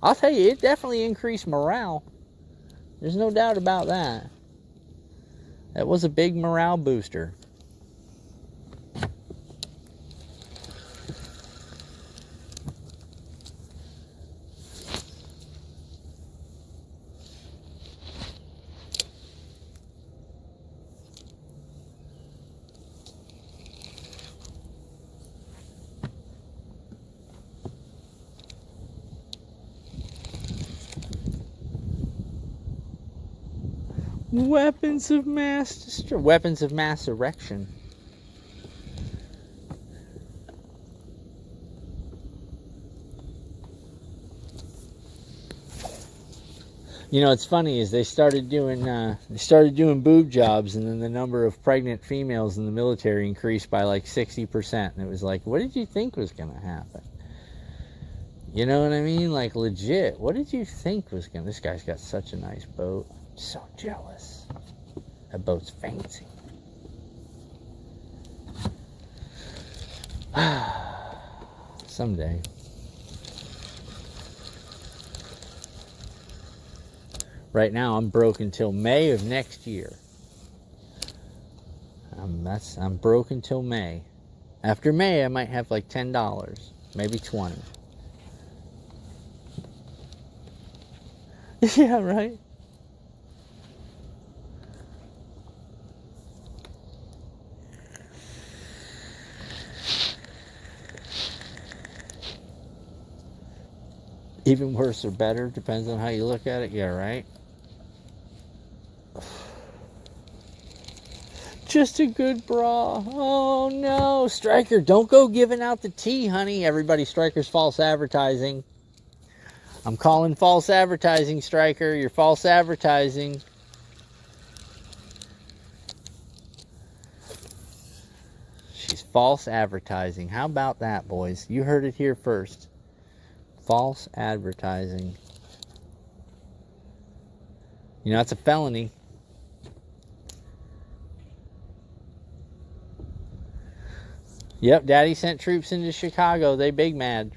I'll tell you, it definitely increased morale. There's no doubt about that. That was a big morale booster. Weapons of mass erection. You know, it's funny is they started doing boob jobs, and then the number of pregnant females in the military increased by like 60%. And it was like, what did you think was going to happen? You know what I mean? Like, legit, what did you think was going to... This guy's got such a nice boat. So jealous. That boat's fancy. Someday. Right now, I'm broke until May of next year. I'm broke until May. After May, I might have like $10, maybe 20. Yeah, right. Even worse or better, depends on how you look at it. Yeah, right. Just a good bra. Oh no, Striker, don't go giving out the tea, honey. Everybody, Striker's false advertising. I'm calling false advertising, Striker. You're false advertising. She's false advertising. How about that, boys? You heard it here first. False advertising. You know, it's a felony. Yep, Daddy sent troops into Chicago. They big mad.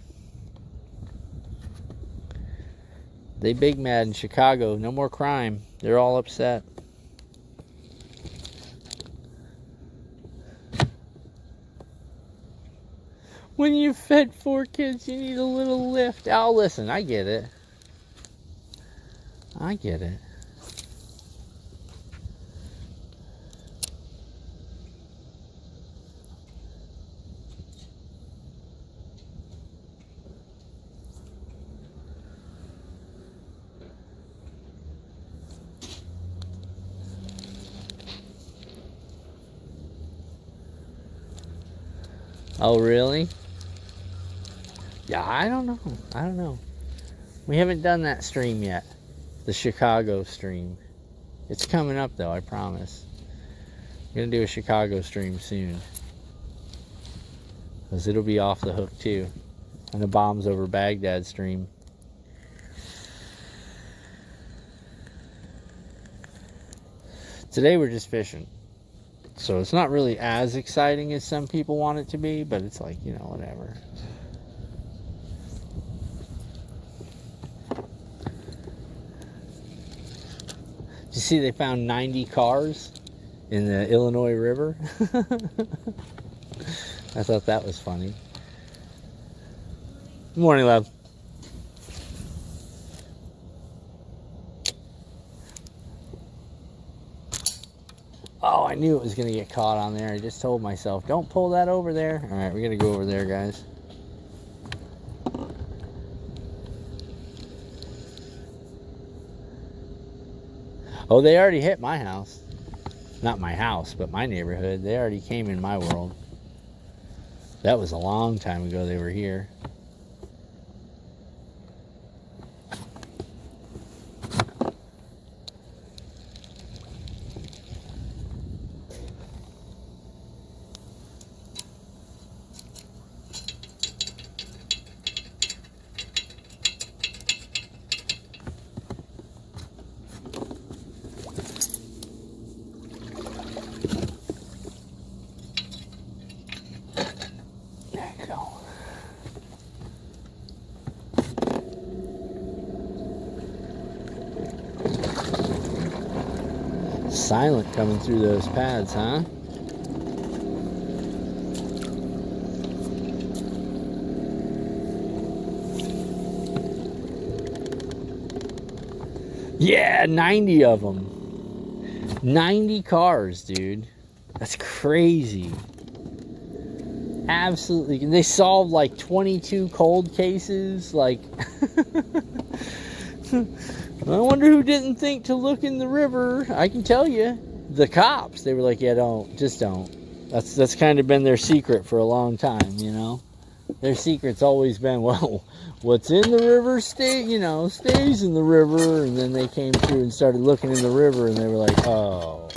They big mad in Chicago. No more crime. They're all upset. When you fed 4 kids, you need a little lift. Oh, listen, I get it. I get it. Oh, really? Yeah, I don't know. I don't know. We haven't done that stream yet. The Chicago stream. It's coming up, though, I promise. I'm going to do a Chicago stream soon. Because it'll be off the hook, too. And the Bombs Over Baghdad stream. Today we're just fishing. So it's not really as exciting as some people want it to be, but it's like, you know, whatever. Did you see they found 90 cars in the Illinois River? I thought that was funny. Good morning, love. Oh, I knew it was going to get caught on there. I just told myself, don't pull that over there. All right, we got to go over there, guys. Oh, they already hit my house. Not my house, but my neighborhood. They already came in my world. That was a long time ago they were here. silent coming through those pads, huh? Yeah, 90 of them. 90 cars, dude. That's crazy. Absolutely. They solved like 22 cold cases. Like, I wonder who didn't think to look in the river. I can tell you, the cops. They were like, "Yeah, just don't." That's kind of been their secret for a long time, you know. Their secret's always been, well, what's in the river stays in the river. And then they came through and started looking in the river, and they were like, oh.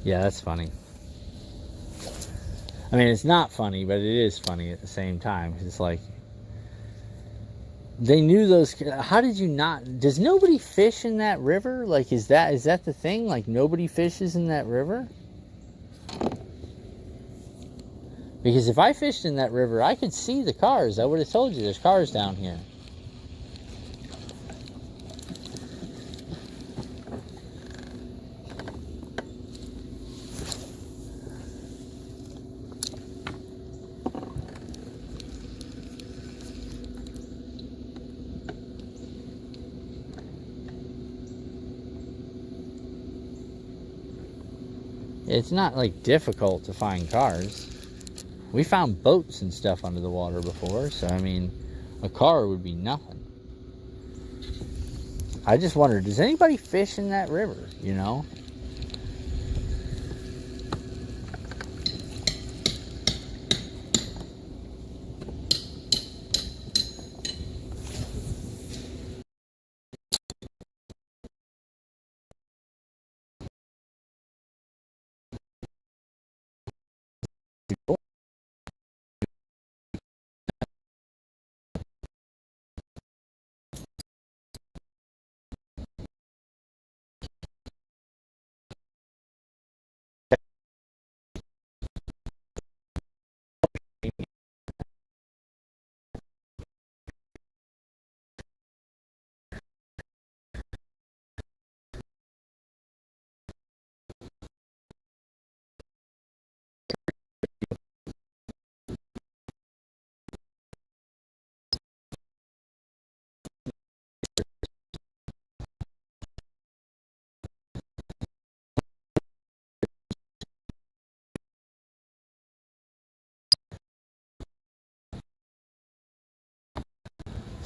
Yeah, that's funny. I mean, it's not funny, but it is funny at the same time. It's like, they knew those. How did you not? Does nobody fish in that river? Like, is that the thing? Like, nobody fishes in that river? Because if I fished in that river, I could see the cars. I would have told you there's cars down here. It's not like difficult to find cars. We found boats and stuff under the water before, so I mean, a car would be nothing. I just wondered, does anybody fish in that river, you know?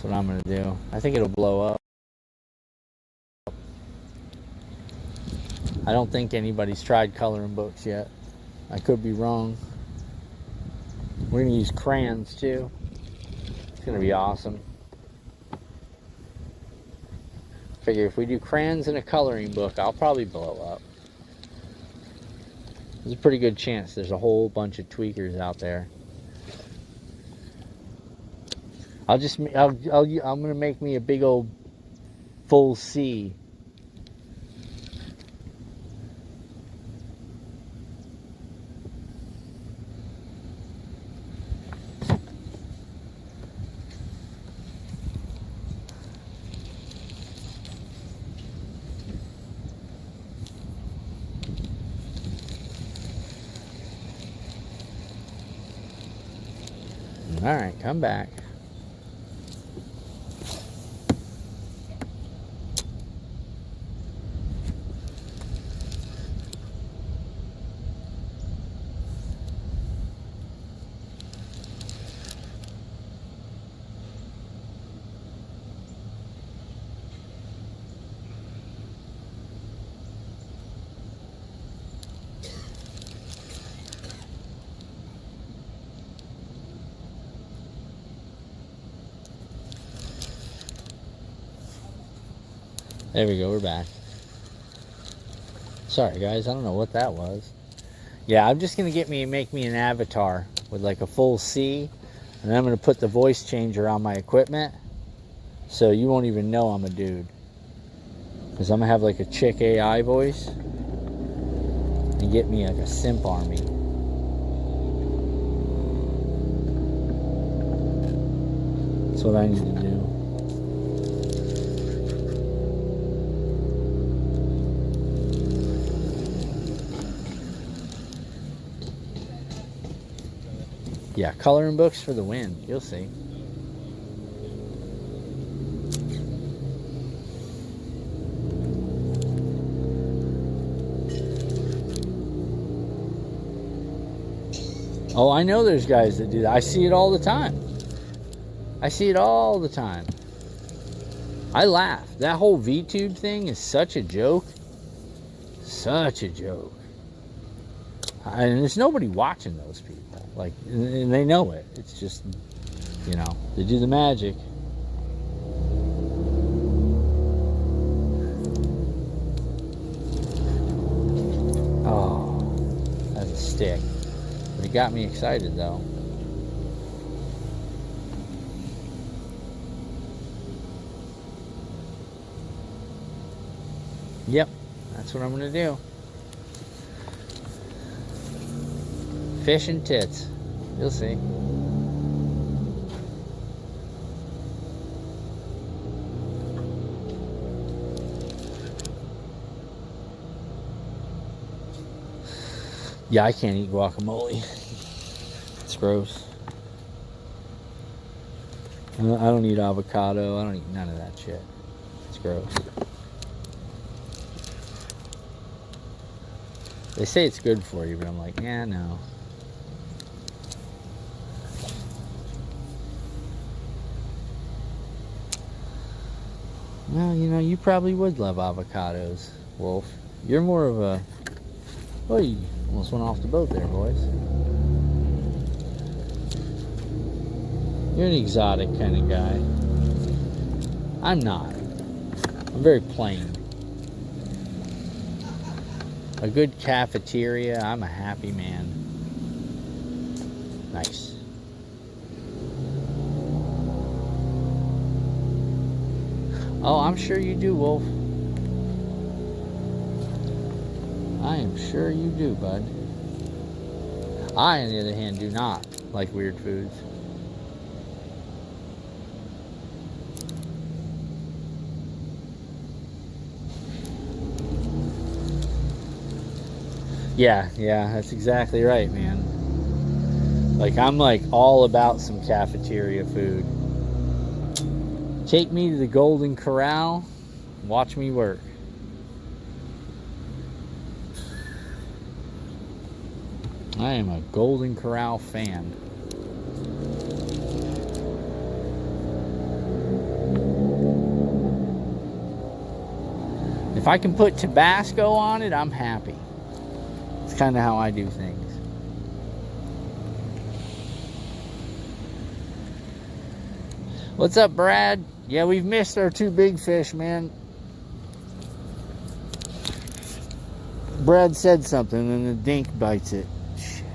That's what I'm gonna do. I think it'll blow up. I don't think anybody's tried coloring books yet. I could be wrong. We're gonna use crayons too. It's gonna be awesome. Figure if we do crayons in a coloring book, I'll probably blow up. There's a pretty good chance there's a whole bunch of tweakers out there. I'm gonna make me a big old full C. All right, come back. There we go, we're back. Sorry guys, I don't know what that was. Yeah, I'm just gonna make me an avatar with like a full C, and then I'm gonna put the voice changer on my equipment, so you won't even know I'm a dude. Because I'm gonna have like a chick AI voice, and get me like a simp army. That's what I need to do. Yeah, coloring books for the win. You'll see. Oh, I know there's guys that do that. I see it all the time. I see it all the time. I laugh. That whole VTube thing is such a joke. Such a joke. And there's nobody watching those people. Like, and they know it. It's just, you know, they do the magic. Oh, that's a stick. But it got me excited though. Yep, that's what I'm gonna do. Fish and tits. You'll see. Yeah, I can't eat guacamole. It's gross. I don't eat avocado. I don't eat none of that shit. It's gross. They say it's good for you, but I'm like, yeah, no. Well, you know, you probably would love avocados, Wolf. You're more of a... Oh, you almost went off the boat there, boys. You're an exotic kind of guy. I'm not. I'm very plain. A good cafeteria, I'm a happy man. Nice. Oh, I'm sure you do, Wolf. I am sure you do, bud. I, on the other hand, do not like weird foods. Yeah, that's exactly right, man. Like, I'm like all about some cafeteria food. Take me to the Golden Corral, watch me work. I am a Golden Corral fan. If I can put Tabasco on it, I'm happy. It's kind of how I do things. What's up, Brad? Yeah, we've missed our two big fish, man. Brad said something and the dink bites it. Shit.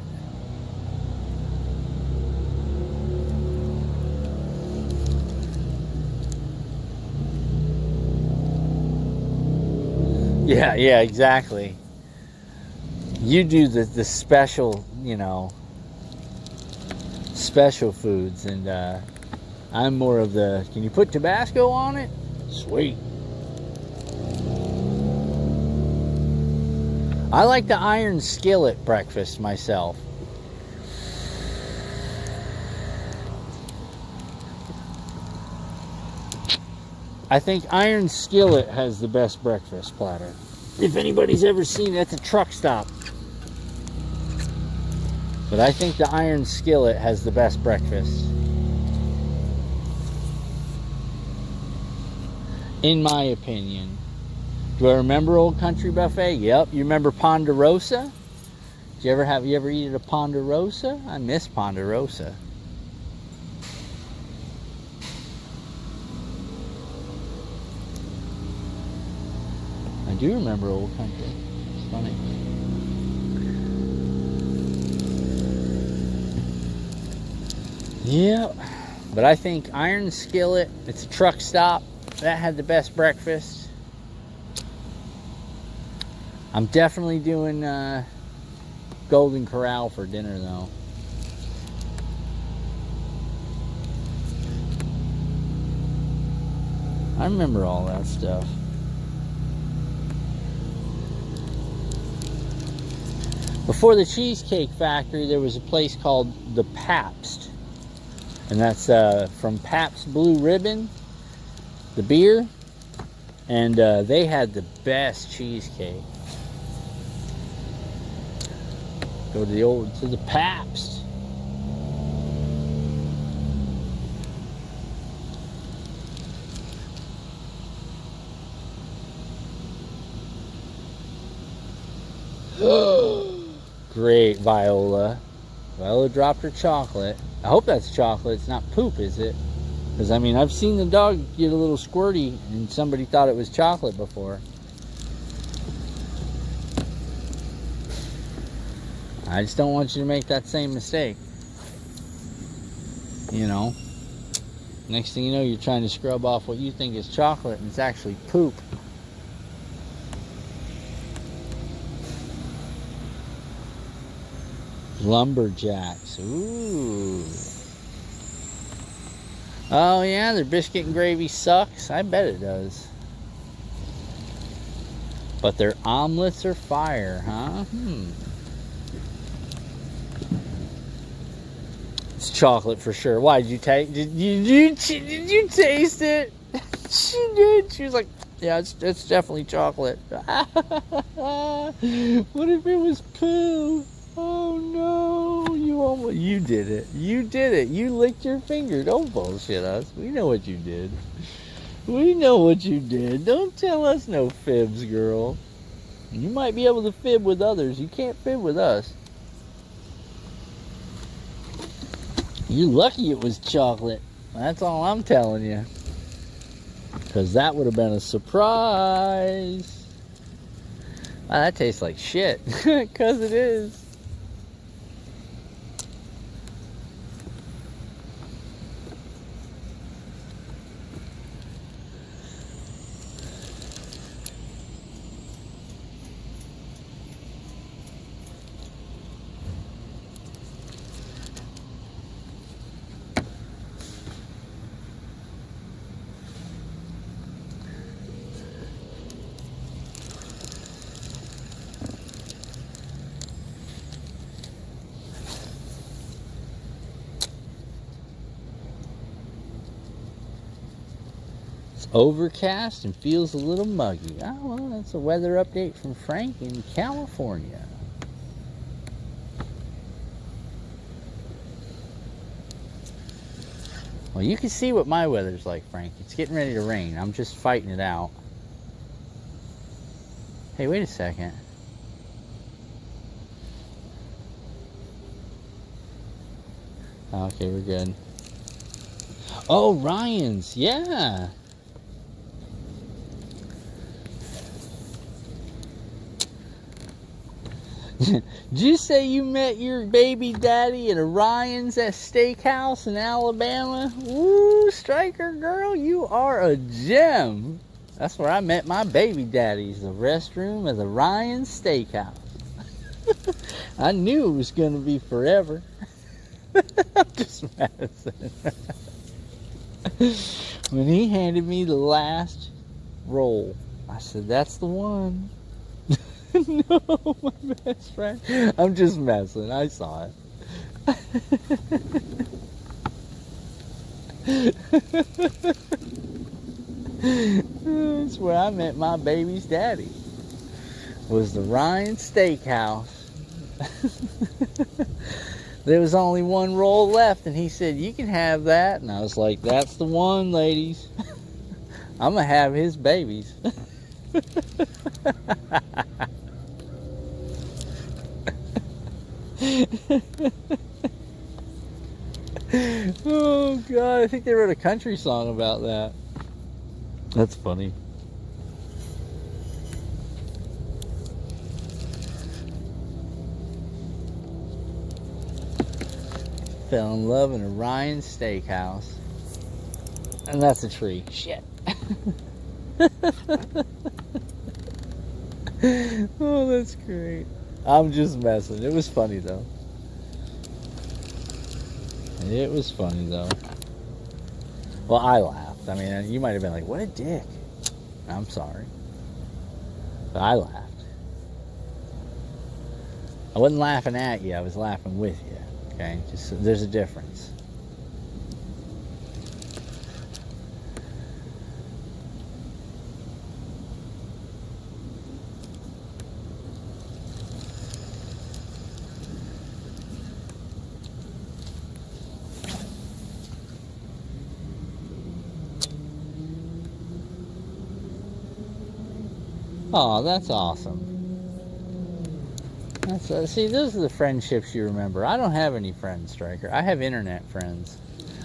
Yeah, exactly. You do the special, you know, special foods, and I'm more of the, can you put Tabasco on it? Sweet. I like the iron skillet breakfast myself. I think iron skillet has the best breakfast platter. If anybody's ever seen it at the truck stop. But I think the iron skillet has the best breakfast. In my opinion. Do I remember Old Country Buffet? Yep. You remember Ponderosa? Did you ever eat at a Ponderosa? I miss Ponderosa. do remember Old Country. It's funny. Yeah, but I think Iron Skillet, it's a truck stop. That had the best breakfast. I'm definitely doing Golden Corral for dinner though. I remember all that stuff. Before the Cheesecake Factory, there was a place called the Pabst. And that's from Pabst Blue Ribbon, the beer. And they had the best cheesecake. Go to the Pabst. Great, Viola. Viola dropped her chocolate. I hope that's chocolate. It's not poop, is it? Because, I mean, I've seen the dog get a little squirty and somebody thought it was chocolate before. I just don't want you to make that same mistake. You know? Next thing you know, you're trying to scrub off what you think is chocolate and it's actually poop. Lumberjacks. Ooh. Oh yeah, their biscuit and gravy sucks. I bet it does. But their omelets are fire, huh? It's chocolate for sure. Why did you taste? Did you taste it? She did. She was like, "Yeah, it's definitely chocolate." What if it was poo? Oh no, you did it. You did it. You licked your finger. Don't bullshit us. We know what you did. We know what you did. Don't tell us no fibs, girl. You might be able to fib with others. You can't fib with us. You're lucky it was chocolate. That's all I'm telling you. Because that would have been a surprise. Wow, that tastes like shit. Because it is. Overcast and feels a little muggy. Oh, well, that's a weather update from Frank in California. Well, you can see what my weather's like, Frank. It's getting ready to rain. I'm just fighting it out. Hey, wait a second. Okay, we're good. Oh, Ryan's. Yeah. Did you say you met your baby daddy at Ryan's at Steakhouse in Alabama? Woo, Striker girl, you are a gem. That's where I met my baby daddies, the restroom of the Ryan's Steakhouse. I knew it was going to be forever. I'm just messing. When he handed me the last roll, I said, "That's the one." No, my best friend. I'm just messing. I saw it. That's where I met my baby's daddy. Was the Ryan Steakhouse. There was only one roll left, and he said, "You can have that." And I was like, "That's the one, ladies. I'm gonna have his babies." Oh God, I think they wrote a country song about that. That's funny. fell in love in a Ryan Steakhouse. And that's a tree. Shit. Oh, that's great. I'm just messing. It was funny though. It was funny though. Well, I laughed. I mean, you might have been like, what a dick. I'm sorry. But I laughed. I wasn't laughing at you, I was laughing with you. Okay? Just there's a difference. Oh, that's awesome. See, those are the friendships you remember. I don't have any friends, Striker. I have internet friends.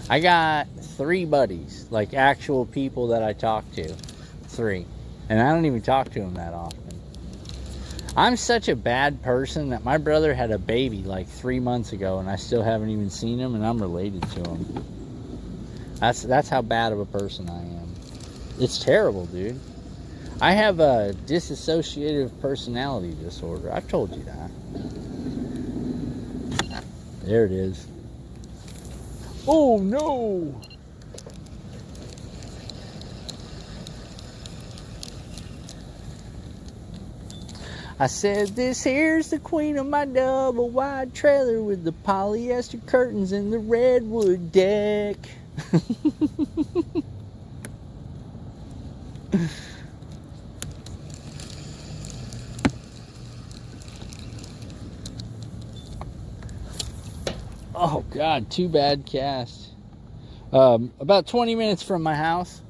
I got 3 buddies, like actual people that I talk to. 3. And I don't even talk to them that often. I'm such a bad person that my brother had a baby like 3 months ago and I still haven't even seen him, and I'm related to him. That's how bad of a person I am. It's terrible, dude. I have a dissociative personality disorder. I've told you that. There it is. Oh no! I said, this here's the queen of my double wide trailer with the polyester curtains and the redwood deck. Oh God, too bad cast. About 20 minutes from my house.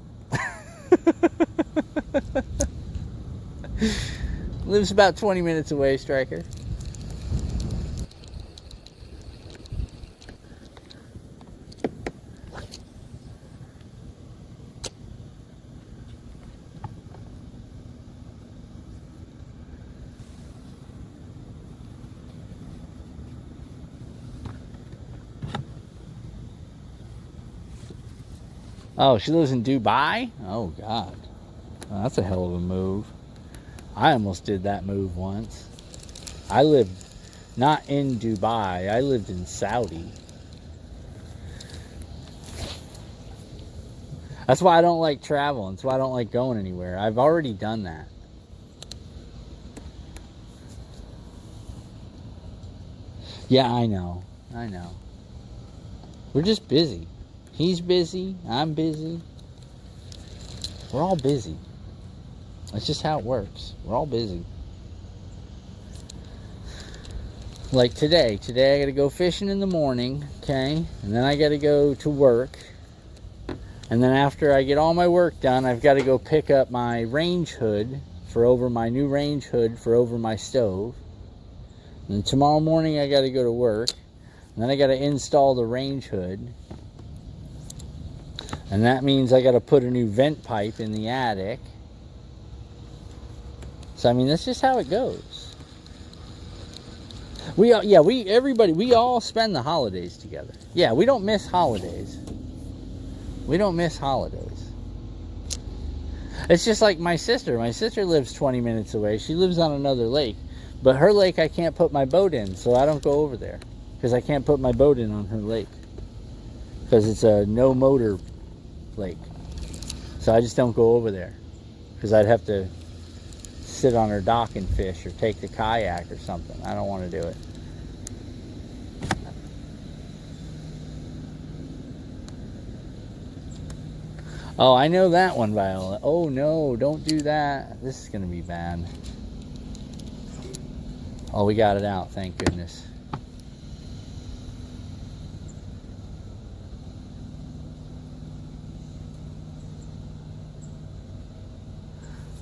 Lives about 20 minutes away, Striker. Oh, she lives in Dubai? Oh, God. Well, that's a hell of a move. I almost did that move once. I lived not in Dubai. I lived in Saudi. That's why I don't like traveling. That's why I don't like going anywhere. I've already done that. Yeah, I know. I know. We're just busy. He's busy. I'm busy. We're all busy. That's just how it works. We're all busy. Like today. Today I got to go fishing in the morning, okay? And then I got to go to work. And then after I get all my work done, I've got to go pick up my range hood for over my new range hood for over my stove. And tomorrow morning I got to go to work. And then I got to install the range hood. And that means I got to put a new vent pipe in the attic. So I mean, that's just how it goes. We all spend the holidays together. Yeah, we don't miss holidays. We don't miss holidays. It's just like my sister. My sister lives 20 minutes away. She lives on another lake. But her lake I can't put my boat in, so I don't go over there. Because I can't put my boat in on her lake. Because it's a no motor lake. So I just don't go over there. Because I'd have to sit on her dock and fish or take the kayak or something. I don't want to do it. Oh, I know that one, Viola. Oh no, don't do that. This is going to be bad. Oh, we got it out, thank goodness.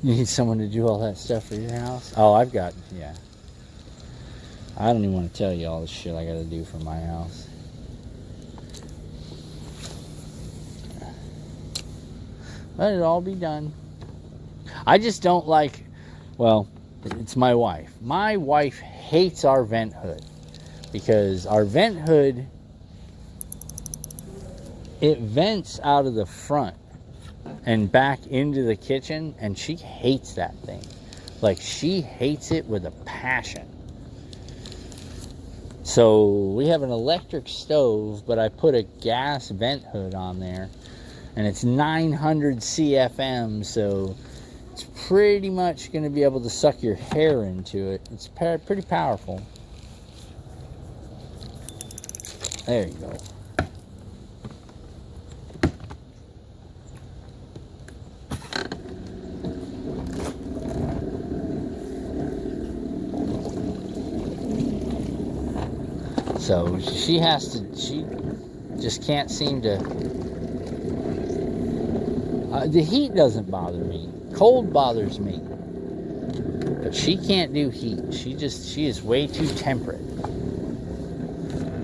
You need someone to do all that stuff for your house? Oh, I've got, yeah. I don't even want to tell you all the shit I got to do for my house. Let it all be done. I just don't like, well, it's my wife. My wife hates our vent hood because our vent hood it vents out of the front and back into the kitchen, and she hates that thing. Like, she hates it with a passion. So we have an electric stove, but I put a gas vent hood on there, and it's 900 CFM, so it's pretty much going to be able to suck your hair into it. It's pretty powerful. There you go. So she just can't seem to, the heat doesn't bother me. Cold bothers me. But she can't do heat. She is way too temperate.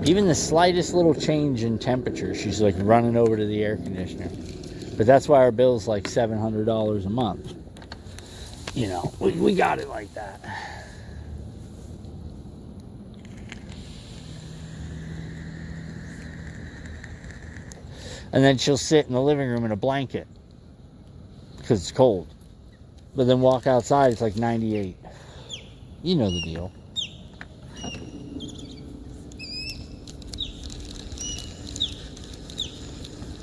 Even the slightest little change in temperature, she's like running over to the air conditioner. But that's why our bill's like $700 a month. You know, we got it like that. And then she'll sit in the living room in a blanket because it's cold. But then walk outside, it's like 98. You know the deal.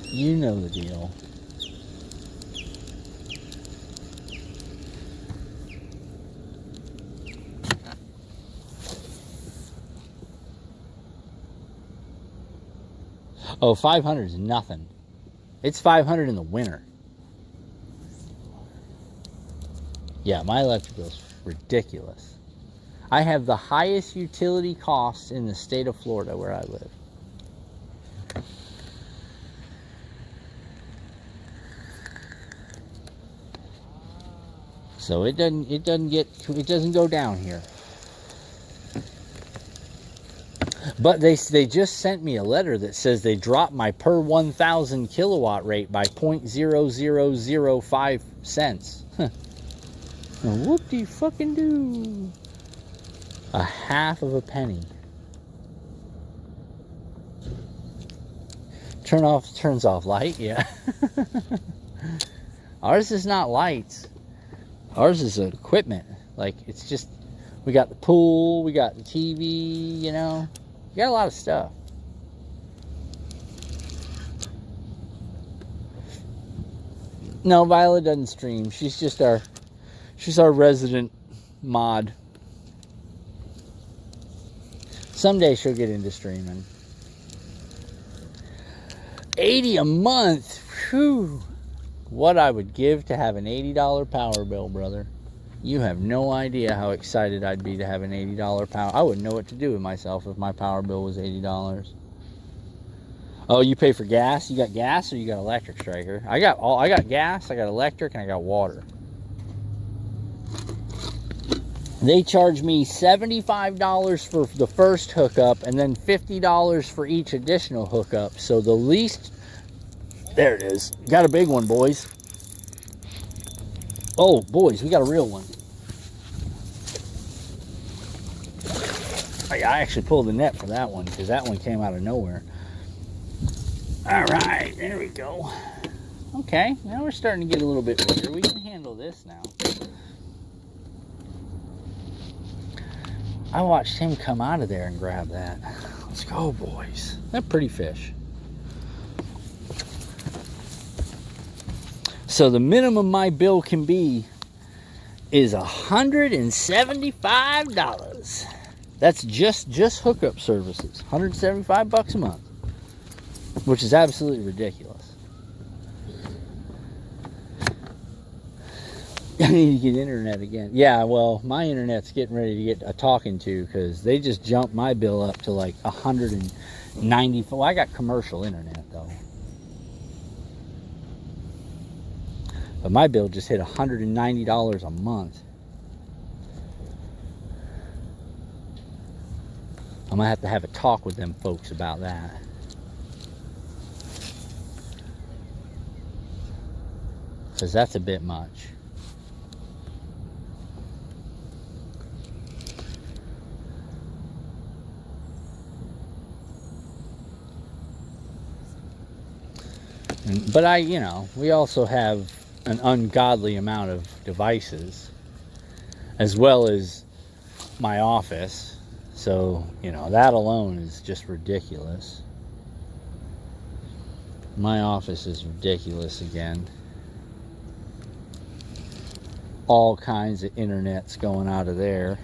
You know the deal. Oh, 500 is nothing. It's 500 in the winter. Yeah, my electric bill is ridiculous. I have the highest utility costs in the state of Florida where I live. So it doesn't go down here. But they just sent me a letter that says they dropped my per 1,000 kilowatt rate by 0.0005 cents. Huh. Whoop-de-fucking-do. A half of a penny. Turns off light, yeah. Ours is not lights. Ours is equipment. Like, it's just, we got the pool, we got the TV, you know. We got a lot of stuff. No, Violet doesn't stream. She's our resident mod. Someday she'll get into streaming. 80 a month. Whew. What I would give to have an $80 power bill, brother. You have no idea how excited I'd be to have an $80 power. I wouldn't know what to do with myself if my power bill was $80. Oh, you pay for gas? You got gas or you got electric, Striker? I got gas, I got electric, and I got water. They charge me $75 for the first hookup and then $50 for each additional hookup. So the least, there it is. Got a big one, boys. Oh, boys, we got a real one. I actually pulled the net for that one because that one came out of nowhere. All right, there we go. Okay, now we're starting to get a little bit bigger. We can handle this now. I watched him come out of there and grab that. Let's go, boys. They're pretty fish. So the minimum my bill can be is $175. That's just hookup services. $175 a month, which is absolutely ridiculous. I need to get internet again. Yeah, well, my internet's getting ready to get a talking to because they just jumped my bill up to like 190. Well, I got commercial internet though. But my bill just hit $190 a month. I'm going to have a talk with them folks about that. Because that's a bit much. But you know, we also have an ungodly amount of devices, as well as my office. So, you know, that alone is just ridiculous. My office is ridiculous again. All kinds of internets going out of there.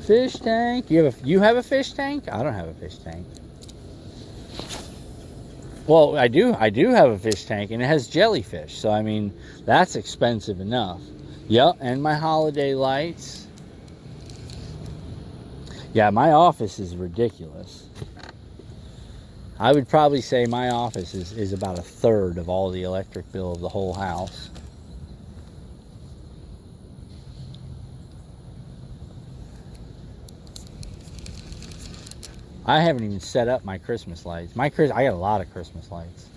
Fish tank. You have a fish tank? I don't have a fish tank. Well, I do have a fish tank, and it has jellyfish. So I mean, that's expensive enough. Yep, and my holiday lights. Yeah, my office is ridiculous. I would probably say my office is about a third of all the electric bill of the whole house. I haven't even set up my Christmas lights. I got a lot of Christmas lights.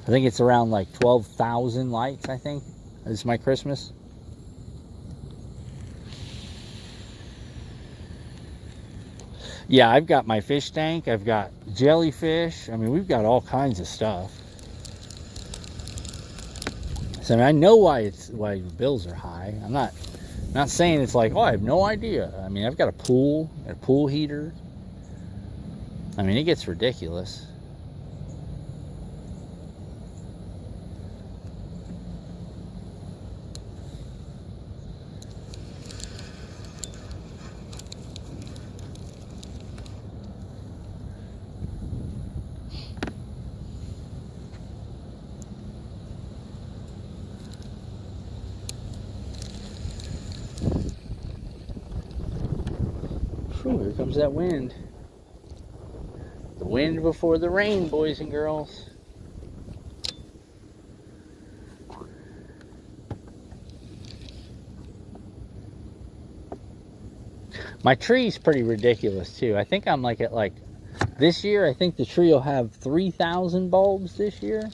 I think it's around like 12,000 lights, I think, is my Christmas. Yeah, I've got my fish tank. I've got jellyfish. I mean, we've got all kinds of stuff. So I mean, I know why the bills are high. I'm not saying it's like, oh, I have no idea. I mean, I've got a pool heater. I mean, it gets ridiculous. Whew, here comes that wind. The wind before the rain, boys and girls. My tree's pretty ridiculous too. I think I'm like at this year, I think the tree will have 3,000 bulbs this year.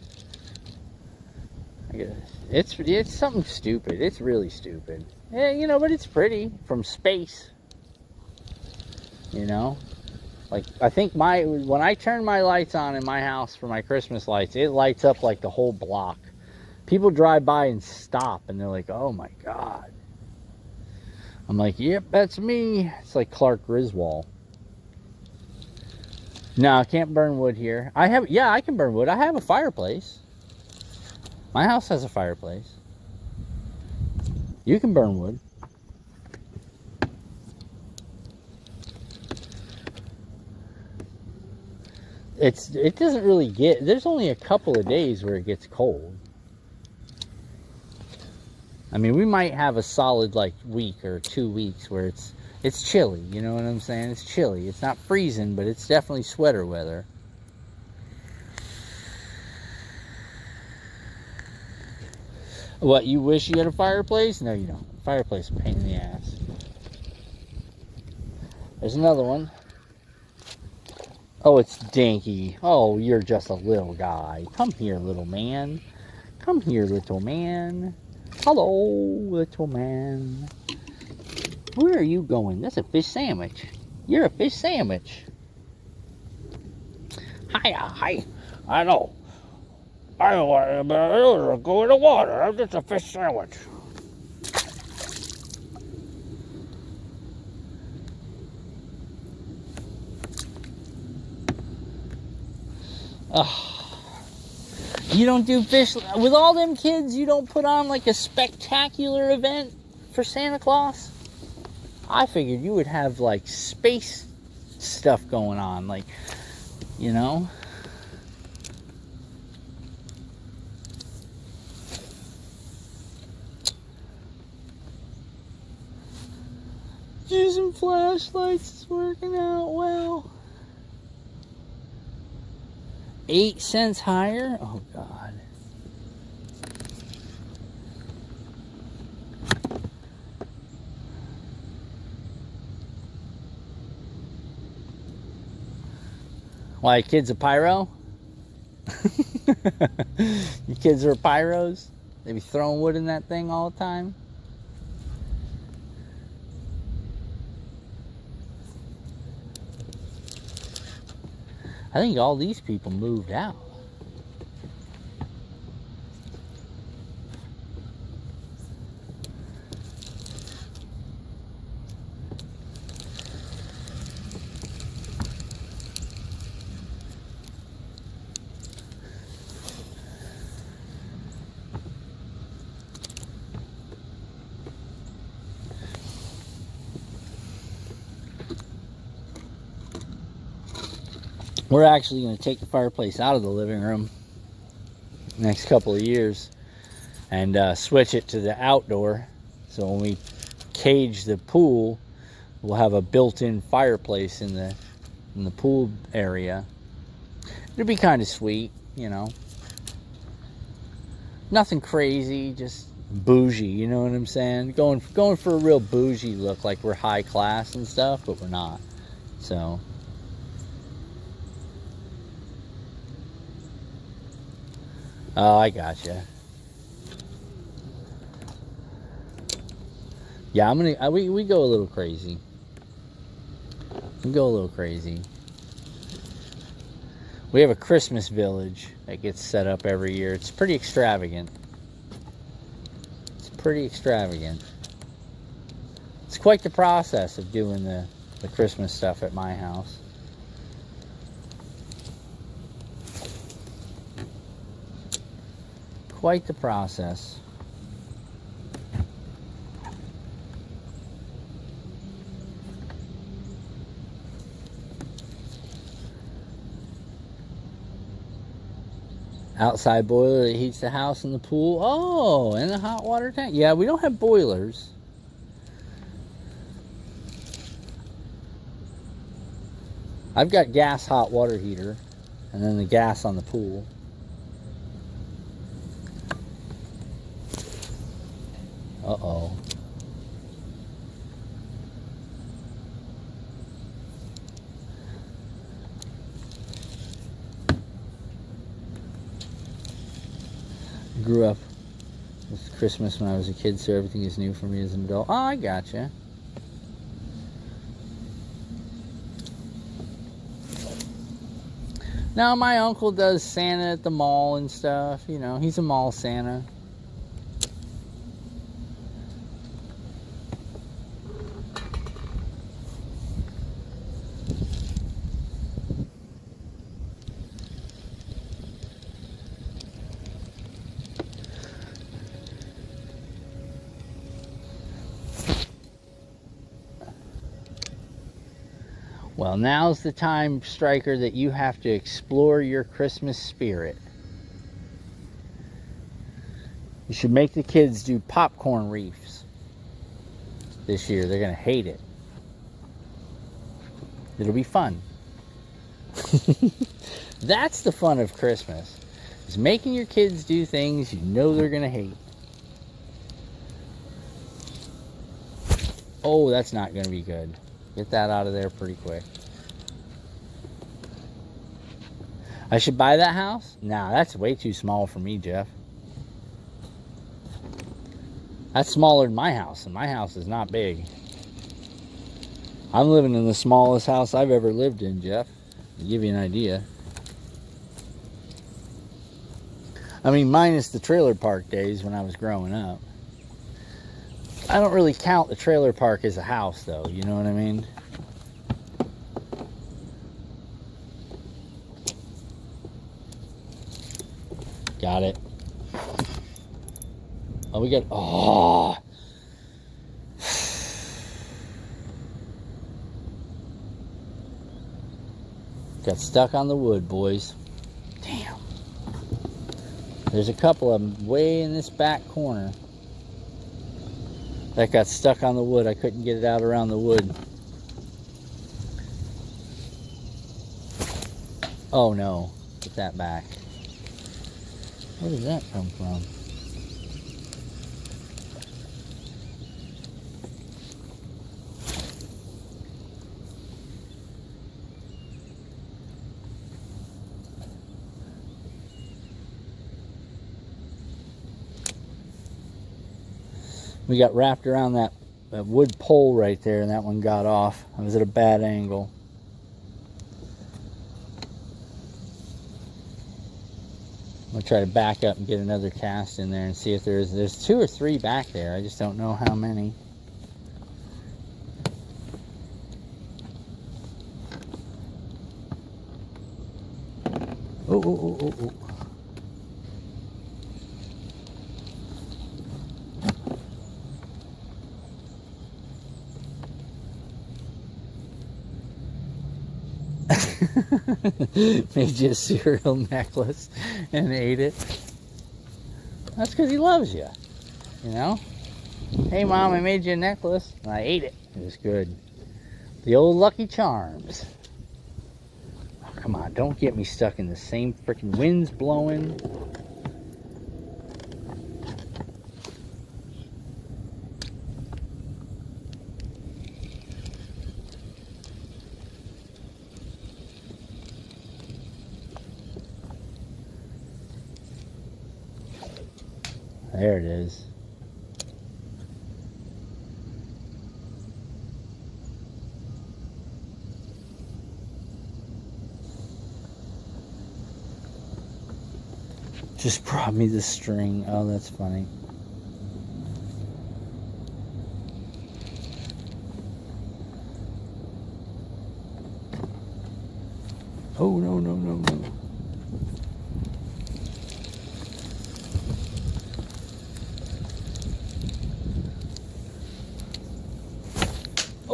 It's something stupid. It's really stupid. Yeah, you know, but it's pretty from space. You know? Like, I think when I turn my lights on in my house for my Christmas lights, it lights up like the whole block. People drive by and stop, and they're like, oh my God. I'm like, yep, that's me. It's like Clark Griswold. No, I can't burn wood here. I can burn wood. I have a fireplace. My house has a fireplace. You can burn wood. It doesn't really there's only a couple of days where it gets cold. I mean, we might have a solid like week or 2 weeks where it's chilly, you know what I'm saying? It's chilly. It's not freezing, but it's definitely sweater weather. What, you wish you had a fireplace? No, you don't. Fireplace is a pain in the ass. There's another one. Oh, it's Dinky. Oh, you're just a little guy. Come here, little man. Come here, little man. Hello, little man. Where are you going? That's a fish sandwich. You're a fish sandwich. Hi. I know. I don't want to go in the water. I'm just a fish sandwich. You don't do fish with all them kids. You don't put on like a spectacular event for Santa Claus. I figured you would have like space stuff going on, like, you know. Using flashlights is working out well. 8 cents higher? Oh, God. Why, kids a pyro? You kids are pyros? They be throwing wood in that thing all the time? I think all these people moved out. We're actually going to take the fireplace out of the living room next couple of years and switch it to the outdoor. So when we cage the pool, we'll have a built-in fireplace in the pool area. It'll be kind of sweet, you know. Nothing crazy, just bougie, you know what I'm saying? Going for a real bougie look, like we're high class and stuff, but we're not. So oh, I gotcha. Yeah, we go a little crazy. We go a little crazy. We have a Christmas village that gets set up every year. It's pretty extravagant. It's pretty extravagant. It's quite the process of doing the Christmas stuff at my house. Quite the process. Outside boiler that heats the house and the pool. Oh, and the hot water tank. Yeah, we don't have boilers. I've got gas hot water heater and then the gas on the pool. Uh-oh. Grew up with Christmas when I was a kid, so everything is new for me as an adult. Oh, I gotcha. Now, my uncle does Santa at the mall and stuff. You know, he's a mall Santa. Well, now's the time, Striker, that you have to explore your Christmas spirit. You should make the kids do popcorn reefs this year. They're going to hate it. It'll be fun. That's the fun of Christmas, is making your kids do things you know they're going to hate. Oh, that's not going to be good. Get that out of there pretty quick. I should buy that house? Nah, that's way too small for me, Jeff. That's smaller than my house, and my house is not big. I'm living in the smallest house I've ever lived in, Jeff. To give you an idea. I mean, minus the trailer park days when I was growing up. I don't really count the trailer park as a house, though. You know what I mean? Got it. Oh, we got... Oh! Got stuck on the wood, boys. Damn. There's a couple of them way in this back corner that got stuck on the wood. I couldn't get it out around the wood. Oh no. Get that back. Where did that come from? We got wrapped around that wood pole right there, and that one got off. I was at a bad angle. I'm gonna try to back up and get another cast in there and see if there's 2 or 3 back there. I just don't know how many. Oh. Made you a cereal necklace and ate it. That's because he loves you, you know? Hey Mom, I made you a necklace and I ate it. It was good. The old Lucky Charms. Oh, come on, don't get me stuck in the same freaking winds blowing. There it is. Just brought me the string. Oh, that's funny. Oh, no.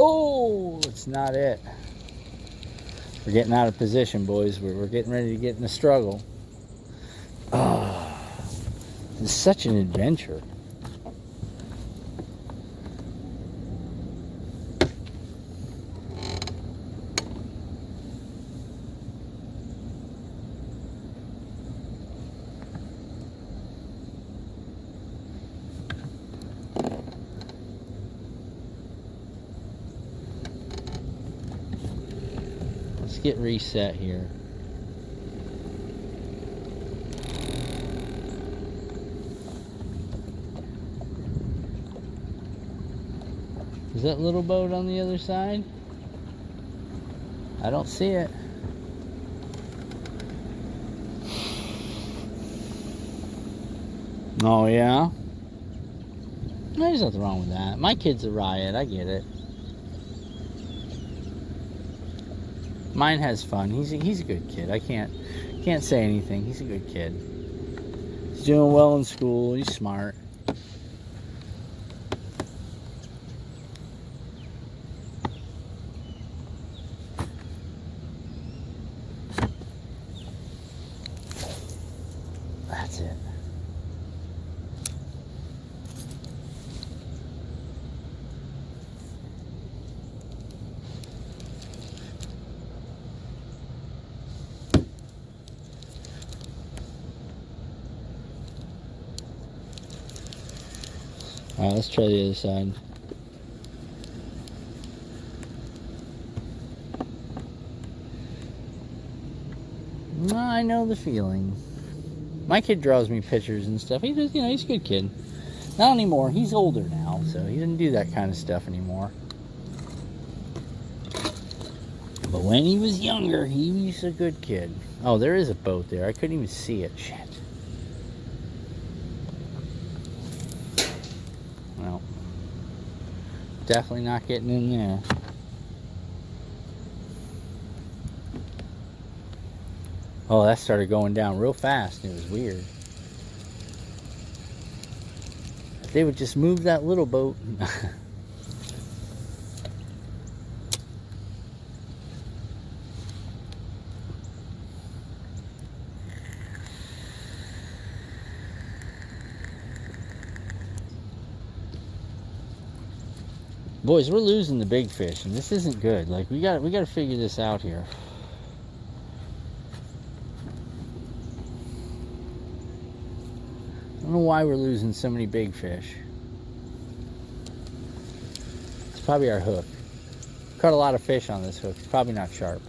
Oh, it's not it. We're getting out of position, boys. We're getting ready to get in a struggle. Oh, it's such an adventure. Let's get reset here. Is that little boat on the other side? I don't see it. Oh yeah? There's nothing wrong with that. My kid's a riot, I get it. Mine has fun. He's a good kid. I can't say anything. He's a good kid. He's doing well in school. He's smart. That's it. Alright, let's try the other side. I know the feeling. My kid draws me pictures and stuff. He does, he's a good kid. Not anymore. He's older now, so he doesn't do that kind of stuff anymore. But when he was younger, he was a good kid. Oh, there is a boat there. I couldn't even see it. Shit. Well, definitely not getting in there. Oh, that started going down real fast. It was weird. If they would just move that little boat. Boys, we're losing the big fish, and this isn't good. Like, we got to figure this out here. I don't know why we're losing so many big fish. It's probably our hook. Caught a lot of fish on this hook. It's probably not sharp.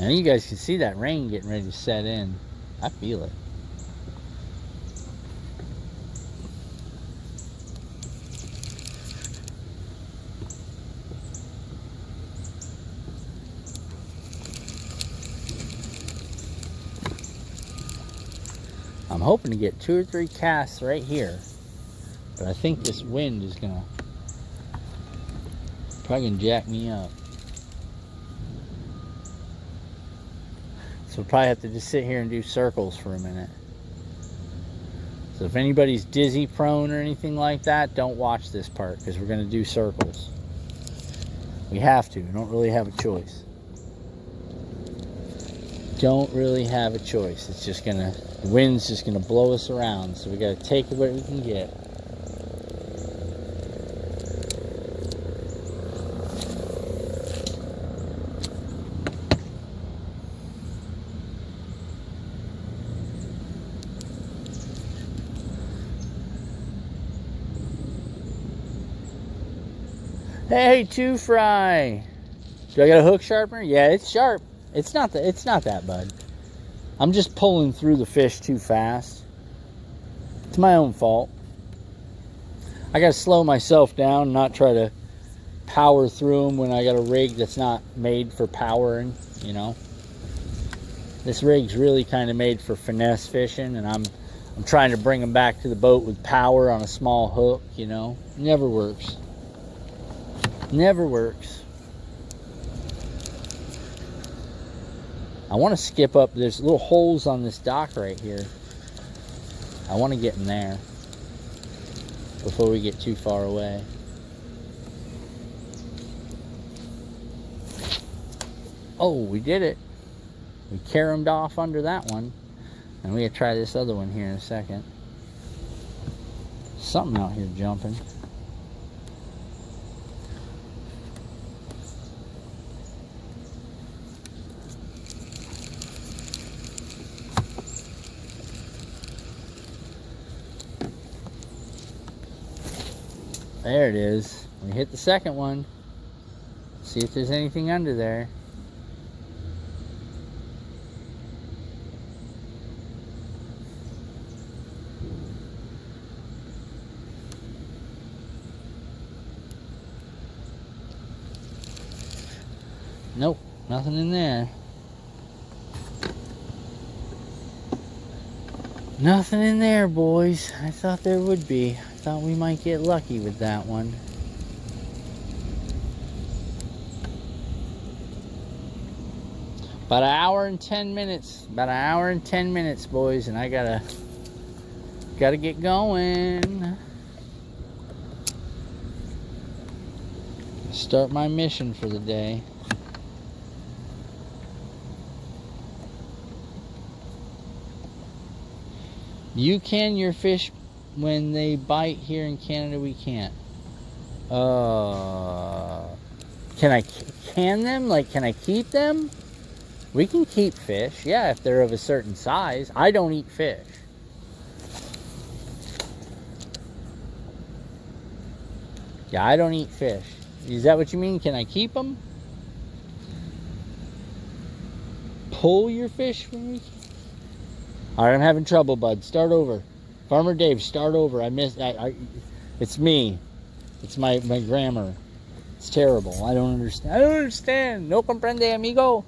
And you guys can see that rain getting ready to set in. I feel it. I'm hoping to get 2 or 3 casts right here, but I think this wind is probably gonna jack me up. So we'll probably have to just sit here and do circles for a minute. So if anybody's dizzy prone or anything like that, don't watch this part because we're gonna do circles. We have to. We don't really have a choice. Don't really have a choice. It's just the wind's just gonna blow us around, so we gotta take what we can get. Hey, Two Fry. Do I got a hook sharpener? Yeah, it's sharp. It's not that, bud. I'm just pulling through the fish too fast. It's my own fault. I got to slow myself down and not try to power through them when I got a rig that's not made for powering, you know. This rig's really kind of made for finesse fishing, and I'm trying to bring them back to the boat with power on a small hook, you know. Never works. Never works. I want to skip up. There's little holes on this dock right here. I want to get in there before we get too far away. Oh, we did it. We caromed off under that one. And we gotta try this other one here in a second. Something out here jumping. There it is. We hit the second one. See if there's anything under there. Nope, nothing in there. Nothing in there, boys. I thought there would be. I thought we might get lucky with that one. About an hour and 10 minutes. About an hour and 10 minutes, boys, and I gotta get going. Start my mission for the day. You can your fish when they bite. Here in Canada we can't. Can I can them? Like, can I keep them? We can keep fish, yeah, if they're of a certain size. I don't eat fish. Yeah, I don't eat fish. Is that what you mean? Can I keep them? Pull your fish from me? All right, I'm having trouble, bud. Start over. Farmer Dave, start over. It's me. It's my grammar. It's terrible. I don't understand. No comprende, amigo.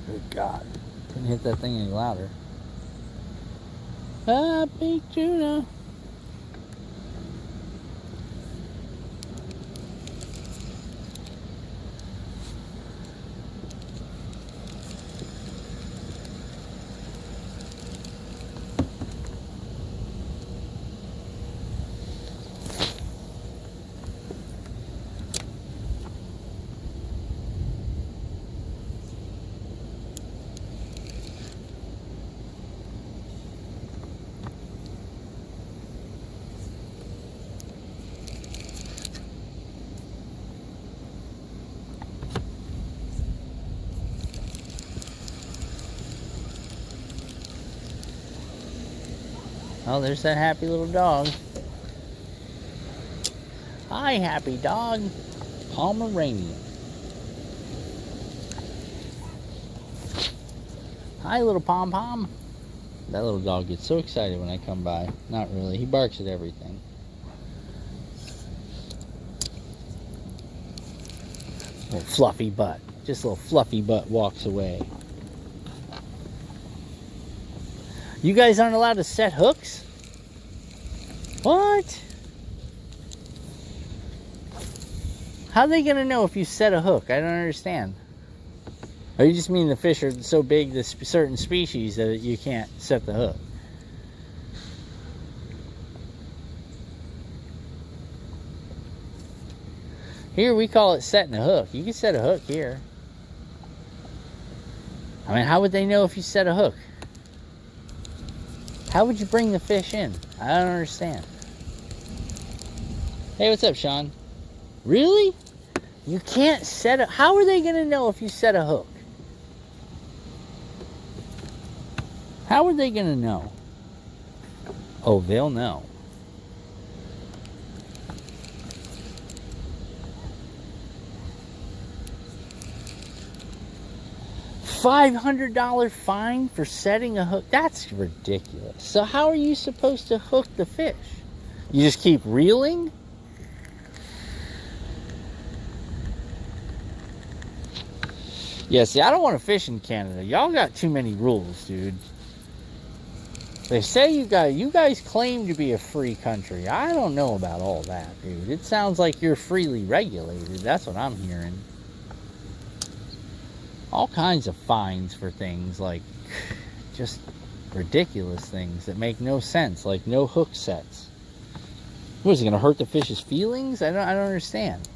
Good God. Couldn't hit that thing any louder. Ah, big tuna. Oh, there's that happy little dog. Hi, happy dog. Pomeranian. Hi, little pom-pom. That little dog gets so excited when I come by. Not really. He barks at everything. Little fluffy butt. Just a little fluffy butt walks away. You guys aren't allowed to set hooks? What? How are they going to know if you set a hook? I don't understand. Or you just mean the fish are so big, this certain species, that you can't set the hook? Here we call it setting a hook. You can set a hook here. I mean, how would they know if you set a hook? How would you bring the fish in? I don't understand. Hey, what's up, Sean? Really? You can't set a... How are they going to know if you set a hook? How are they going to know? Oh, they'll know. $500 fine for setting a hook? That's ridiculous. So how are you supposed to hook the fish? You just keep reeling? Yeah, see, I don't want to fish in Canada. Y'all got too many rules, dude. They say you guys claim to be a free country. I don't know about all that, dude. It sounds like you're freely regulated. That's what I'm hearing. All kinds of fines for things like just ridiculous things that make no sense, like no hook sets. What is it, going to hurt the fish's feelings? I don't understand.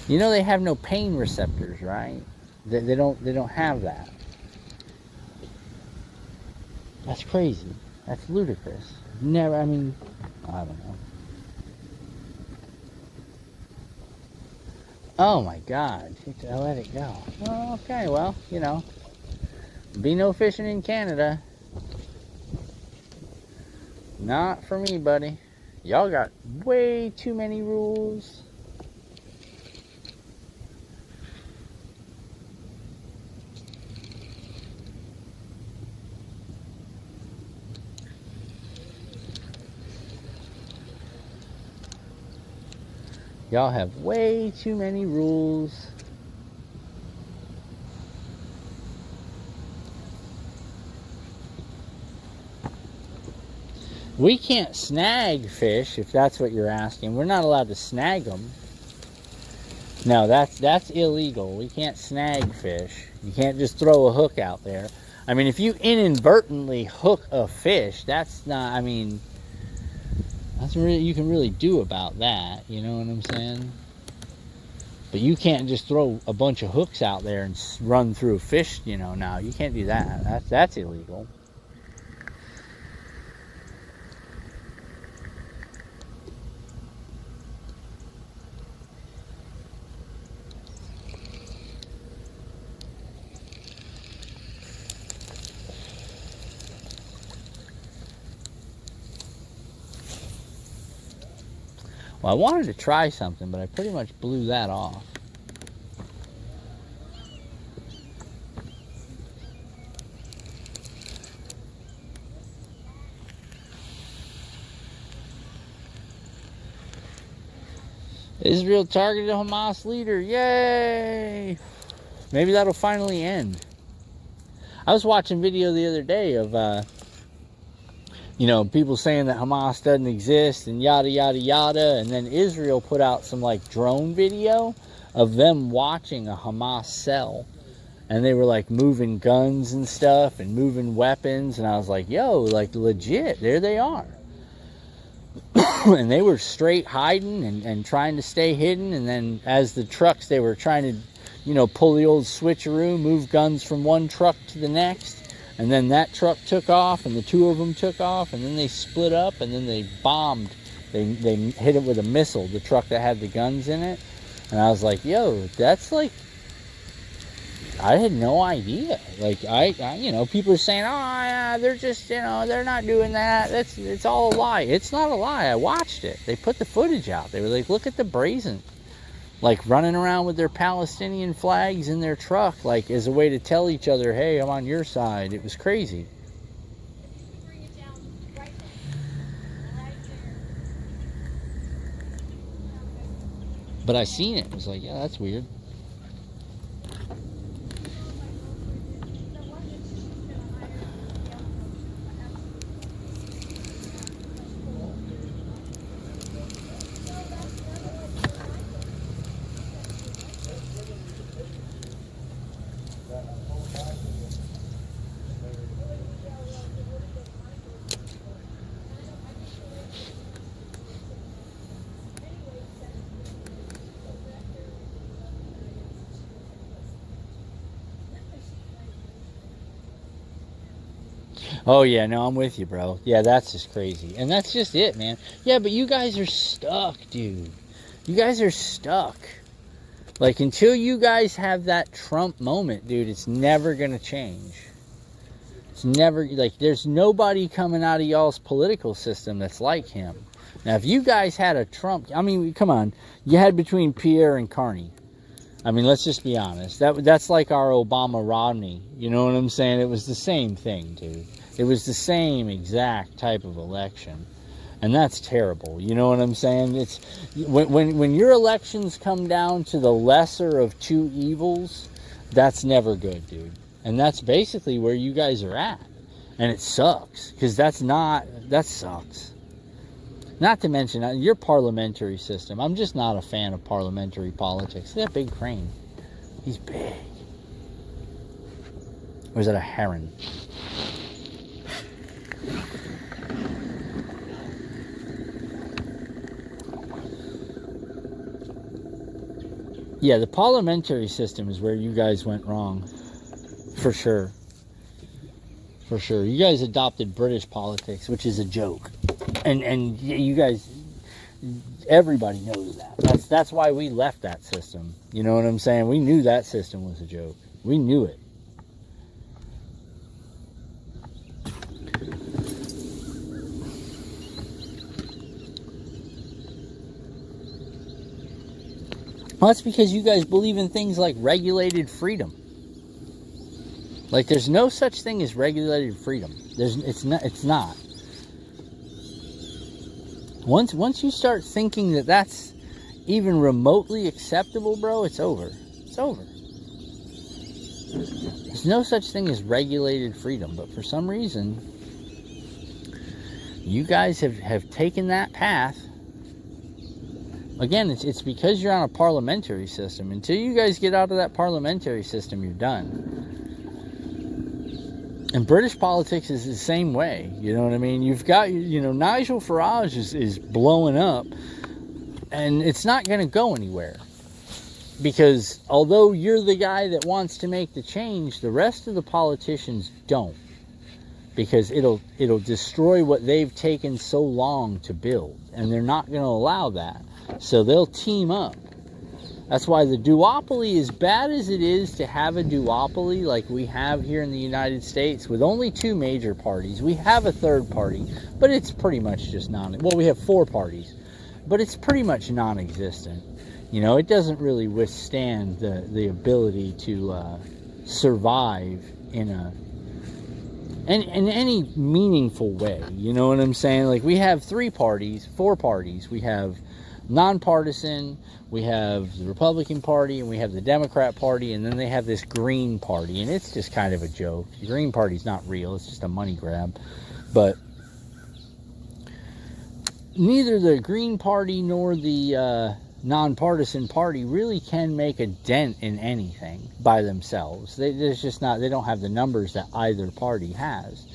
You know they have no pain receptors, right? They don't have that. That's crazy. That's ludicrous. Never, I mean, I don't know. Oh my God, I let it go. Oh, okay, well, you know, be no fishing in Canada. Not for me, buddy. Y'all got way too many rules. Y'all have way too many rules. We can't snag fish, if that's what you're asking. We're not allowed to snag them. No, that's illegal. We can't snag fish. You can't just throw a hook out there. I mean, if you inadvertently hook a fish, that's not, I mean... That's really, you can really do about that, you know what I'm saying? But you can't just throw a bunch of hooks out there and run through a fish, you know, now. You can't do that. That's illegal. Well, I wanted to try something, but I pretty much blew that off. Israel targeted a Hamas leader. Yay! Maybe that'll finally end. I was watching video the other day of you know, people saying that Hamas doesn't exist and yada, yada, yada. And then Israel put out some, like, drone video of them watching a Hamas cell. And they were, like, moving guns and stuff and moving weapons. And I was like, yo, like, legit, there they are. And they were straight hiding and trying to stay hidden. And then as the trucks, they were trying to, you know, pull the old switcheroo, move guns from one truck to the next. And then that truck took off, and the two of them took off, and then they split up, and then they bombed. They hit it with a missile, the truck that had the guns in it. And I was like, yo, that's like I had no idea. Like I you know, people are saying, "Oh, yeah, they're just, you know, they're not doing that. It's all a lie." It's not a lie. I watched it. They put the footage out. They were like, "Look at the brazen, like running around with their Palestinian flags in their truck, like as a way to tell each other, hey, I'm on your side." It was crazy. But I seen it. It was like, yeah, that's weird. Oh yeah, no, I'm with you, bro. Yeah, that's just crazy. And that's just it, man. Yeah, but you guys are stuck, dude. You guys are stuck. Like, until you guys have that Trump moment, dude, it's never gonna change. It's never, like, there's nobody coming out of y'all's political system that's like him. Now, if you guys had a Trump, I mean, come on, you had between Pierre and Carney. I mean, let's just be honest. That's like our Obama-Romney. You know what I'm saying? It was the same thing, dude. It was the same exact type of election. And that's terrible. You know what I'm saying? It's when your elections come down to the lesser of two evils, that's never good, dude. And that's basically where you guys are at. And it sucks. Because that sucks. Not to mention your parliamentary system. I'm just not a fan of parliamentary politics. Look at that big crane. He's big. Or is that a heron? Yeah, the parliamentary system is where you guys went wrong. For sure. For sure. You guys adopted British politics, which is a joke. And you guys, everybody knows that. That's why we left that system. You know what I'm saying? We knew that system was a joke. We knew it. Well, that's because you guys believe in things like regulated freedom. Like, there's no such thing as regulated freedom. It's not. Once you start thinking that that's even remotely acceptable, bro, it's over. It's over. There's no such thing as regulated freedom, but for some reason, you guys have taken that path. Again, it's because you're on a parliamentary system. Until you guys get out of that parliamentary system, you're done. And British politics is the same way. You know what I mean? You've got, Nigel Farage is blowing up. And it's not going to go anywhere. Because although you're the guy that wants to make the change, the rest of the politicians don't. Because it'll destroy what they've taken so long to build. And they're not going to allow that. So they'll team up. That's why the duopoly, as bad as it is to have a duopoly like we have here in the United States with only two major parties. We have a third party, but it's pretty much just we have four parties, but it's pretty much non-existent. It doesn't really withstand the ability to survive in any meaningful way. You know what I'm saying? Like, we have four parties. We have nonpartisan, we have the Republican Party, and we have the Democrat Party, and then they have this Green Party, and it's just kind of a joke. The Green Party's not real, it's just a money grab. But neither the Green Party nor the nonpartisan party really can make a dent in anything by themselves. They don't have the numbers that either party has.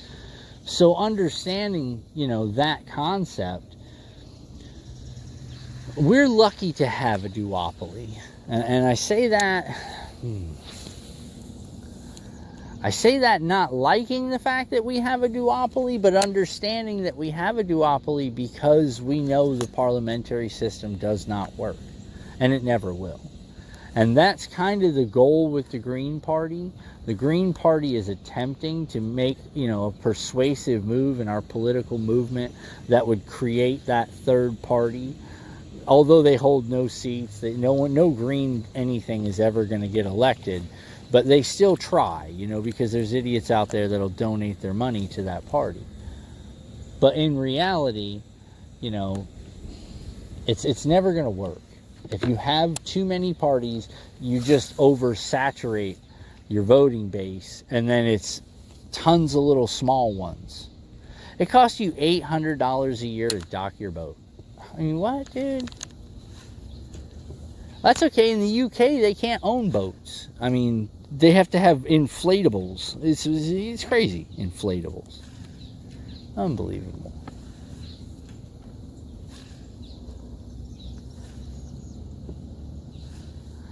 So understanding, that concept, we're lucky to have a duopoly. And I say that not liking the fact that we have a duopoly, but understanding that we have a duopoly because we know the parliamentary system does not work. And it never will. And that's kind of the goal with the Green Party. The Green Party is attempting to make, a persuasive move in our political movement that would create that third party. Although they hold no seats, no green anything is ever going to get elected, but they still try, because there's idiots out there that'll donate their money to that party. But in reality, it's never going to work. If you have too many parties, you just oversaturate your voting base, and then it's tons of little small ones. It costs you $800 a year to dock your boat. I mean, what, dude? That's okay. In the UK, they can't own boats. I mean, they have to have inflatables. It's crazy, inflatables. Unbelievable.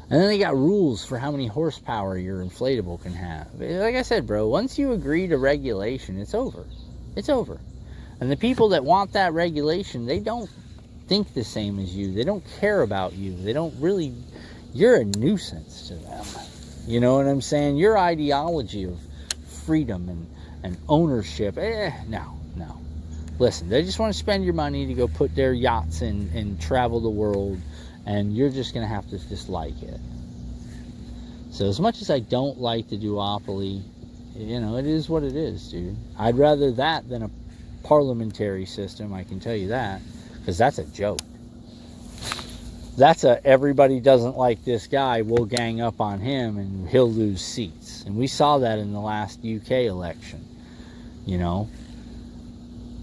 And then they got rules for how many horsepower your inflatable can have. Like I said, bro, once you agree to regulation, it's over. It's over. And the people that want that regulation, they don't think the same as you. They don't care about you. They don't really... You're a nuisance to them. You know what I'm saying? Your ideology of freedom and ownership, no. Listen, they just want to spend your money to go put their yachts in and travel the world, and you're just going to have to dislike it. So as much as I don't like the duopoly, it is what it is, dude. I'd rather that than a parliamentary system, I can tell you that, because that's a joke. That's everybody doesn't like this guy, we'll gang up on him and he'll lose seats. And we saw that in the last UK election,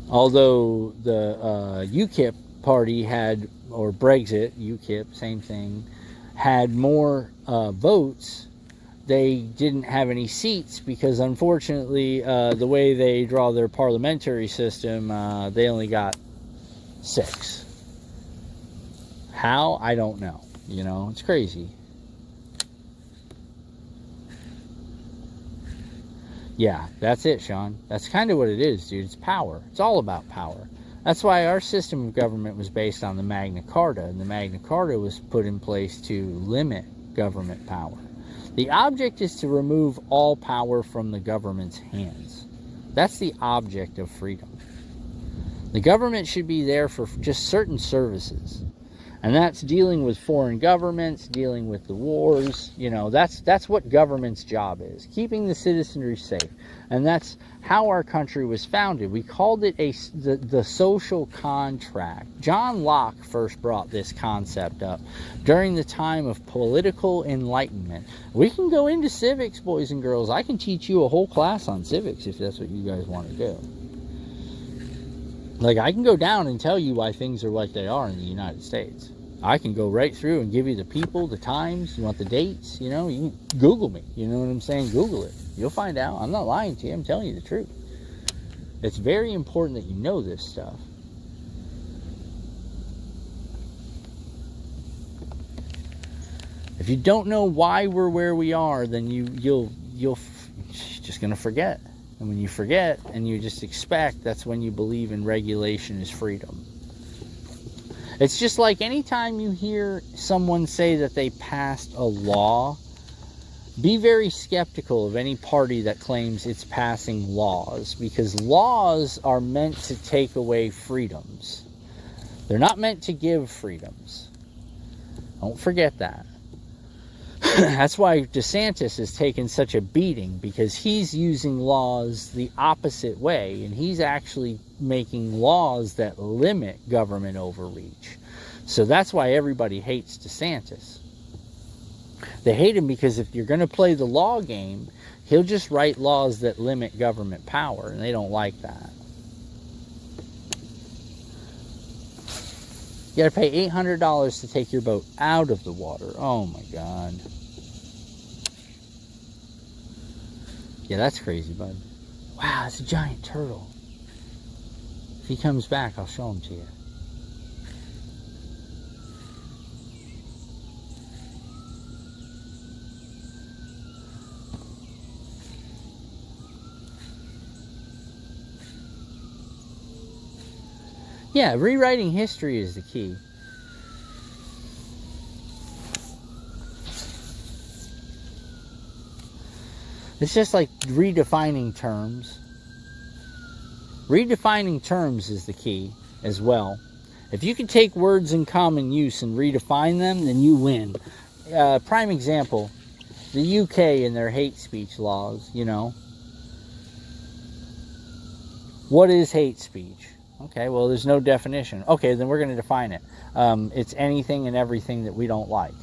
Although the UKIP party had, or Brexit, UKIP, same thing, had more votes, they didn't have any seats because, unfortunately, the way they draw their parliamentary system, they only got 6. How? I don't know. It's crazy. Yeah, that's it, Sean. That's kind of what it is, dude. It's power. It's all about power. That's why our system of government was based on the Magna Carta, and the Magna Carta was put in place to limit government power. The object is to remove all power from the government's hands. That's the object of freedom. The government should be there for just certain services. And that's dealing with foreign governments, dealing with the wars. That's what government's job is, keeping the citizenry safe. And that's how our country was founded. We called it the social contract. John Locke first brought this concept up during the time of political enlightenment. We can go into civics, boys and girls. I can teach you a whole class on civics if that's what you guys want to do. Like, I can go down and tell you why things are like they are in the United States. I can go right through and give you the people, the times, you want the dates, you can Google me, you know what I'm saying? Google it. You'll find out. I'm not lying to you. I'm telling you the truth. It's very important that you know this stuff. If you don't know why we're where we are, then you're just going to forget. And when you forget and you just expect, that's when you believe in regulation is freedom. It's just like anytime you hear someone say that they passed a law, be very skeptical of any party that claims it's passing laws, because laws are meant to take away freedoms. They're not meant to give freedoms. Don't forget that. That's why DeSantis has taken such a beating, because he's using laws the opposite way, and he's actually making laws that limit government overreach. So that's why everybody hates DeSantis. They hate him because if you're going to play the law game, he'll just write laws that limit government power, and they don't like that. You got to pay $800 to take your boat out of the water. Oh my God. Yeah, that's crazy, bud. Wow, it's a giant turtle. If he comes back, I'll show him to you. Yeah, rewriting history is the key. It's just like redefining terms. Redefining terms is the key as well. If you can take words in common use and redefine them, then you win. Prime example, the UK and their hate speech laws, you know. What is hate speech? Okay, well, there's no definition. Okay, then we're going to define it. It's anything and everything that we don't like.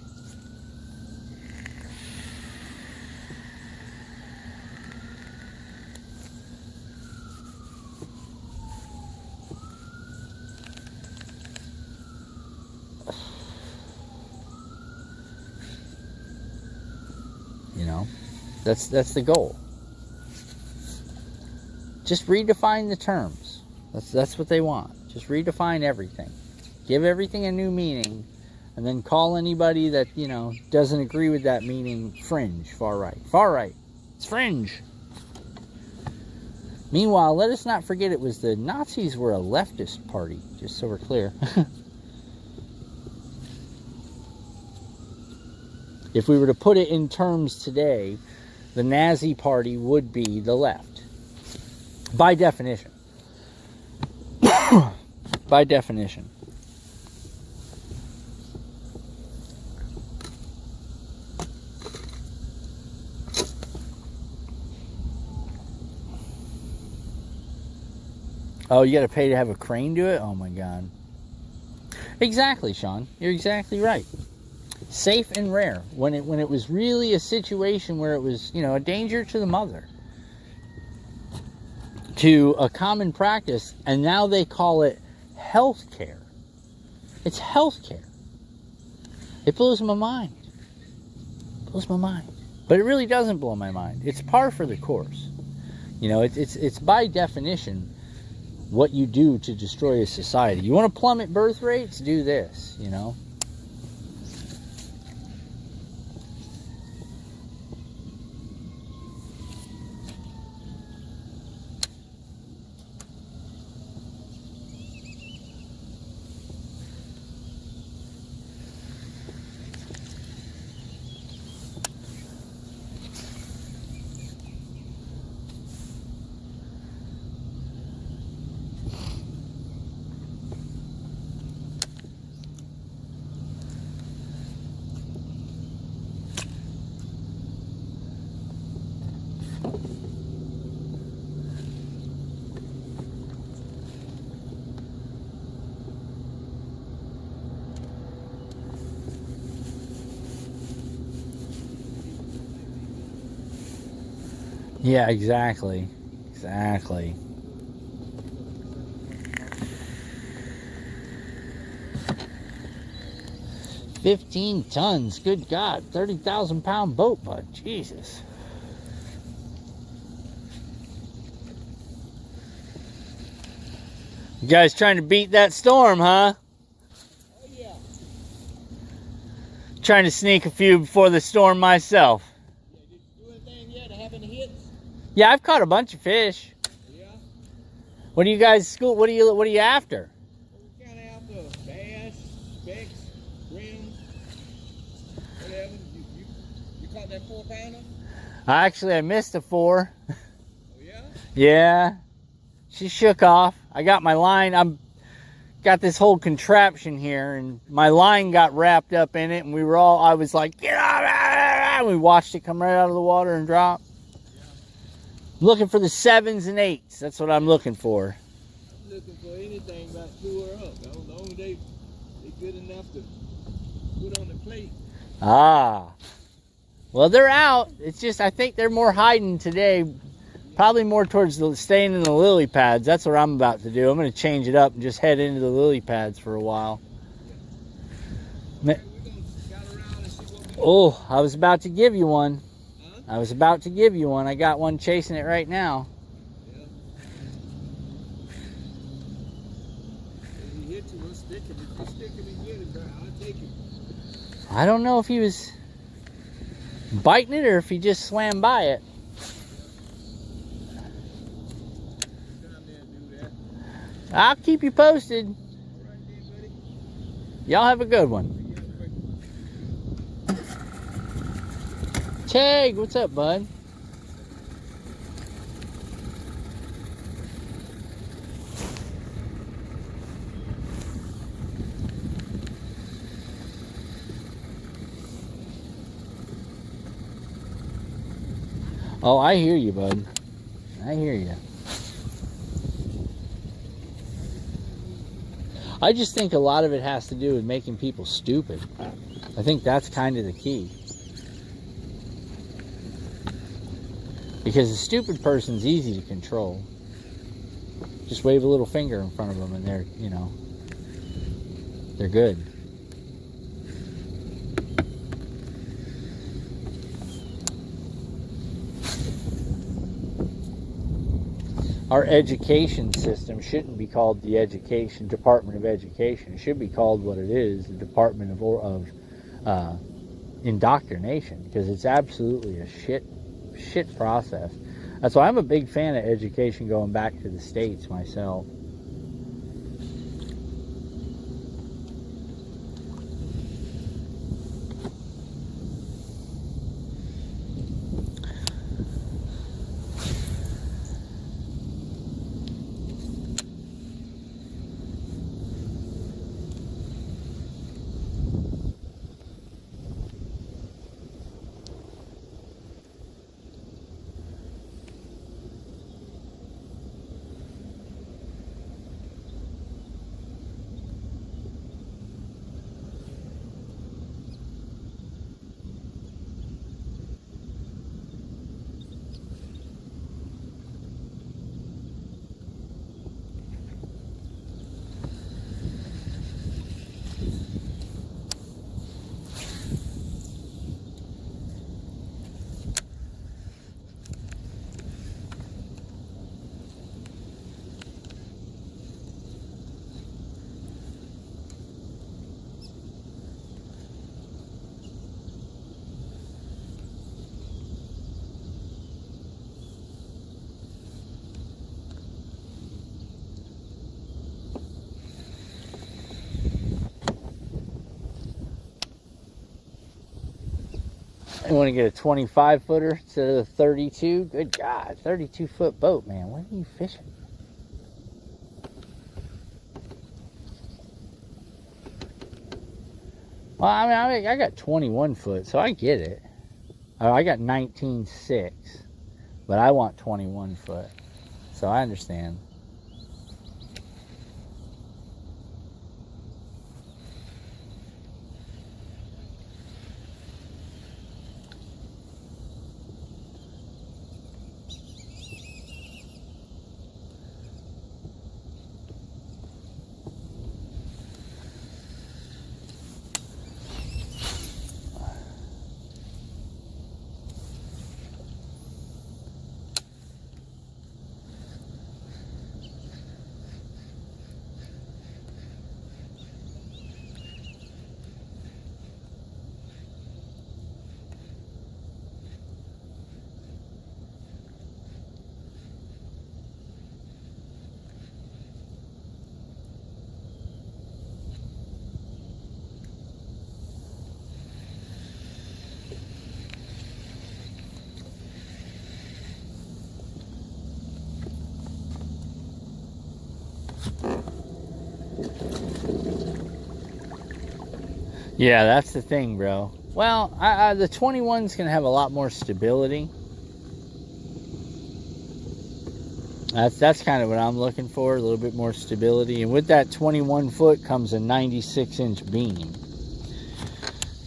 You know, that's the goal. Just redefine the terms. That's what they want. Just redefine everything. Give everything a new meaning, and then call anybody that, you know, doesn't agree with that meaning fringe, far right. Far right. It's fringe. Meanwhile, let us not forget it was the Nazis were a leftist party, just so we're clear. If we were to put it in terms today, the Nazi party would be the left. By definition. By definition. Oh, you got to pay to have a crane do it? Oh my God. Exactly, Sean. You're exactly right. Safe and rare. When it was really a situation where it was, you know, a danger to the mother, to a common practice, and now they call it health care. It's health care. It blows my mind. It blows my mind. But it really doesn't blow my mind. It's par for the course. You know, it's by definition what you do to destroy a society. You want to plummet birth rates? Do this, you know. Yeah, exactly. Exactly. $15 tons. Good God. 30,000 pound boat, bud. Jesus. You guys trying to beat that storm, huh? Oh, yeah. Trying to sneak a few before the storm myself. Yeah, did you do anything yet? Have any hits? Yeah, I've caught a bunch of fish. Yeah. What do you guys what are you after? We're kind of after bass, specks, rims, whatever. You caught that 4-pounder? I missed a 4. Oh, yeah? Yeah. She shook off. I got my line. Got this whole contraption here, and my line got wrapped up in it, and I was like, get out! And we watched it come right out of the water and drop. I'm looking for the 7s and 8s. That's what I'm looking for. I'm looking for anything about 2 or up. As long as they're good enough to put on the plate. Ah. Well, they're out. It's just, I think they're more hiding today. Probably more towards staying in the lily pads. That's what I'm about to do. I'm going to change it up and just head into the lily pads for a while. Oh, I was about to give you one. I was about to give you one. I got one chasing it right now. Yeah. If you hit you, we'll stick him. If you stick him and get him, bro, I'll take him. I don't know if he was biting it or if he just swam by it. Down there and do that. I'll keep you posted. All right, then, buddy. Y'all have a good one. Chag, what's up, bud? Oh, I hear you, bud. I hear you. I just think a lot of it has to do with making people stupid. I think that's kind of the key. Because a stupid person's easy to control. Just wave a little finger in front of them and they're, you know, they're good. Our education system shouldn't be called the Department of Education. It should be called what it is, the Department of Indoctrination, because it's absolutely a shit process. That's why I'm a big fan of education going back to the States myself. You want to get a 25 footer instead of a 32? Good God, 32 foot boat, man. When are you fishing? Well, I mean, I got 21 foot, so I get it. I got 19.6, but I want 21 foot, so I understand. Yeah, that's the thing, bro. Well, the 21's going to have a lot more stability. That's kind of what I'm looking for, a little bit more stability. And with that 21 foot comes a 96-inch beam.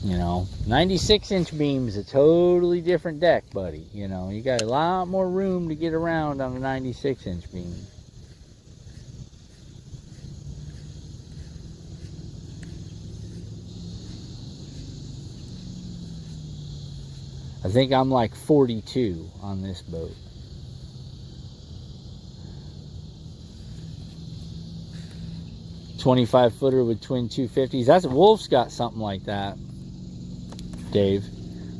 You know, 96-inch beam is a totally different deck, buddy. You know, you got a lot more room to get around on a 96-inch beam. I think I'm like 42 on this boat. $25 footer with twin 250s. That's Wolf's got something like that. Dave,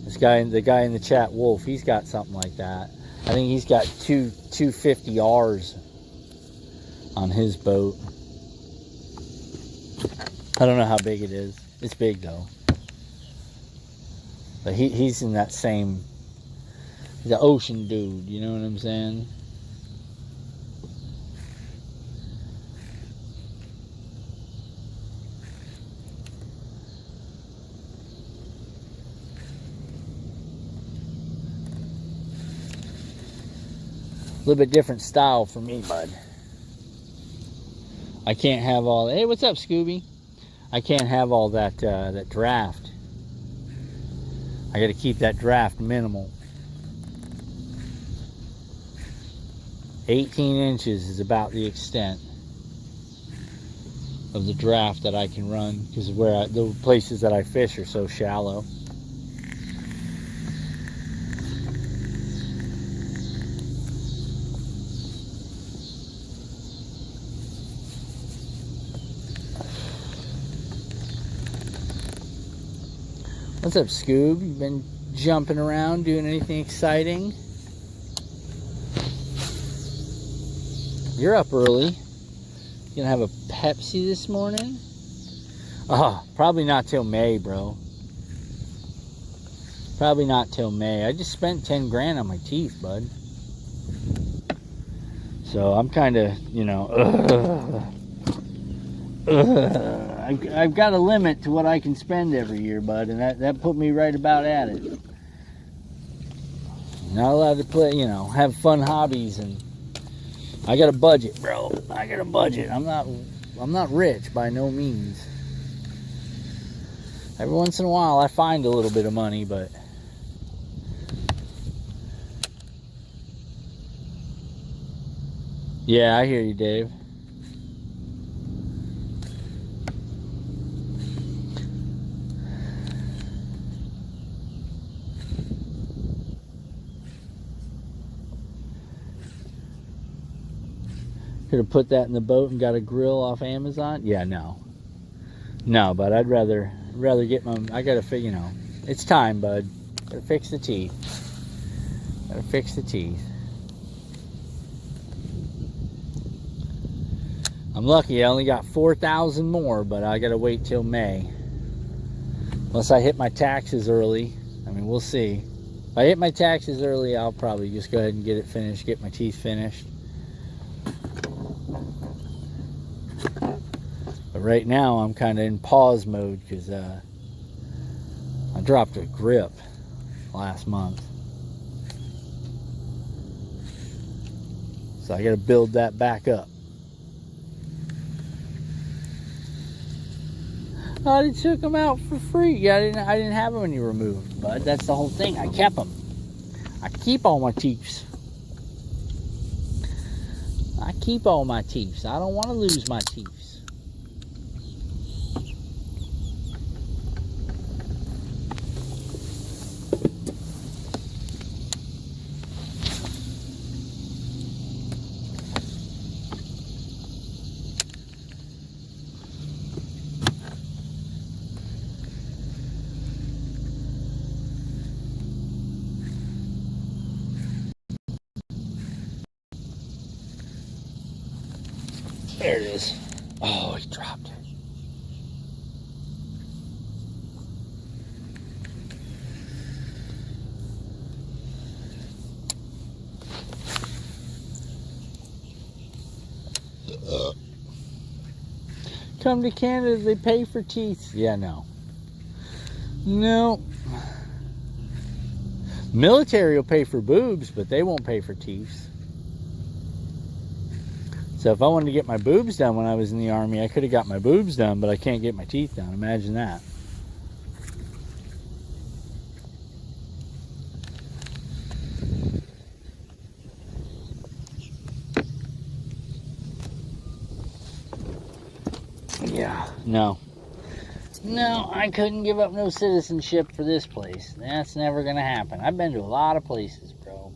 the guy in the chat, Wolf, he's got something like that. I think he's got two 250Rs on his boat. I don't know how big it is. It's big though. But he's in that same, he's an ocean dude, you know what I'm saying? little bit different style for me, bud. I can't have all. Hey, what's up, Scooby? I can't have all that that draft. I got to keep that draft minimal. 18 inches is about the extent of the draft that I can run, because the places that I fish are so shallow. What's up, Scoob? You been jumping around doing anything exciting? You're up early. You gonna have a Pepsi this morning? Oh, probably not till May, bro. Probably not till May. I just spent 10 grand on my teeth, bud. So I'm kind of, you know, I've got a limit to what I can spend every year, bud, and that put me right about at it. Not allowed to play, you know, have fun hobbies, and I got a budget, bro. I got a budget. I'm not rich by no means. Every once in a while I find a little bit of money, but yeah, I hear you, Dave. Could have put that in the boat and got a grill off Amazon. Yeah, no, but I'd rather get my. I gotta figure, you know, it's time, bud. Gotta fix the teeth. Gotta fix the teeth. I'm lucky. I only got 4,000 more, but I gotta wait till May. Unless I hit my taxes early. I mean, we'll see. If I hit my taxes early, I'll probably just go ahead and get it finished, get my teeth finished. But right now, I'm kind of in pause mode because I dropped a grip last month. So I got to build that back up. I took them out for free. Yeah, I didn't have them any removed, bud. That's the whole thing. I kept them. I keep all my teeth. I keep all my teeth. I don't want to lose my teeth. There it is. Oh, he dropped it. Come to Canada, they pay for teeth. Yeah, no. No. Military will pay for boobs, but they won't pay for teeth. So if I wanted to get my boobs done when I was in the Army, I could have got my boobs done, but I can't get my teeth done. Imagine that. Yeah, no. No, I couldn't give up no citizenship for this place. That's never going to happen. I've been to a lot of places, bro.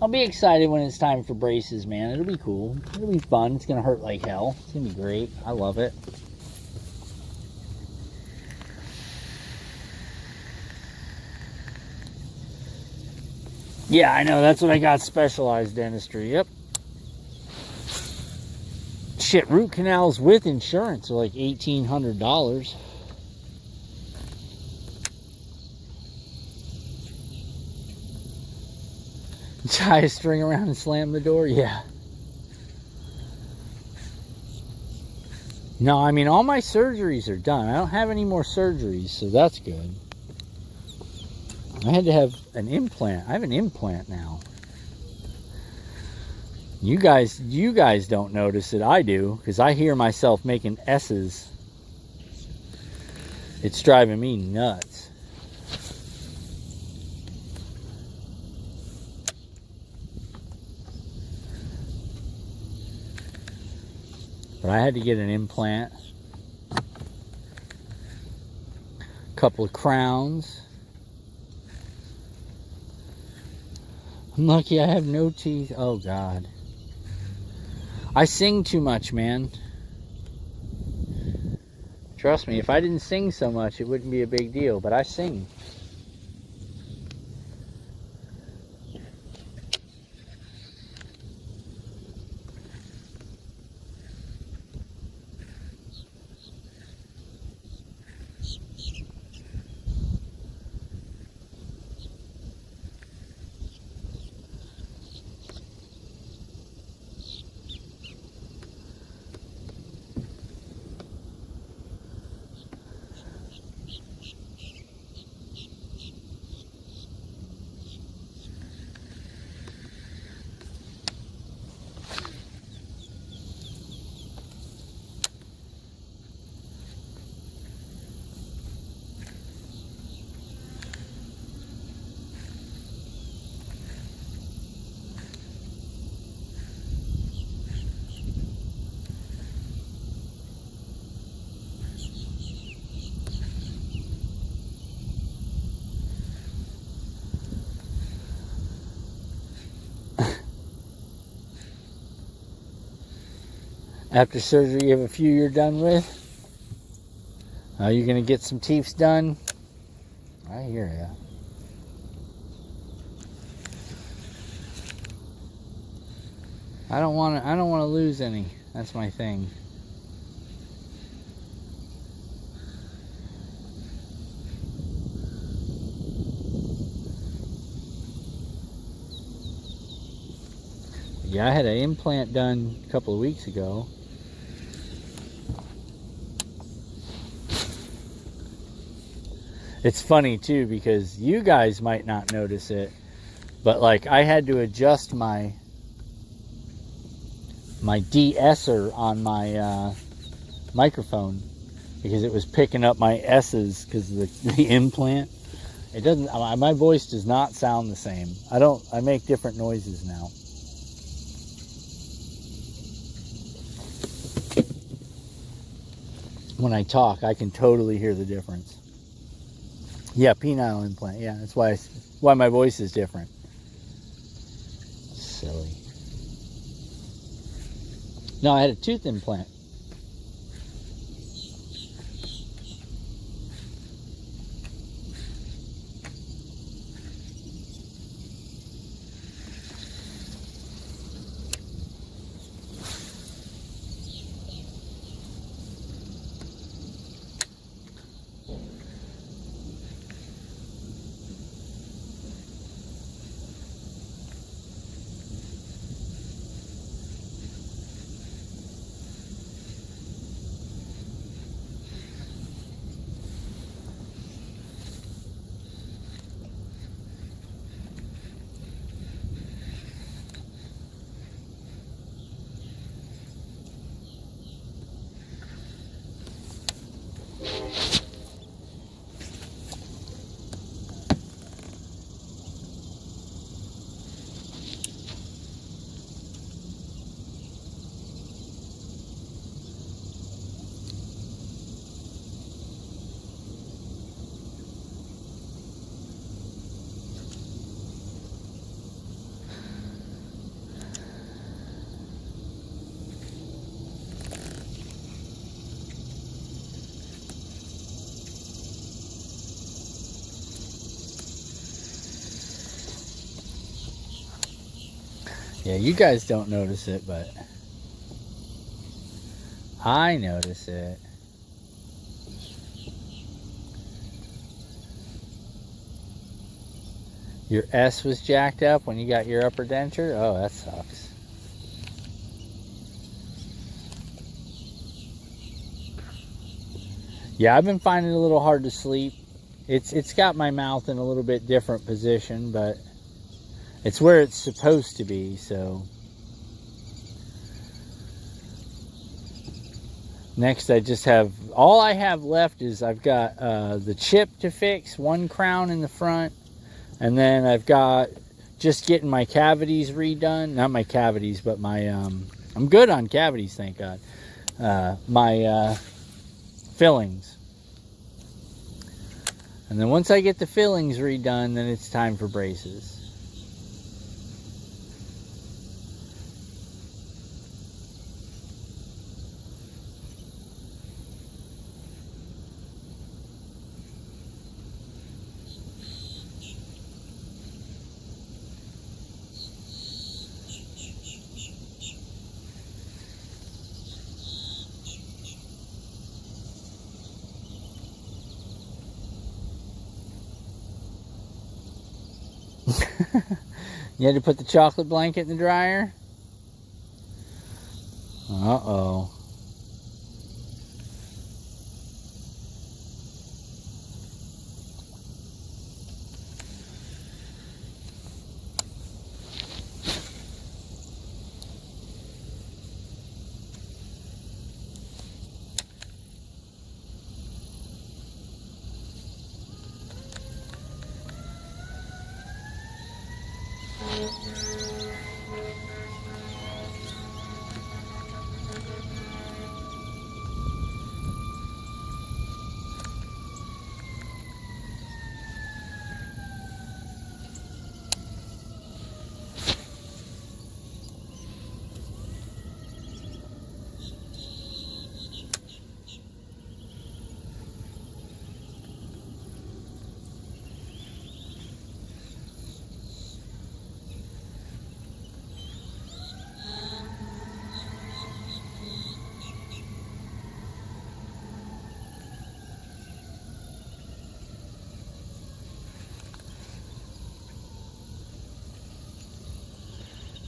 I'll be excited when it's time for braces, man. It'll be cool. It'll be fun. It's going to hurt like hell. It's going to be great. I love it. Yeah, I know. That's what I got, specialized dentistry. Yep. Shit, root canals with insurance are like $1,800. Tie a string around and slam the door? Yeah. No, I mean, all my surgeries are done. I don't have any more surgeries, so that's good. I had to have an implant. I have an implant now. You guys don't notice it. I do, because I hear myself making S's. It's driving me nuts. But I had to get an implant. A couple of crowns. I'm lucky I have no teeth. Oh, God. I sing too much, man. Trust me, if I didn't sing so much, it wouldn't be a big deal. But I sing. After surgery, you have a few you're done with. You're gonna get some teeth done. I hear ya. I don't want to lose any. That's my thing. Yeah, I had an implant done a couple of weeks ago. It's funny too, because you guys might not notice it, but like I had to adjust my de-esser on my microphone because it was picking up my S's because of the implant. It doesn't. My voice does not sound the same. I make different noises now. When I talk, I can totally hear the difference. Yeah, penile implant. Yeah, that's why my voice is different. Silly. No, I had a tooth implant. Yeah, you guys don't notice it, but I notice it. Your S was jacked up when you got your upper denture? Oh, that sucks. Yeah, I've been finding it a little hard to sleep. It's got my mouth in a little bit different position, but it's where it's supposed to be, so. Next, I just have, all I have left is I've got the chip to fix, one crown in the front, and then I've got just getting my cavities redone. Not my cavities, but my, I'm good on cavities, thank God. My fillings. And then once I get the fillings redone, then it's time for braces. You had to put the chocolate blanket in the dryer? Uh-oh.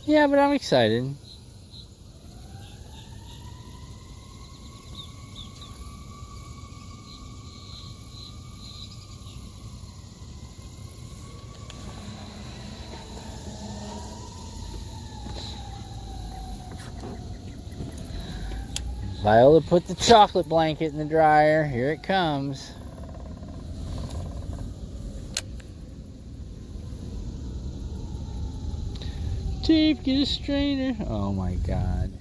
Yeah, but I'm excited. Viola put the chocolate blanket in the dryer. Here it comes. Dave, get a strainer. Oh my God.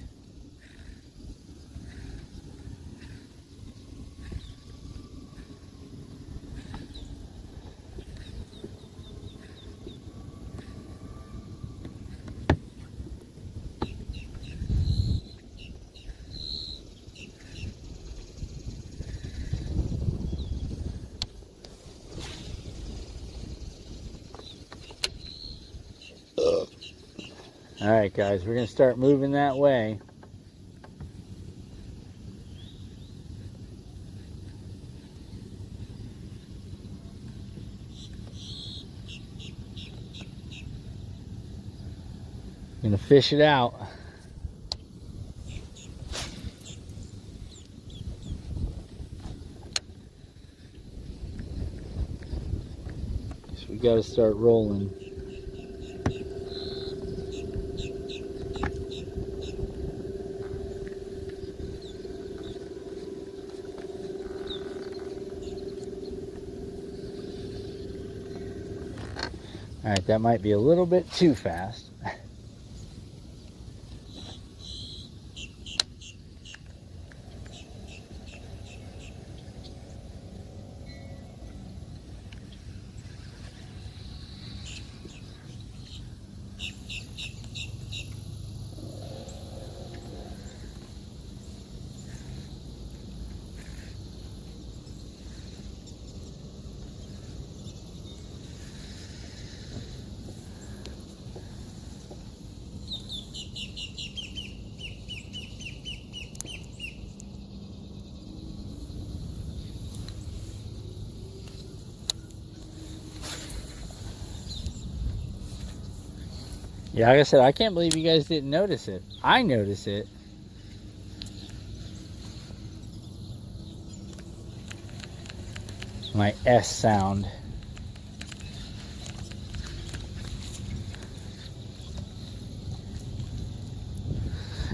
All right, guys, we're going to start moving that way. Going to fish it out. So we got to start rolling. All right, that might be a little bit too fast. Yeah, like I said, I can't believe you guys didn't notice it. I noticed it. my S sound.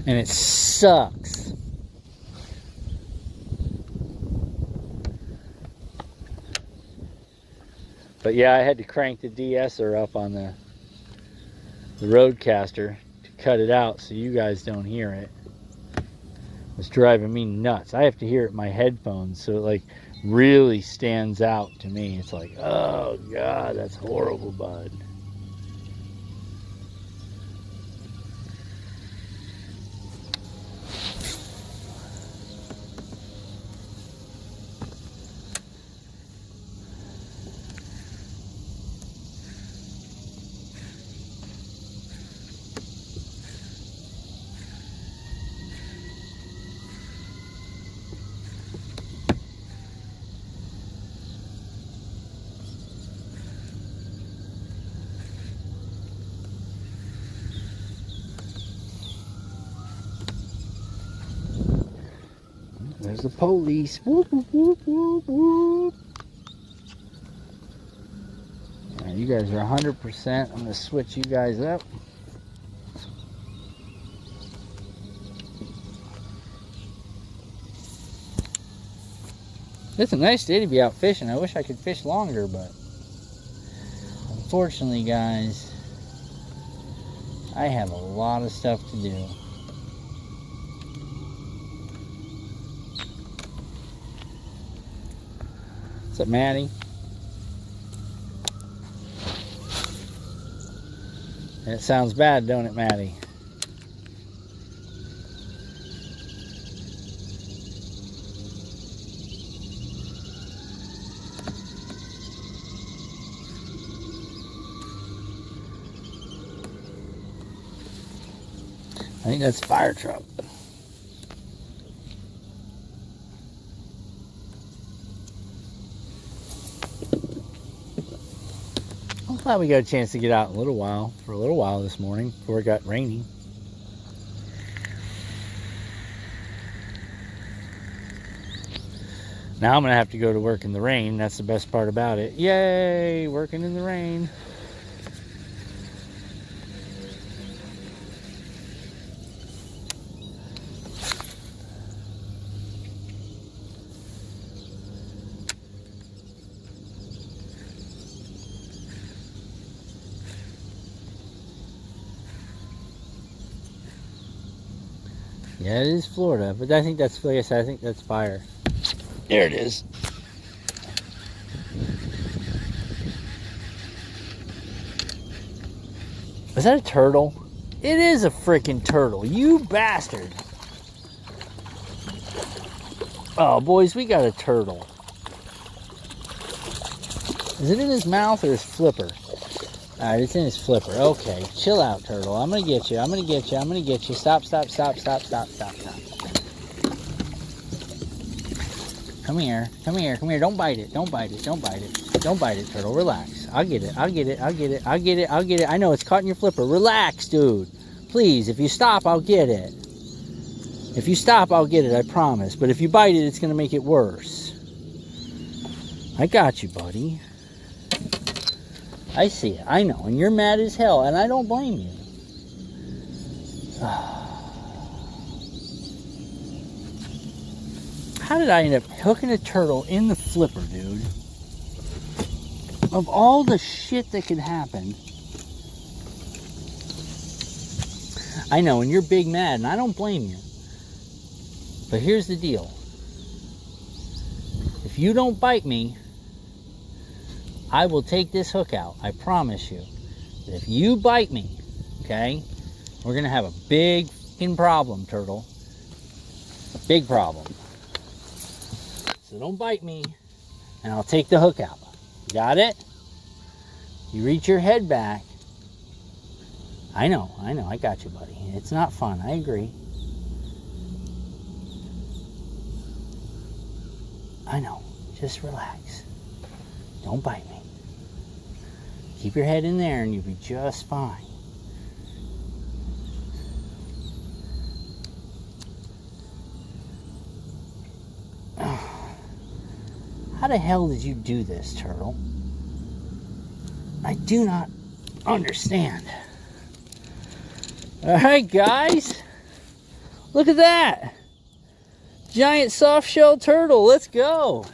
And it sucks. But yeah, I had to crank the de-esser up on the Rodecaster to cut it out so you guys don't hear it. It's driving me nuts. I have to hear it in my headphones so it like really stands out to me. It's like, oh God, that's horrible, bud. There's the police. Whoop, whoop, whoop, whoop, whoop. Right, you guys are 100%. I'm going to switch you guys up. It's a nice day to be out fishing. I wish I could fish longer, but unfortunately, guys, I have a lot of stuff to do. What's up, Maddie? It sounds bad, don't it, Maddie? I think that's fire truck. I'm glad we got a chance to get out for a little while this morning before it got rainy. Now I'm gonna have to go to work in the rain. That's the best part about it. Yay, working in the rain. Yeah, it is Florida, but I think that's, like I said, I think that's fire. There it is. Is that a turtle? It is a freaking turtle, you bastard. Oh, boys, we got a turtle. Is it in his mouth or his flipper? Alright, it's in his flipper. Okay, chill out, turtle. I'm gonna get you. I'm gonna get you. I'm gonna get you. Stop, stop, stop, stop, stop, stop, stop. Come here. Come here. Come here. Don't bite it. Don't bite it. Don't bite it. Don't bite it, turtle. Relax. I'll get it. I'll get it. I'll get it. I'll get it. I'll get it. I know it's caught in your flipper. Relax, dude. Please, if you stop, I'll get it. If you stop, I'll get it. I promise. But if you bite it, it's gonna make it worse. I got you, buddy. I see it. I know. And you're mad as hell. And I don't blame you. How did I end up hooking a turtle in the flipper, dude? Of all the shit that could happen. I know. And you're big mad. And I don't blame you. But here's the deal. If you don't bite me, I will take this hook out. I promise you. But if you bite me, okay, we're going to have a big fucking problem, turtle. Big problem. So don't bite me, and I'll take the hook out. Got it? You reach your head back. I know. I got you, buddy. It's not fun. I agree. I know. Just relax. Don't bite me. Keep your head in there and you'll be just fine. How How the hell did you do this, turtle? I do not understand. All right, guys. Look at that. Giant soft-shell turtle. Let's go.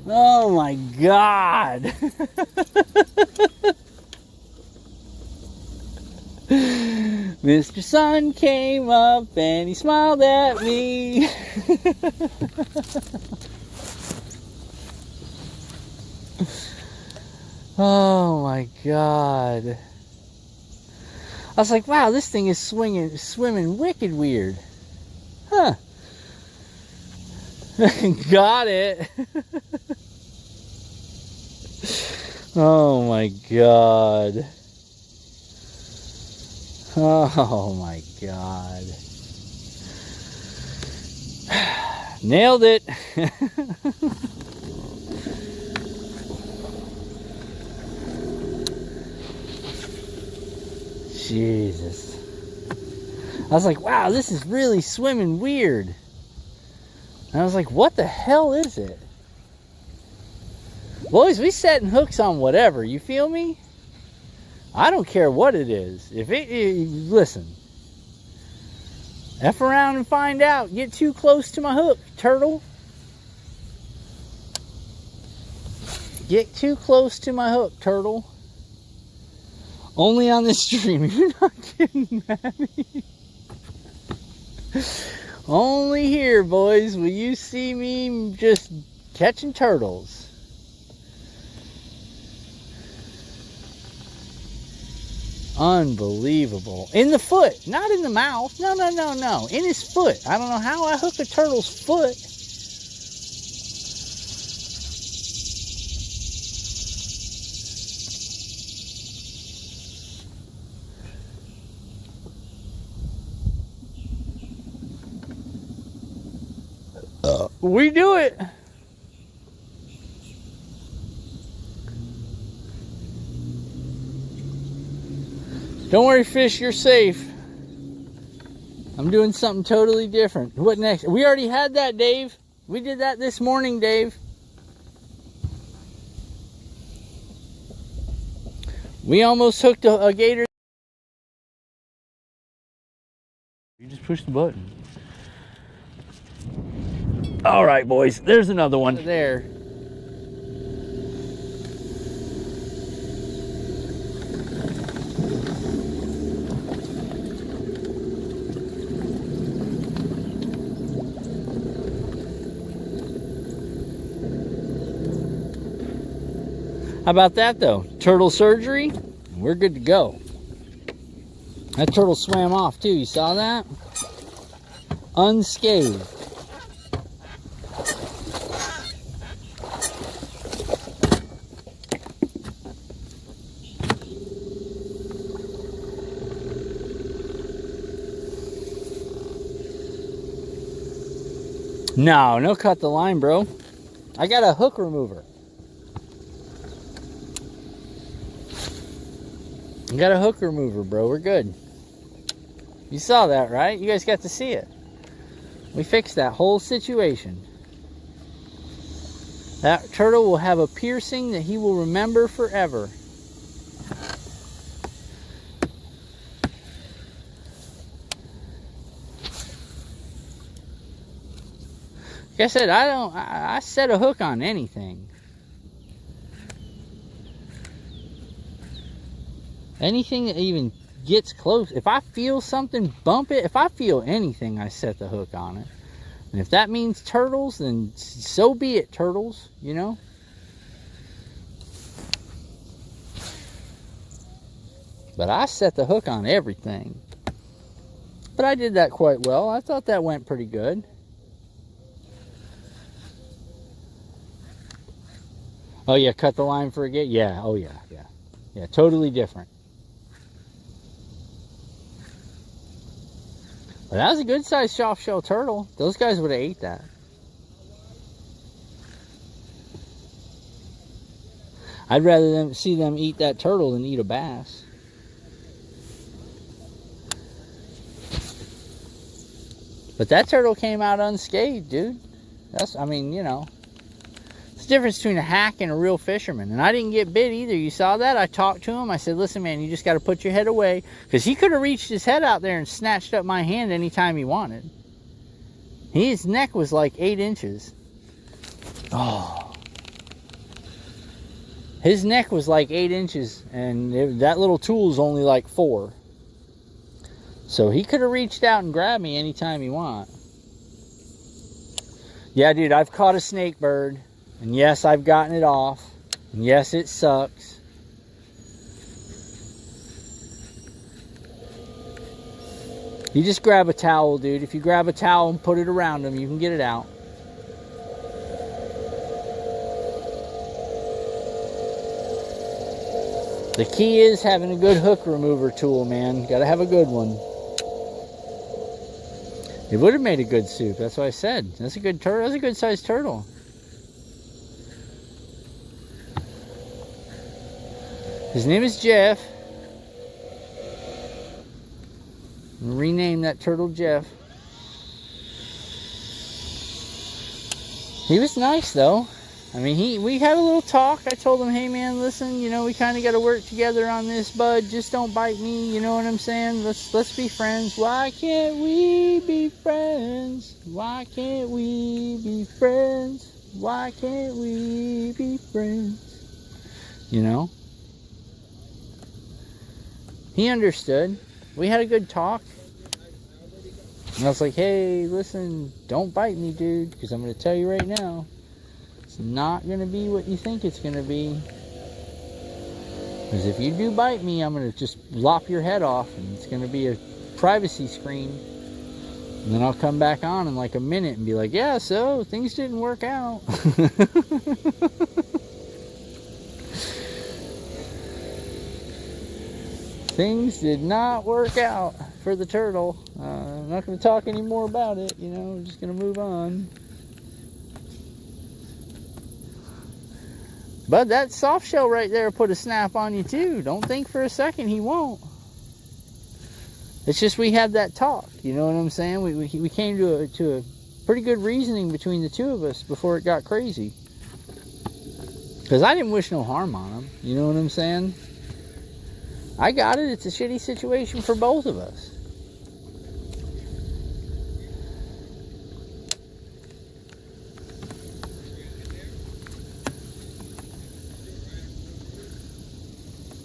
Oh my God. Mr. Sun came up and he smiled at me. Oh my God. I was like, wow, this thing is swimming wicked weird. Huh. Got it. Oh my God. Oh my God. Nailed it. Jesus. I was like, wow, this is really swimming weird. And I was like, what the hell is it? Boys, we setting hooks on whatever, you feel me? I don't care what it is. If listen. F around and find out. Get too close to my hook, turtle. Get too close to my hook, turtle. Only on this stream. You're not getting Maddie. Only here, boys, will you see me just catching turtles. Unbelievable. In the foot, not in the mouth. No, no, no, no. In his foot. I don't know how I hook a turtle's foot. We do it. Don't worry, fish, you're safe. I'm doing something totally different. What next? We already had that, Dave. We did that this morning, Dave. We almost hooked a gator. You just push the button. All right, boys, there's another one. There. How about that, though? Turtle surgery, we're good to go. That turtle swam off, too. You saw that? Unscathed. No cut the line, bro. I got a hook remover. I got a hook remover, bro. We're good. You saw that, right? You guys got to see it. We fixed that whole situation. That turtle will have a piercing that he will remember forever. Like I said, I set a hook on anything. Anything that even gets close. If I feel something, bump it. If I feel anything, I set the hook on it. And if that means turtles, then so be it, turtles, you know? But I set the hook on everything. But I did that quite well. I thought that went pretty good. Oh yeah, cut the line for a gate? Yeah, oh yeah, yeah. Yeah, totally different. But that was a good sized soft shell turtle. Those guys would have ate that. I'd rather see them eat that turtle than eat a bass. But that turtle came out unscathed, dude. I mean, you know. It's the difference between a hack and a real fisherman. And I didn't get bit either. You saw that? I talked to him. I said, listen, man, you just got to put your head away. Because he could have reached his head out there and snatched up my hand anytime he wanted. His neck was like 8 inches. Oh. His neck was like 8 inches. And that little tool is only like 4. So he could have reached out and grabbed me anytime he want. Yeah, dude, I've caught a snake bird. And yes, I've gotten it off. And yes, it sucks. You just grab a towel, dude. If you grab a towel and put it around them, you can get it out. The key is having a good hook remover tool, man. Gotta have a good one. It would have made a good soup. That's what I said. That's a good turtle. That's a good sized turtle. His name is Jeff. Rename that turtle Jeff. He was nice though. I mean, we had a little talk. I told him, hey man, listen, you know, we kind of got to work together on this, bud. Just don't bite me. You know what I'm saying? Let's be friends. Why can't we be friends? Why can't we be friends? Why can't we be friends? You know? He understood. We had a good talk. And I was like, hey, listen, don't bite me, dude, because I'm going to tell you right now, it's not going to be what you think it's going to be. Because if you do bite me, I'm going to just lop your head off, and it's going to be a privacy screen. And then I'll come back on in like a minute and be like, yeah, so things didn't work out. Things did not work out for the turtle. I'm not going to talk any more about it, you know, I'm just going to move on. But that soft shell right there put a snap on you too. Don't think for a second he won't. It's just we had that talk, you know what I'm saying? We came to a pretty good reasoning between the two of us before it got crazy. Because I didn't wish no harm on him, you know what I'm saying? I got it. It's a shitty situation for both of us.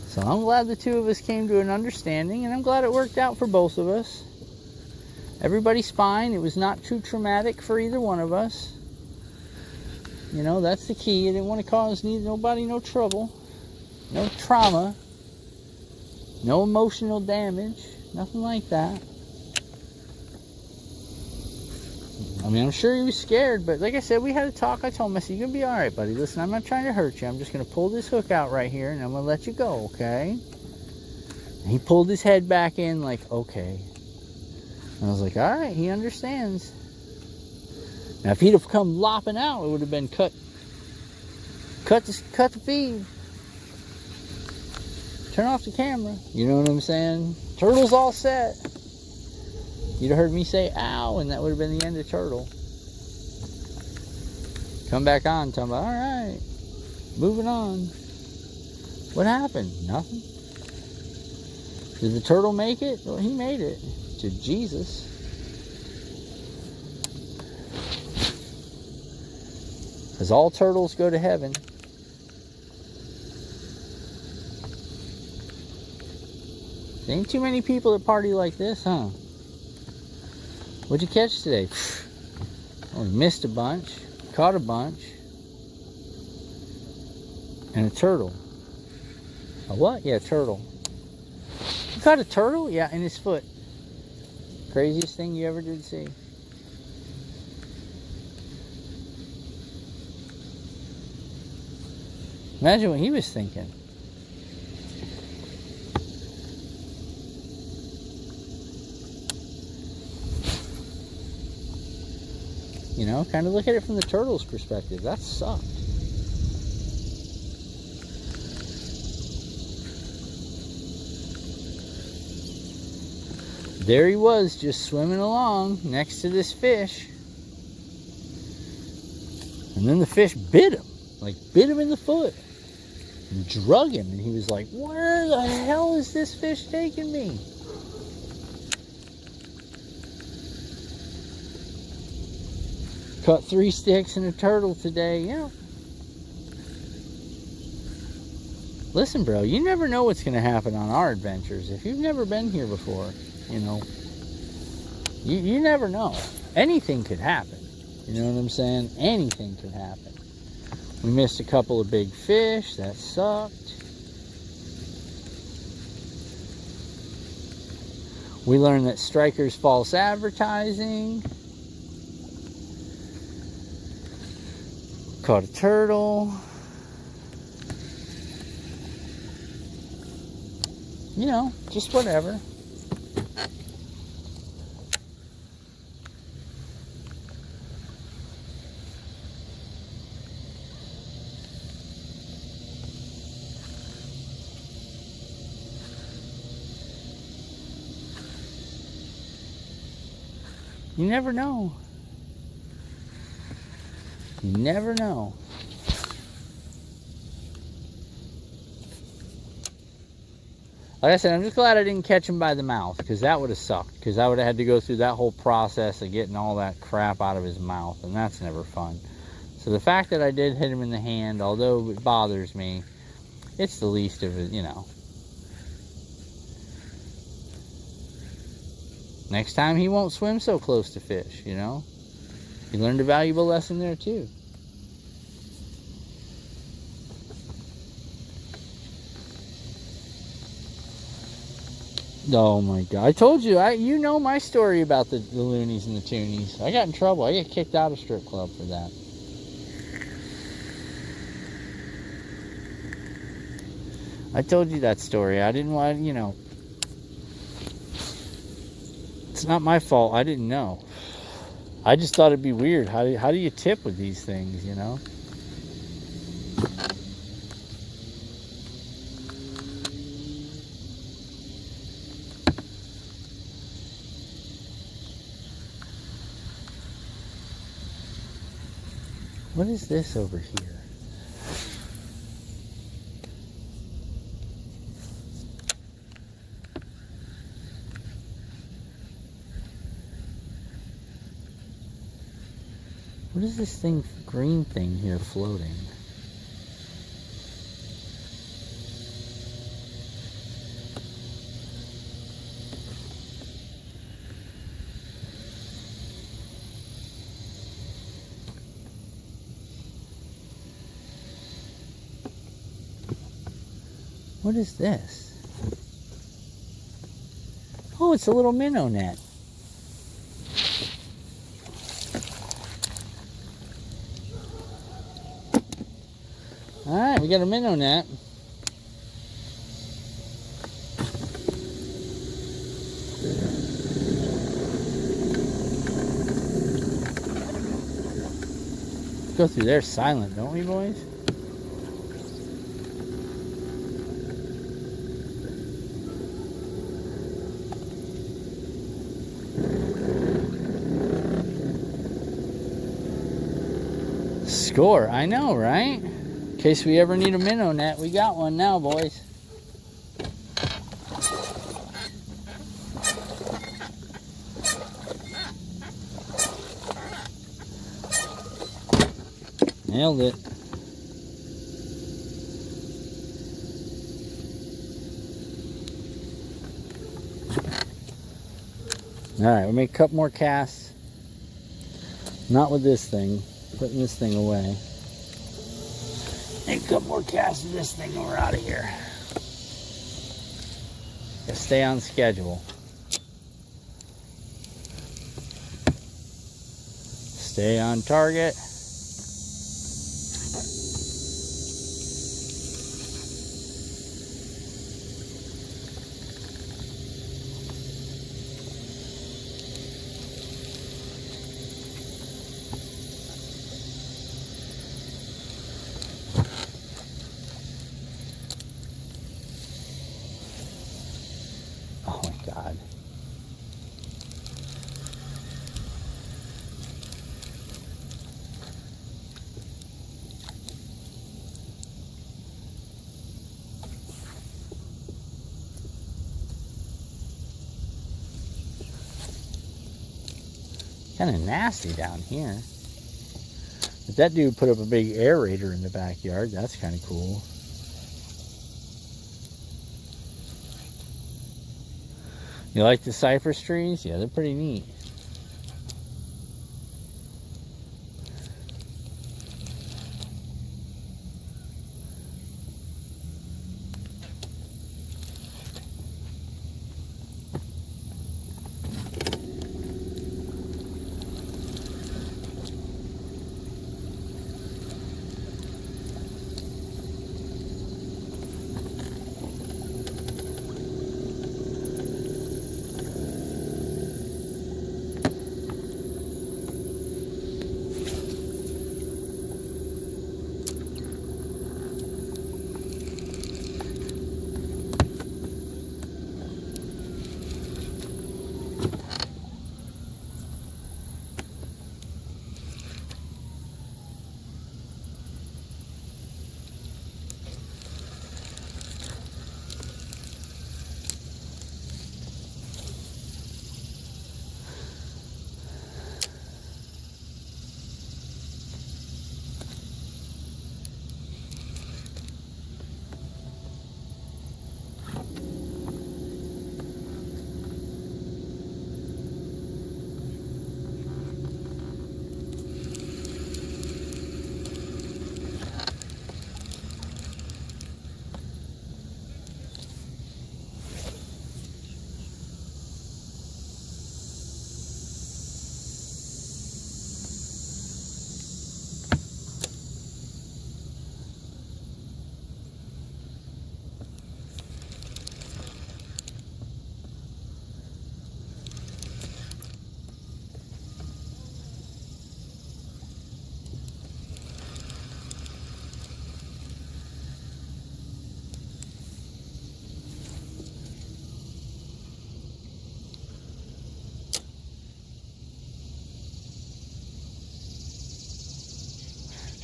So I'm glad the two of us came to an understanding, and I'm glad it worked out for both of us. Everybody's fine. It was not too traumatic for either one of us. You know, that's the key. I didn't want to cause nobody no trouble, no trauma. No emotional damage, nothing like that. I mean, I'm sure he was scared, but like I said, we had a talk. I told him, I said, you're going to be all right, buddy. Listen, I'm not trying to hurt you. I'm just going to pull this hook out right here, and I'm going to let you go, okay? And he pulled his head back in like, okay. And I was like, all right, he understands. Now, if he'd have come lopping out, it would have been cut the feed. Turn off the camera. You know what I'm saying? Turtle's all set. You'd have heard me say, ow, and that would have been the end of turtle. Come back on, talking about, all right, moving on. What happened? Nothing. Did the turtle make it? Well, he made it to Jesus. Because all turtles go to heaven. There ain't too many people that party like this, huh? What'd you catch today? Well, we missed a bunch, caught a bunch, and a turtle. A what? Yeah, a turtle. You caught a turtle? Yeah, in his foot. Craziest thing you ever did see. Imagine what he was thinking. You know, kind of look at it from the turtle's perspective. That sucked. There he was, just swimming along next to this fish. And then the fish bit him. Like, bit him in the foot. And drug him. And he was like, where the hell is this fish taking me? Caught 3 sticks and a turtle today. Yeah. Listen, bro, you never know what's going to happen on our adventures. If you've never been here before, you know, you never know. Anything could happen. You know what I'm saying? Anything could happen. We missed a couple of big fish. That sucked. We learned that Striker's false advertising. Caught a turtle. You know, just whatever. You never know. You never know. Like I said, I'm just glad I didn't catch him by the mouth, because that would have sucked. Because I would have had to go through that whole process of getting all that crap out of his mouth, and that's never fun. So the fact that I did hit him in the hand, although it bothers me, it's the least of it, you know. Next time he won't swim so close to fish, you know. You learned a valuable lesson there too. Oh my God. I told you, you know my story about the loonies and the toonies. I got in trouble. I got kicked out of strip club for that. I told you that story. I didn't want, you know. It's not my fault. I didn't know. I just thought it'd be weird. How do you tip with these things, you know? What is this over here? What is this thing, green thing here floating? What is this? Oh, it's a little minnow net. Alright, we got a minnow net. Go through there silent, don't we, boys? Score, I know, right? In case we ever need a minnow net, we got one now, boys. Nailed it. Alright, we'll make a couple more casts. Not with this thing. Putting this thing away. Make a couple more casts of this thing and we're out of here. Gotta stay on schedule. Stay on target. Kind of nasty down here. But that dude put up a big aerator in the backyard. That's kind of cool. You like the cypress trees? Yeah, they're pretty neat.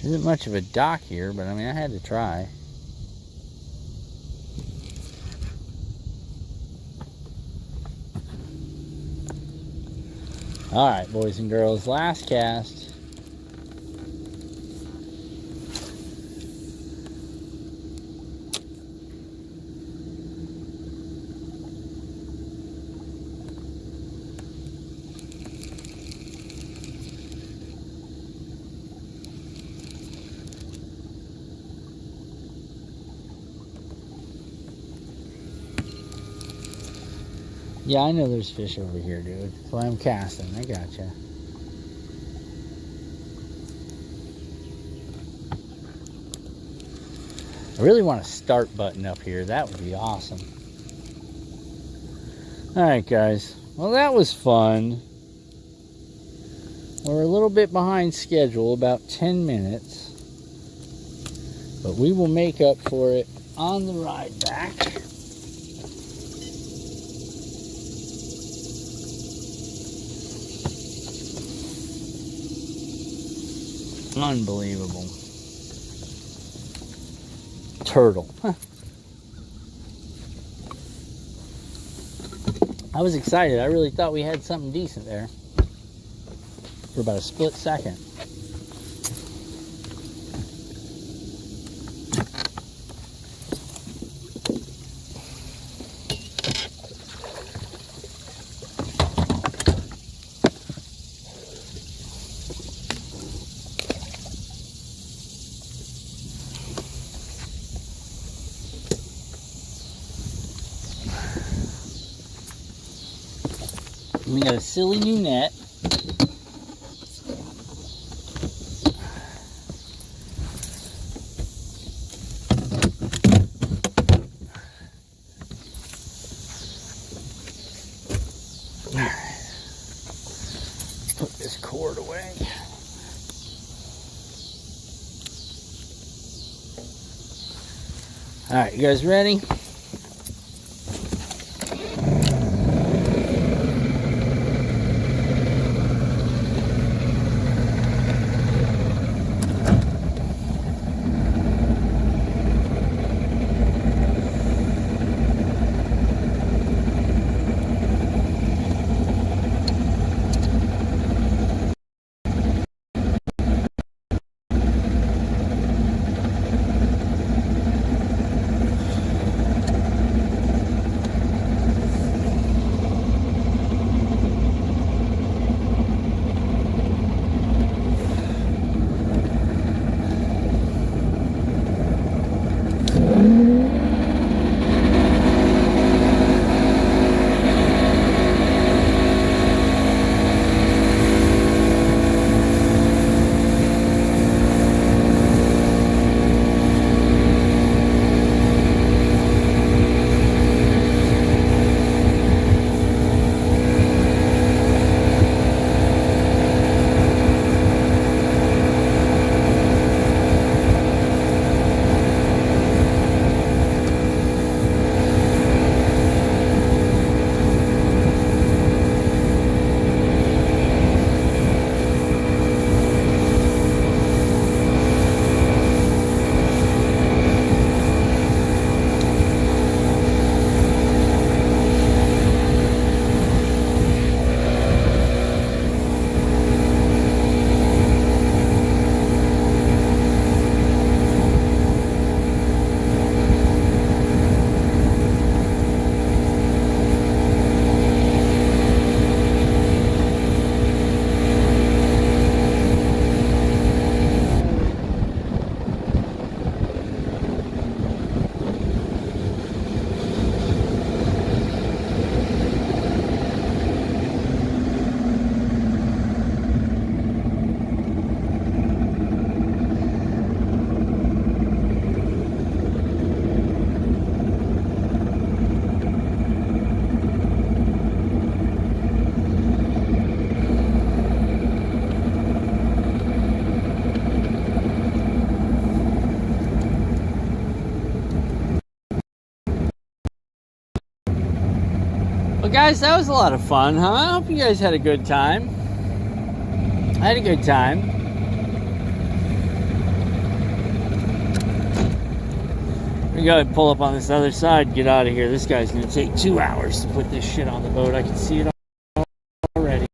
There isn't much of a dock here, but I mean, I had to try. All right, boys and girls, last cast. Yeah, I know there's fish over here, dude. That's why I'm casting. I gotcha. I really want a start button up here. That would be awesome. Alright, guys. Well, that was fun. We're a little bit behind schedule, about 10 minutes. But we will make up for it on the ride back. Unbelievable. Turtle. Huh. I was excited. I really thought we had something decent there for about a split second. We got a silly new net. Put this cord away. All right, you guys ready? Well, guys, that was a lot of fun, huh? I hope you guys had a good time. I had a good time. We gotta pull up on this other side, get out of here. This guy's gonna take 2 hours to put this shit on the boat. I can see it already.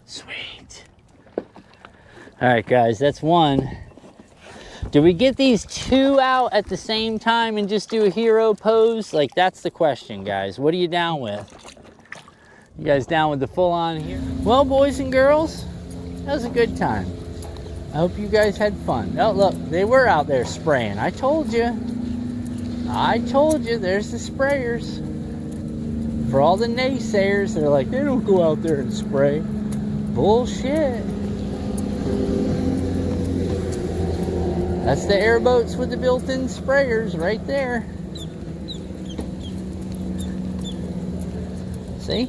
Sweet. All right, guys, that's one. Do we get these two out at the same time and just do a hero pose? Like, that's the question, guys. What are you down with? You guys down with the full-on here? Well, boys and girls, that was a good time. I hope you guys had fun. Oh, look, they were out there spraying. I told you. There's the sprayers. For all the naysayers, they're like, they don't go out there and spray. Bullshit. That's the airboats with the built-in sprayers right there. See?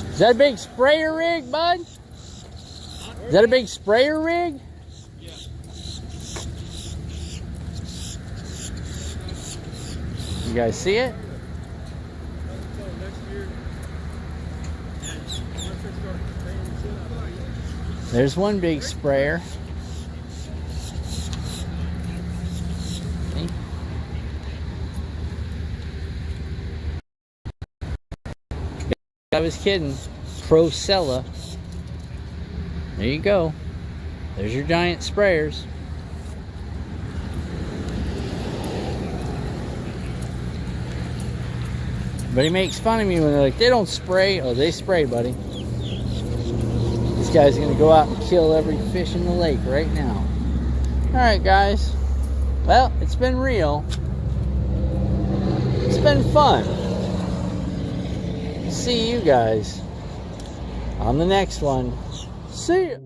Is that a big sprayer rig, bud? Is that a big sprayer rig? Yeah. You guys see it? There's one big sprayer. See? I was kidding. Procella. There you go. There's your giant sprayers. But he makes fun of me when they're like, they don't spray. Oh, they spray, buddy. This guy's gonna go out and kill every fish in the lake right now. Alright, guys. Well, it's been real. It's been fun. See you guys on the next one. See ya.